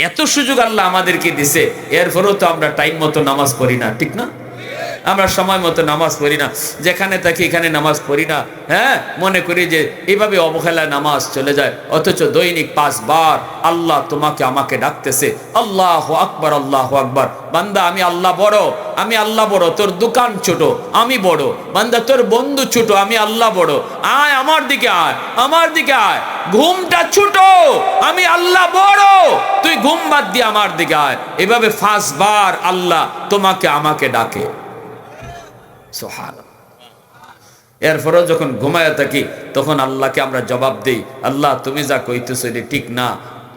এত সুযোগ আল্লাহ আমাদেরকে দিছে, এরপরেও তো আমরা টাইম মতো নামাজ পড়ি না, ঠিক না? আমরা সময় মতো নামাজ পড়ি না, যেখানে থাকি এখানে নামাজ পড়ি না। হ্যাঁ, মনে করি যে এইভাবে অবহেলায় নামাজ চলে যায়, অথচ দৈনিক 5 বার আল্লাহ তোমাকে আমাকে ডাকতেছে, আল্লাহু আকবার, আল্লাহু আকবার। বান্দা আমি আল্লাহ বড়, আমি আল্লাহ বড়, তোর দোকান ছোট, আমি বড়। বান্দা তোর বন্ধু ছোট, আমি আল্লাহ বড়। আয় আমার দিকে আয়, আমার দিকে আয়। ঘুমটা ছোট, আমি আল্লাহ বড়, তুই ঘুম বাদ দিয়ে আমার দিকে আয়। এভাবে 5 বার আল্লাহ তোমাকে আমাকে ডাকে। সুবহানাল্লাহ। এরপরেও যখন ঘুমায় থাকি তখন আল্লাহকে আমরা জবাব দেই, আল্লাহ তুমি যা কইতেছো এটা ঠিক না,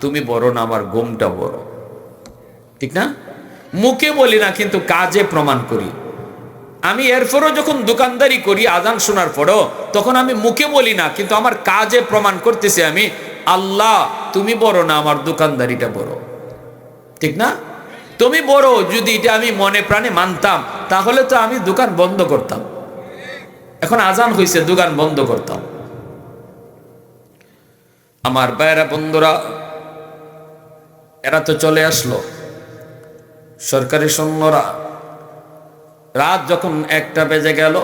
তুমি বড় না, আমার ঘুমটা বড়, ঠিক না? মুখে বলি না কিন্তু কাজে প্রমাণ করি। আমি এরপরও যখন দোকানদারি করি আজান শোনার পরও, তখন আমি মুখে বলি না কিন্তু আমার কাজে প্রমাণ করতেছি আমি, আল্লাহ তুমি বড় না, আমার দোকানদারিটা বড়, ঠিক না? তুমি বড় যদি এটা আমি মনে প্রাণে মানতাম, তাহলে তো আমি দোকান বন্ধ করতাম। এখন আজান হইছে, দোকান বন্ধ করতাম। আমার ভাইয়েরা বন্ধুরা, এরা তো চলে আসলো সরকারি সৈন্যরা। রাত যখন 1টা বেজে গেল,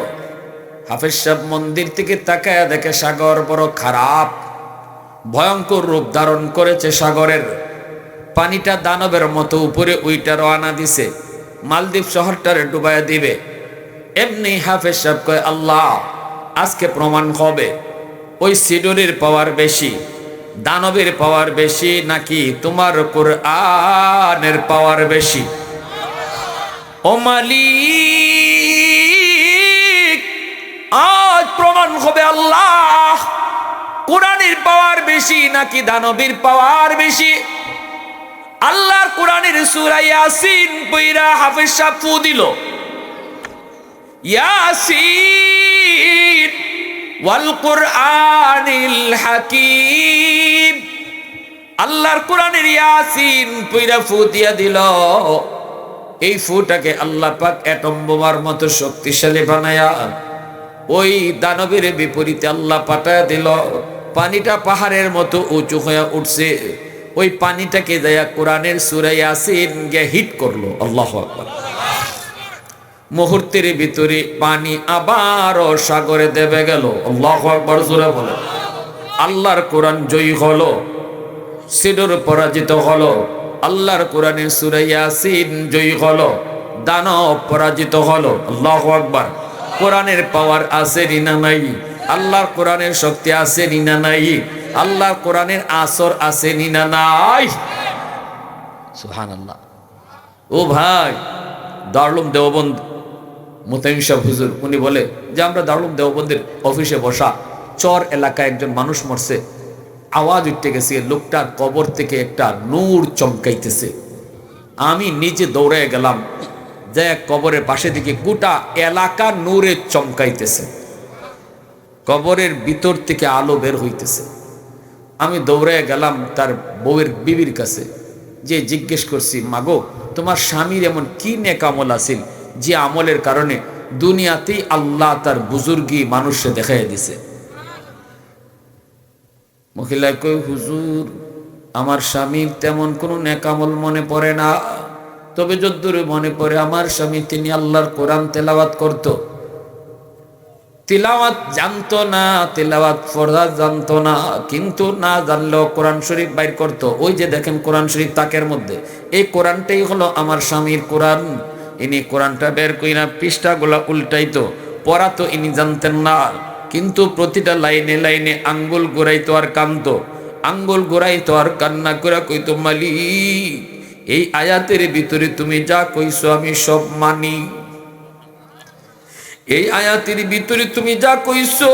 হাফেজ সাহেব মন্দির থেকে তাকায়া দেখে সাগর বড় খারাপ, ভয়ঙ্কর রূপ ধারণ করেছে। সাগরের পানিটা দানবের মতো উপরে উইটা রওনা দিছে, মালদ্বীপ শহরটারে ডুবাইয়া দিবে। এমনি হাফেজ সাহেব কয়, আল্লাহ আজকে প্রমাণ হবে ওই সিডরের পাওয়ার বেশি, দানবের পাওয়ার বেশি নাকি তোমার কোরআনের পাওয়ার বেশি। ও মালিক, আজ প্রমাণ হবে আল্লাহ কোরআনের পাওয়ার বেশি নাকি দানবের পাওয়ার বেশি। আল্লাহর কোরআনের সূরা ইয়াসিন পড়া হাফেজ সাহেব ফু দিল, ইয়াসিন ওয়াল কুরআনিল হাকীম। আল্লাহর কোরআনের ইয়াসিন পড়া ফু দিয়া দিল। এই ফুটাকে আল্লাহ পাক অ্যাটম বোমার মতো শক্তিশালী বানায়া ওই দানবের বিপরীতে আল্লাহ পাঠায়া দিল। পানিটা পাহাড়ের মতো উঁচু হয়ে উঠছে। ওই পানিটাকে দেয়া কোরআনের সূরা ইয়াসিন গিয়ে হিট করলো। আল্লাহু আকবার। মুহূর্তের ভিতরে পানি আবারও সাগরে দেবে গেল। আল্লাহু আকবার জোরে বলে। আল্লাহর কোরআন জয়ী হলো, সিডর পরাজিত হলো। আল্লাহর কোরআনের সূরা ইয়াসিন জয়ী হলো, দানব পরাজিত হলো। আল্লাহু আকবার। কোরআনের পাওয়ার আছে না নাই? আল্লাহর কোরআনের শক্তি আছে না নাই? আল্লাহর কোরআনের আসর আছে না নাই? সুবহানাল্লাহ। ও ভাই, দারুল দেওবন্দ মুতাইম সাহেব হুজুর উনি বলে যে আমরা দারুল দেওবন্দের অফিসে বসা, চর এলাকায় একজন মানুষ মরছে, আওয়াজ উঠতে গেছে, লোকটার কবর থেকে একটা নূর চমকাইতেছে। আমি নিজে দৌড়ে গেলাম, যে কবরের পাশে দিকে গোটা এলাকা নূরে চমকাইতেছে। কবরের ভিতর থেকে আলো বের হইতেছে। আমি দৌড়ে গেলাম তার বউয়ের বিবির কাছে, যে জিজ্ঞেস করছি, মাগো তোমার স্বামীর এমন কি নেক আমল আছিল যে আমলের কারণে দুনিয়াতেই আল্লাহ তার বুজুর্গি মানুষে দেখাইয়া দিছে। মহিলায় কই, হুজুর আমার স্বামীর তেমন কোনো নেক আমল মনে পড়ে না, তবে যদ্দূরে মনে পড়ে আমার স্বামী তিনি আল্লাহর কোরআন তেলাওয়াত করত। তিলাওয়াত জানতো না, তিলাওয়াত পড়া জানতো না, কিন্তু না জানলেও কোরআন শরীফ বাইর করত। ওই যে দেখেন কোরআন শরীফ তাকের মধ্যে, এই কোরআনটাই হলো আমার স্বামীর কোরআন। ইনি কোরআনটা বের কইরা পৃষ্ঠাগুলা উল্টাইতো, পড়া তো ইনি জানতেন না, কিন্তু প্রতিটা লাইনে লাইনে আঙ্গুল ঘুরাইতো আর কানতো, আঙ্গুল ঘুরাইতো আর কান্না করে কইতো, মালিক এই আয়াতের ভিতরে তুমি যা কইছো আমি সব মানি, এই আয়াতের ভিতরে তুমি যা কইছো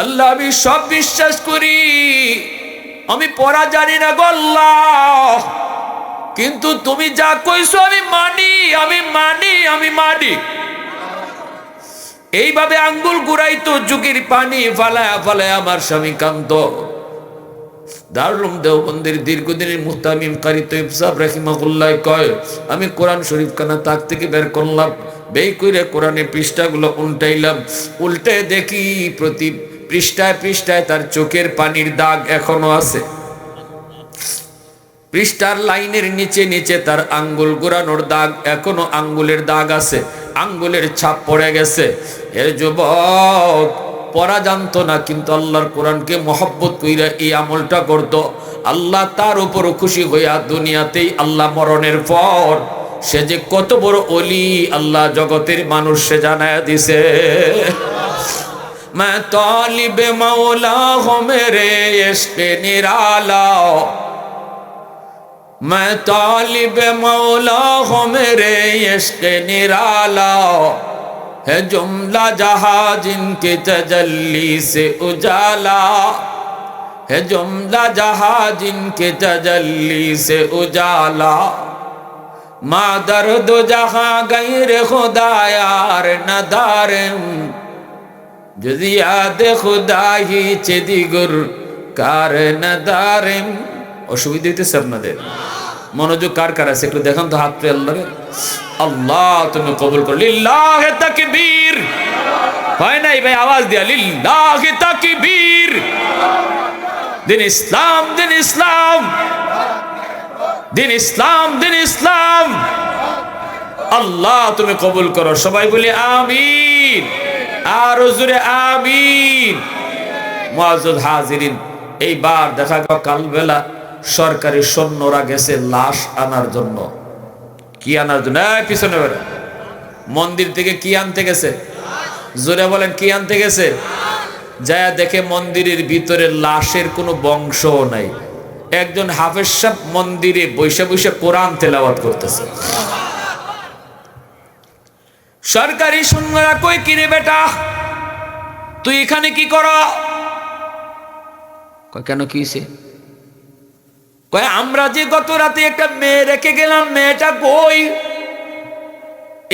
আল্লাহ আমি সব বিশ্বাস করি, আমি পড়া জানি না গো আল্লাহ, কিন্তু তুমি যা কইছো আমি মানি, আমি মানি, আমি মানি। এইভাবে আঙ্গুল ঘুরাইতো, চোখের পানি ফালায়া ফালায়া আমার স্বামী কান্ত। দারুল দেওবন্দের দীর্ঘদিনের মুহতামিম কারি তৈয়ব সাহেব রাহিমাহুল্লাহ কয়, আমি কোরআন শরীফ খানা তাক থেকে বের করলাম, বের করে কোরআনের পৃষ্ঠাগুলো উল্টাইলাম, উল্টে দেখি প্রতি পৃষ্ঠায় পৃষ্ঠায় তার চোখের পানির দাগ এখনো আছে। পৃষ্ঠার লাইনের নিচে নিচে তার আঙ্গুল ঘোরানোর দাগ, এখনো আঙ্গুলের দাগ আছে, আঙ্গুলের ছাপ পড়ে গেছে। এর যুবক পড়া জানতো না, কিন্তু আল্লাহর কোরআনকে মহব্বত কইরা এই আমলটা করত। আল্লাহ তার উপর খুশি হইয়া দুনিয়াতেই আল্লাহ মরণের পর সে যে কত বড় ওলি আল্লাহ জগতের মানুষ সে জানায়া দিছে। मैं तालिब मौला हूँ मेरे इश्क निराला, मैं तालिब मौला हूँ मेरे इश्क निराला, है जुमला जहाँ जिनके तजल्ली से उजाला, है जुमला जहाँ जिनके तजल्ली से उजाला, माँ दर्द जहाँ गैर खुदा यार नदारम, যদি ইয়াদে খুদাহি চেদিগুর কার নদারেম। অসুবিধা হইতেছে আপনাদের? মনোযোগ কার কার আছে একটু দেখান তো, হাত পে আল্লাহরে। আল্লাহ তুমি কবুল করো। লিল্লাহে তাকবীর। হয় নাই ভাই, আওয়াজ দিয়া লিল্লাহে তাকবীর। দিন ইসলাম, দিন ইসলাম, দিন ইসলাম, দিন ইসলাম। আল্লাহ তুমি কবুল করো। সবাই বলি আমিন, আর জোরে আমিন। মুআজ্জাজ হাজিরিন, এইবার দেখা গেল কালবেলা সরকারি সৈন্যরা গেছে লাশ আনার জন্য। কি আনার জন্য? পিছনে বেরো। মন্দির থেকে কি আনতে গেছে? জোরে বলেন, কি আনতে গেছে? যায় দেখে মন্দিরের ভিতরে লাশের কোনো বংশও নাই। একজন হাফেজ সাহেব মন্দিরে বসে বসে কোরআন তেলাওয়াত করতেছে। সরকারি সৈন্যরা কই, কিরে বেটা তুই এখানে কি কর? কেন কি হইছে? কয় আমরা যে গত রাতে একটা মেয়ে রেখে গেলাম, মেয়েটা কই?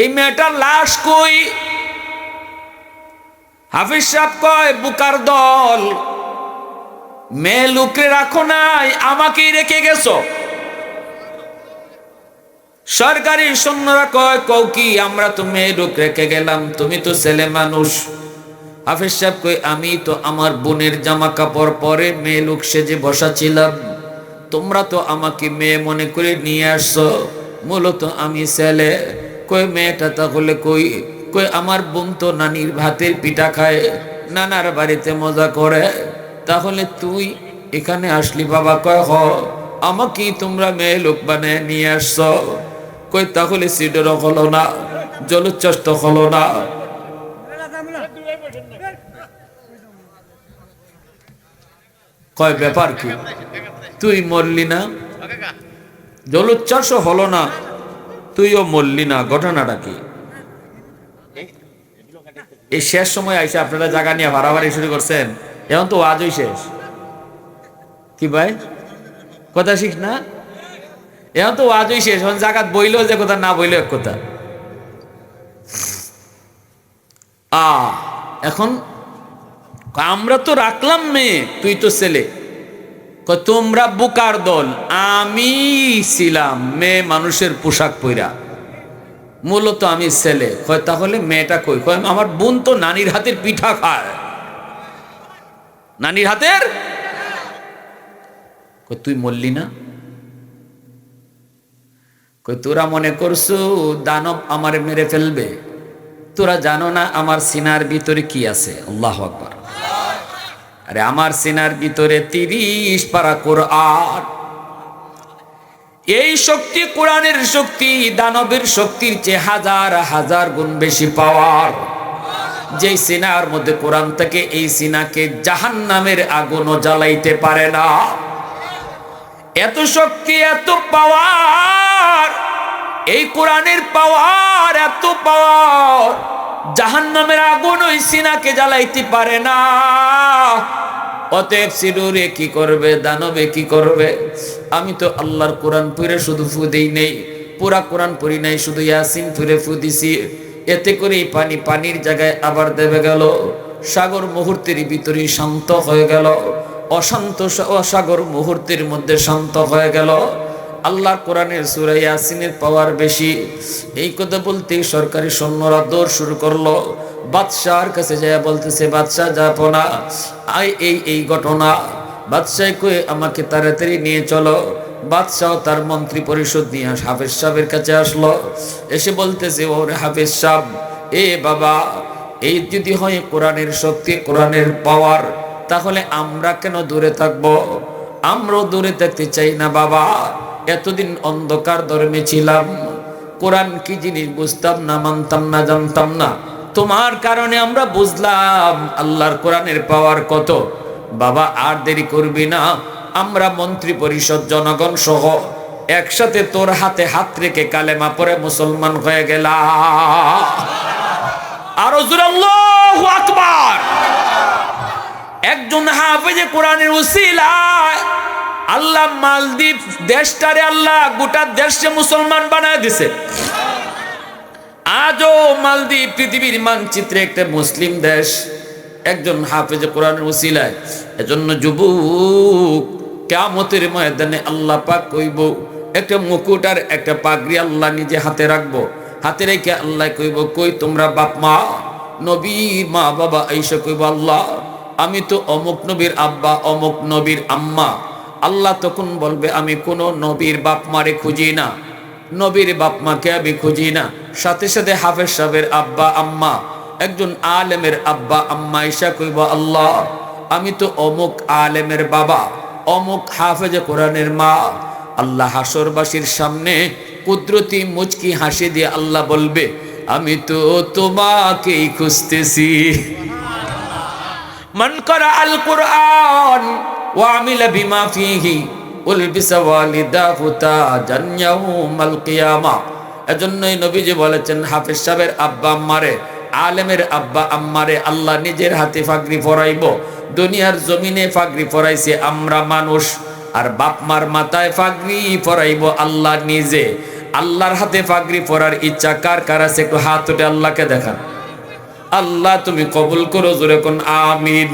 এই মেয়েটার লাশ কই? হাফিজ সাহেব কয়, বুকার দল, মেয়ে লুকে রাখো নাই, আমাকেই রেখে গেছো। সরকারি সৈন্যরা কয়, কও কি? আমরা তো মেয়ে লোক রেখে গেলাম, তুমি তো ছেলে মানুষ। হাফিজ সাহেব কই, আমি তো আমার বোনের জামা কাপড় পরে মেয়ে লোক সেজে বসা ছিলাম, তোমরা তো আমাকে মেয়ে মনে করে নিয়ে আসছো, মূলত আমি ছেলে। কই মেয়েটা তাহলে কই? কই আমার বোন তো নানির ভাতের পিঠা খায়, নানার বাড়িতে মজা করে, তাহলে তুই এখানে আসলি বাবা? কয় হ, আমাকেই তোমরা মেয়ে লোক বানায় নিয়ে আসছো। কই তাহলে সিডরও হলো না, জলোচ্ছ্বাস হলো না। কয় ব্যাপার কি? তুই মরলি না, জলোচ্ছ্বাসও হলো না, তুইও মরলি না, ঘটনাটা কি? এই শেষ সময় আইসে আপনারা জায়গা নিয়ে ভাড়াভাড়ি শুরু করছেন, এখন তো আজই শেষ। কি ভাই কথা শিখ না? এখন তো আজই শেষ, এখন জায়গা বইলেও যে কথা, না বইলেও এক কথা। এখন আমরা তো রাখলাম মেয়ে, তুই তো ছেলে। তোমরা বুকার দল, আমি ছিলাম মেয়ে মানুষের পোশাক পইরা, মূলত আমি ছেলে। কয় তাহলে মেয়েটা কই? কয় আমার বোন তো নানির হাতের পিঠা খায়, নানির হাতের। কয় তুই মরলি না? কই তোরা মনে করছো দানব আমারে মেরে ফেলবে? তোরা জানো না আমার সিনার ভিতরে কি আছে। আল্লাহু আকবার। আরে আমার সিনার ভিতরে 30 পারা কোরআন। এই শক্তি কোরআনের শক্তি দানবের শক্তির চেয়ে হাজার হাজার গুণ বেশি পাওয়ার। যেই সিনার মধ্যে কোরআন থাকে, এই সিনাকে জাহান্নামের আগুনও জ্বালাইতে পারে না। এত শক্তি, এত পাওয়ার, এই কোরআনের পাওয়ার, এত পাওয়ার, জাহান্নামের আগুন ওই সিনাকে জ্বালাইতে পারে না। অতএব সিরুরে কি করবে, দানবে কি করবে? আমি তো আল্লাহর কোরআন পড়ে শুধু ফু দেই নেই, পুরা কোরআন পড়ি নাই, শুধু ইয়াসিন পড়ে ফু দিছি। এতে করে পানি পানির জায়গায় আবার দেবে গেল, সাগর মুহূর্তের ভিতরেই শান্ত হয়ে গেল, অশান্ত অসাগর মুহূর্তের মধ্যে শান্ত হয়ে গেল। আল্লাহর কোরআনের সূরা ইয়াসিনের পাওয়ার বেশি। এই কথা বলতেই সরকারি সৈন্যরা দৌড় শুরু করলো। বাদশাহর কাছে যায় বলতেছে, বাদশাহ যাবো না, এই ঘটনা। বাদশাহ কয়ে আমাকে তাড়াতাড়ি নিয়ে চলো। বাদশাহ তার মন্ত্রী পরিষদ নিয়ে হাফেজ সাহেবের কাছে আসলো। এসে বলতেছে, ওরে হাফেজ সাহেব, এ বাবা, এই যদি হয় কোরআনের শক্তি, কোরআনের পাওয়ার, তাহলে আমরা কেন দূরে থাকবো? আমরাও দূরে থাকতে চাই না বাবা। এতদিন অন্ধকার ধর্মে ছিলাম, কোরআন কি জিনিস বুঝতাম না, মানতাম না, জানতাম না। তোমার কারণে আমরা বুঝলাম আল্লাহর কোরআনের পাওয়ার কত। বাবা আর দেরি করবি না, আমরা মন্ত্রী পরিষদ জনগণ সহ একসাথে তোর হাতে হাত রেখে কালেমা পড়ে মুসলমান হয়ে গেলাম। আর জোরে আল্লাহু আকবার। একজন হাফেজে কোরআনের উসিলায় আল্লাহ মালদ্বীপ দেশটারে, আল্লাহ গোটা দেশে মুসলমান বানায় দিছে। আজও মালদ্বীপ পৃথিবীর মানচিত্রে একটা মুসলিম দেশ, একজন হাফেজে কোরআনের উসিলায়। এজন্য যুবক, কিয়ামতের ময়দানে আল্লাহ পাক কইব, একটা মুকুট আর একটা পাগড়ি আল্লাহ নিজে হাতে রাখবো। হাতে রেখে আল্লাহ কইব, কই তোমরা বাপ মা, নবীর মা বাবা? আইসা কইব, আল্লাহ আমি তো অমুক নবীর আব্বা, অমুক নবীর আম্মা। আল্লাহ তখন বলবে, আমি কোনো নবীর বাপ মারে খুঁজি না, নবীর বাপ মাকে আমি খুঁজি না। সাথে সাথে হাফেজ সাহেবের আব্বা আম্মা, একজন আলেমের আব্বা আম্মা ঈশা কইব, আল্লাহ আমি তো অমুক আলেমের বাবা, অমুক হাফেজে কোরআনের মা। আল্লাহ হাসরবাসীর সামনে কুদরতি মুচকি হাসি দিয়ে আল্লাহ বলবে, আমি তো তোমাকেই খুঁজতেছি। মান করা আল কোরআন ওয়া আমিলা বিমা ফিহি উলবিসা ওয়ালিদাহু তাজান ইয়াউমাল কিয়ামা। এজন্যই নবীজি বলেছেন, হাফেজ সাহেবের আব্বা আম্মারে, আলেমের আব্বা আম্মারে আল্লাহ নিজের হাতে পাগড়ি পরাইব। দুনিয়ার জমিনে পাগড়ি পরাইছে আমরা মানুষ, আর বাপ মার মাথায় পাগড়ি পরাইব আল্লাহ নিজে। আল্লাহর হাতে পাগড়ি পরার ইচ্ছা কার কার আছে? একটু হাত উঠে আল্লাহকে দেখান। আল্লাহ তুমি কবুল করো, জোরে কোন আমিন।